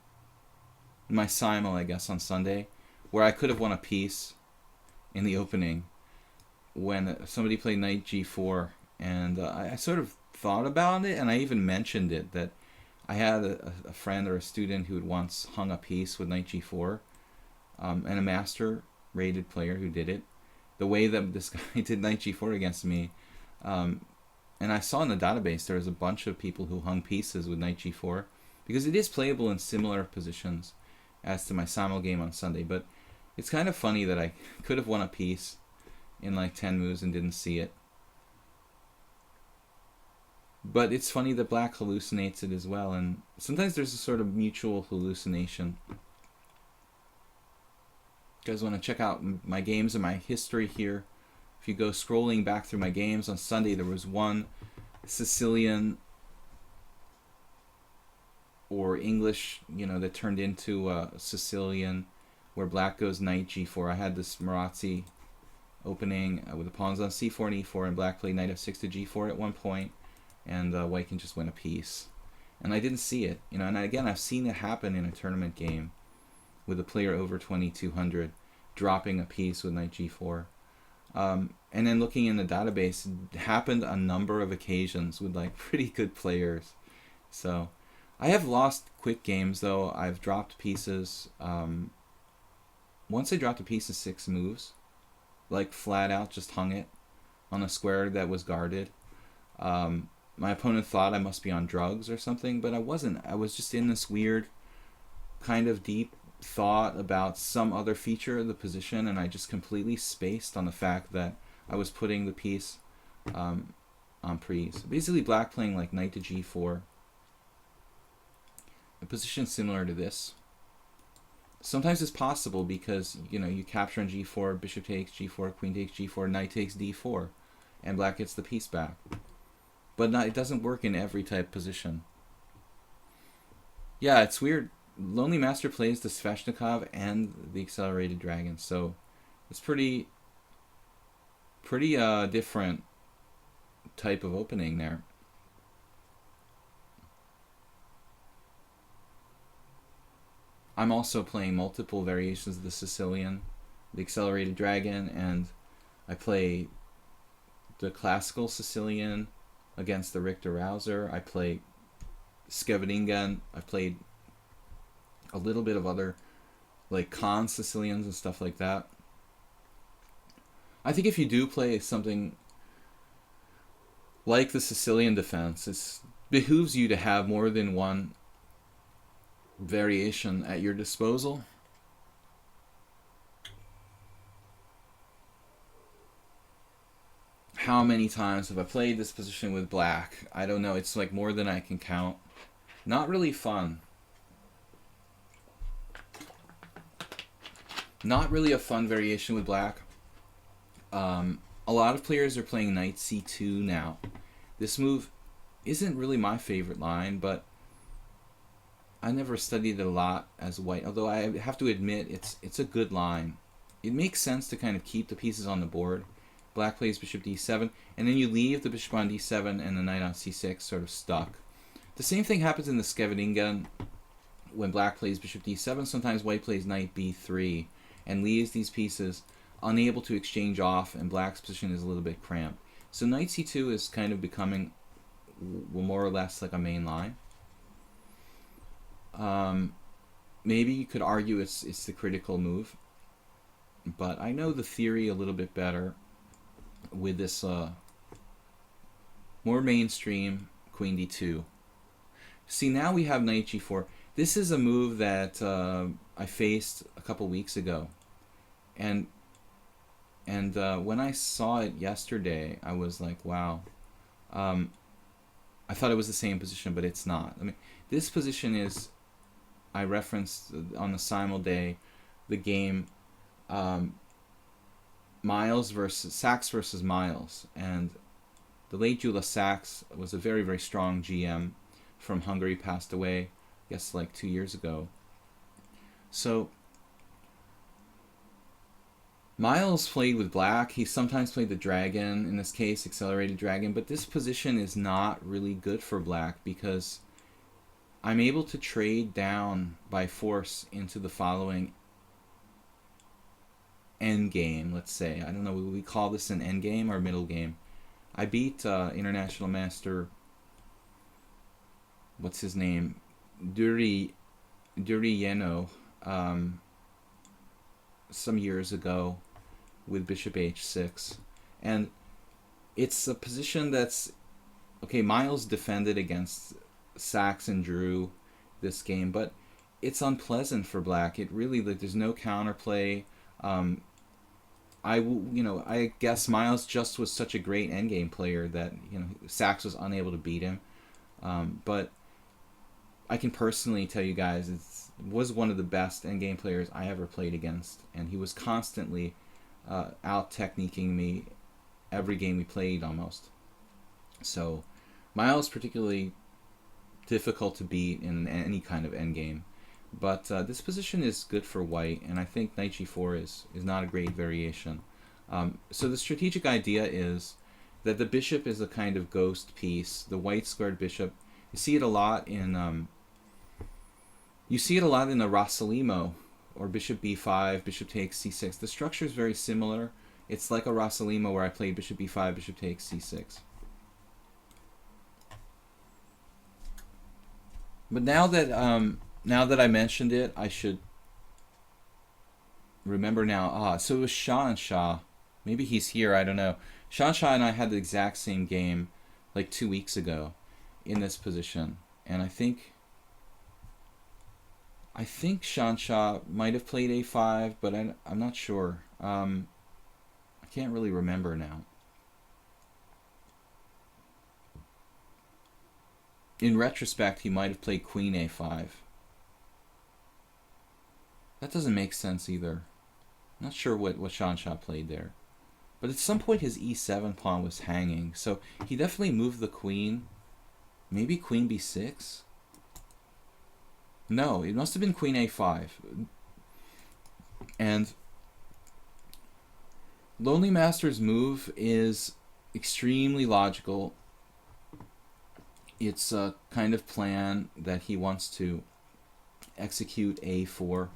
In my simul, I guess, on Sunday, where I could have won a piece in the opening when somebody played knight g4, and I sort of thought about it, and I even mentioned it, that I had a friend or a student who had once hung a piece with knight g4, and a master rated player who did it. The way that this guy did knight g4 against me, and I saw in the database there was a bunch of people who hung pieces with knight g4, because it is playable in similar positions as to my simul game on Sunday. But it's kind of funny that I could have won a piece in like 10 moves and didn't see it. But it's funny that black hallucinates it as well, and sometimes there's a sort of mutual hallucination. You guys want to check out my games and my history here? If you go scrolling back through my games on Sunday, there was one Sicilian or English, that turned into Sicilian, where black goes knight g4. I had this Marazzi opening with the pawns on c4 and e4, and black played knight f6 to g4 at one point, and white can just win a piece. And I didn't see it, and again, I've seen it happen in a tournament game with a player over 2200 dropping a piece with knight g4. And then looking in the database, it happened a number of occasions with like pretty good players. So I have lost quick games, though. I've dropped pieces. Once I dropped a piece of 6 moves, like flat out just hung it on a square that was guarded. My opponent thought I must be on drugs or something, but I wasn't. I was just in this weird kind of deep thought about some other feature of the position, and I just completely spaced on the fact that I was putting the piece on prise. So basically black playing like knight to g4. A position similar to this. Sometimes it's possible because, you capture on g4, bishop takes g4, queen takes g4, knight takes d4, and black gets the piece back. But it doesn't work in every type of position. Yeah, it's weird. Lonely Master plays the Sveshnikov and the Accelerated Dragon, so it's pretty different type of opening there. I'm also playing multiple variations of the Sicilian, the Accelerated Dragon, and I play the classical Sicilian against the Richter Rouser. I play Scheveningen. I played a little bit of other like Khan Sicilians and stuff like that. I think if you do play something like the Sicilian defense, it behooves you to have more than one variation at your disposal. How many times have I played this position with black? I don't know. It's like more than I can count. Not really fun. Not really a fun variation with black. A lot of players are playing knight c2 now. This move isn't really my favorite line, but I never studied it a lot as white, although I have to admit it's a good line. It makes sense to kind of keep the pieces on the board. Black plays bishop d7, and then you leave the bishop on d7 and the knight on c6 sort of stuck. The same thing happens in the Scheveningen when black plays bishop d7. Sometimes white plays knight b3 and leaves these pieces unable to exchange off, and black's position is a little bit cramped. So knight c2 is kind of becoming more or less like a main line. Maybe you could argue it's the critical move, but I know the theory a little bit better with this more mainstream queen d2. See, now we have knight g4. This is a move that I faced a couple weeks ago, and when I saw it yesterday, I was like, wow. I I thought it was the same position, but it's not. I mean, this position is, I referenced on the simul day, the game Sachs versus Miles, and the late Gyula Sachs was a very, very strong GM from Hungary, passed away, I guess like 2 years ago. So Miles played with black. He sometimes played the dragon, in this case, accelerated dragon, but this position is not really good for black because I'm able to trade down by force into the following end game, let's say. I don't know, would we call this an end game or middle game? I beat International Master, what's his name? Yeno, some years ago with bishop h6. And it's a position that's, okay, Miles defended against Sachs and drew this game, but it's unpleasant for black. It really, like, there's no counterplay. I guess Miles just was such a great endgame player that, Sachs was unable to beat him. But I can personally tell you guys, it was one of the best endgame players I ever played against, and he was constantly out-techniquing me every game we played almost. So Miles particularly difficult to beat in any kind of endgame. But this position is good for white, and I think knight g4 is not a great variation. So the strategic idea is that the bishop is a kind of ghost piece. The white squared bishop, you see it a lot in the Rossolimo, or bishop b5, bishop takes c6. The structure is very similar. It's like a Rossolimo where I play bishop b5, bishop takes c6. But now that I mentioned it, I should remember now. So it was Shah and Shah. Maybe he's here, I don't know. Shah and I had the exact same game like 2 weeks ago in this position. And I think Shah might have played a5, but I'm not sure. I can't really remember now. In retrospect, he might have played queen a5. That doesn't make sense either. I'm not sure what Shah played there. But at some point his e7 pawn was hanging, so he definitely moved the queen. Maybe queen b6? No, it must have been queen a5. And Lonely Master's move is extremely logical. It's a kind of plan that he wants to execute a4.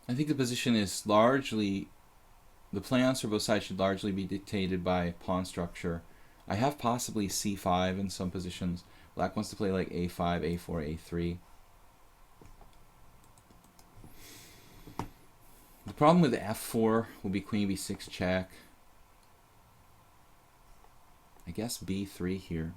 I think the position is largely, the plans for both sides should largely be dictated by pawn structure. I have possibly c5 in some positions. Black wants to play like a5, a4, a3. The problem with f4 will be queen b6 check. I guess b3 here.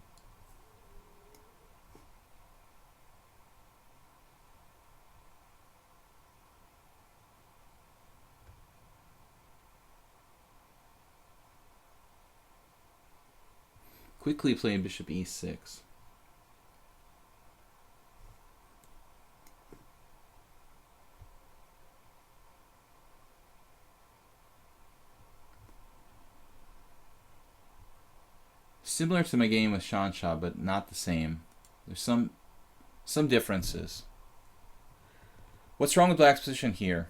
Quickly playing bishop e6. Similar to my game with Shah, but not the same. There's some differences. What's wrong with black's position here?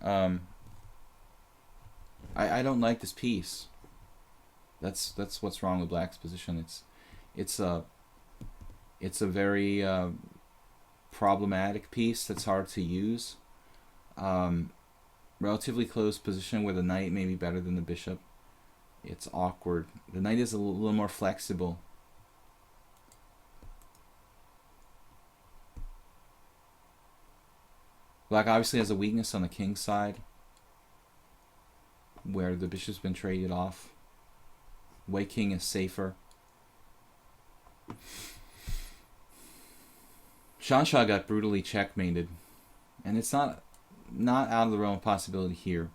I don't like this piece. That's what's wrong with black's position. It's a very problematic piece that's hard to use. Relatively close position where the knight may be better than the bishop. It's awkward. The knight is a little more flexible. Black obviously has a weakness on the king's side, where the bishop's been traded off. White king is safer. Shansha got brutally checkmated, and it's not out of the realm of possibility here.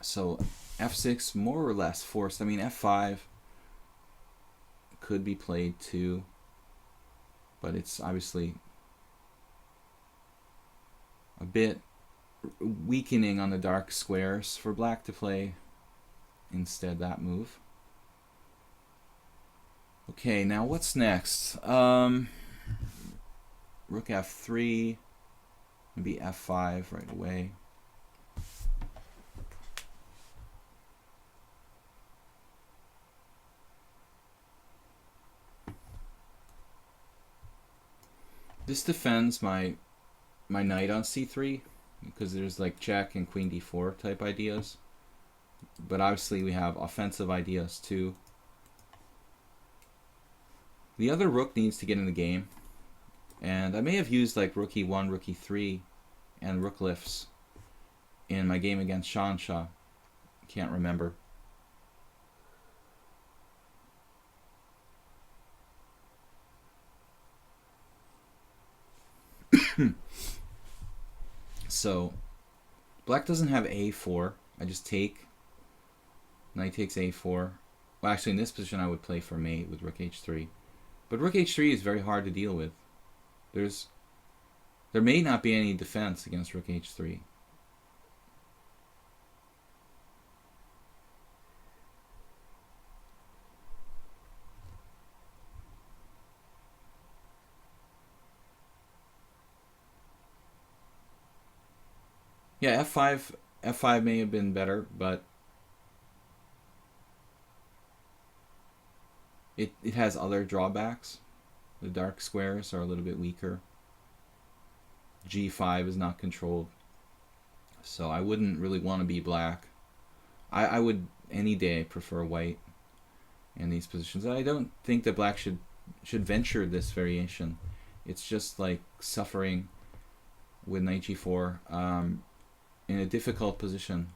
So f6 more or less forced. I mean, f5 could be played too, but it's obviously a bit weakening on the dark squares for black to play instead that move. Okay, now what's next? Rook f3, maybe f5 right away. This defends my knight on c3 because there's like check and queen d4 type ideas. But obviously we have offensive ideas too. The other rook needs to get in the game. And I may have used like rook e1, rook e3, and rook lifts in my game against Shansha. Can't remember. So, black doesn't have a4. I just take. Knight takes a4. Well, actually, in this position, I would play for mate with rook h3. But rook h3 is very hard to deal with. There may not be any defense against rook h3. Yeah, f5 may have been better, but it has other drawbacks. The dark squares are a little bit weaker. g5 is not controlled. So I wouldn't really want to be black. I would any day prefer white in these positions. I don't think that black should venture this variation. It's just like suffering with knight g4 in a difficult position.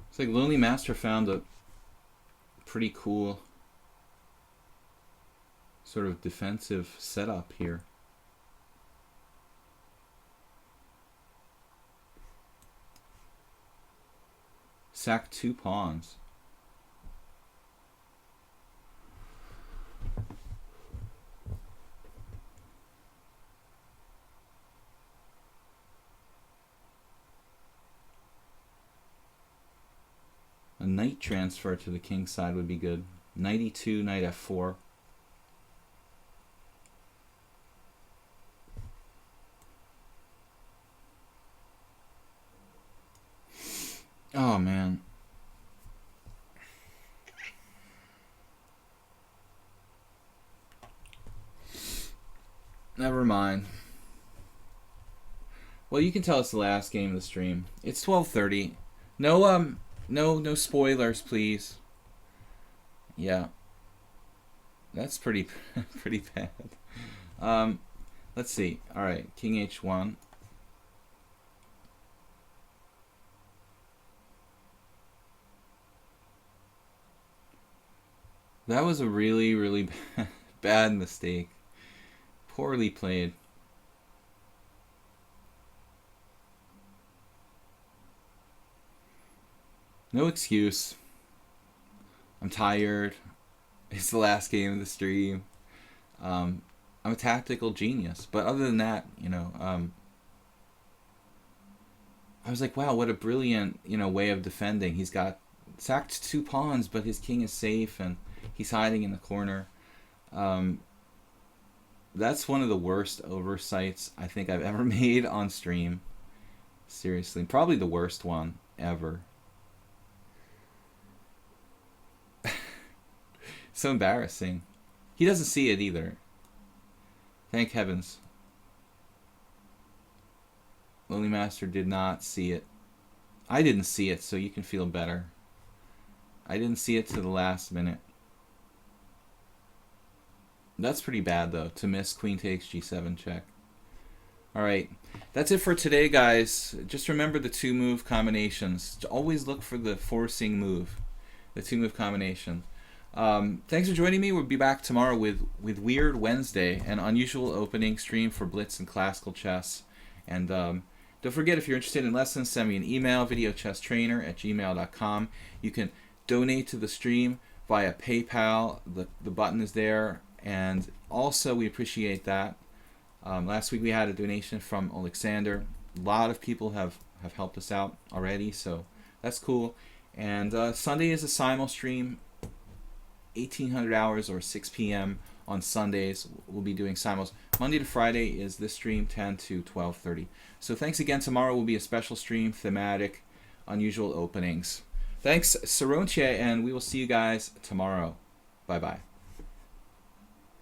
It's like Lonely Master found a pretty cool sort of defensive setup here. Sack 2 pawns. A knight transfer to the king side would be good. Knight e2, knight f4. Oh man. Never mind. Well, you can tell it's the last game of the stream. It's 12:30. No spoilers, please. Yeah. That's pretty pretty bad. Let's see. All right, king h1. That was a really bad mistake. Poorly played. No excuse. I'm tired. It's the last game of the stream. I'm a tactical genius. But other than that, I was like, wow, what a brilliant, way of defending. He's got sacked 2 pawns, but his king is safe and he's hiding in the corner. That's one of the worst oversights I think I've ever made on stream. Seriously, probably the worst one ever. So embarrassing. He doesn't see it either. Thank heavens. Lonely Master did not see it. I didn't see it, so you can feel better. I didn't see it to the last minute. That's pretty bad, though, to miss queen takes g7 check. Alright, that's it for today, guys. Just remember the 2-move combinations. Always look for the forcing move, the 2-move combination. Thanks for joining me. We'll be back tomorrow with Weird Wednesday, an unusual opening stream for Blitz and Classical Chess. And don't forget, if you're interested in lessons, send me an email, videochesstrainer@gmail.com. You can donate to the stream via PayPal. The button is there. And also, we appreciate that. Last week we had a donation from Alexander. A lot of people have helped us out already, so that's cool. And Sunday is a simul stream, 1800 hours or 6 p.m. on Sundays. We'll be doing simuls. Monday to Friday is this stream, 10 to 12:30. So thanks again. Tomorrow will be a special stream, thematic, unusual openings. Thanks, Saronche, and we will see you guys tomorrow. Bye-bye.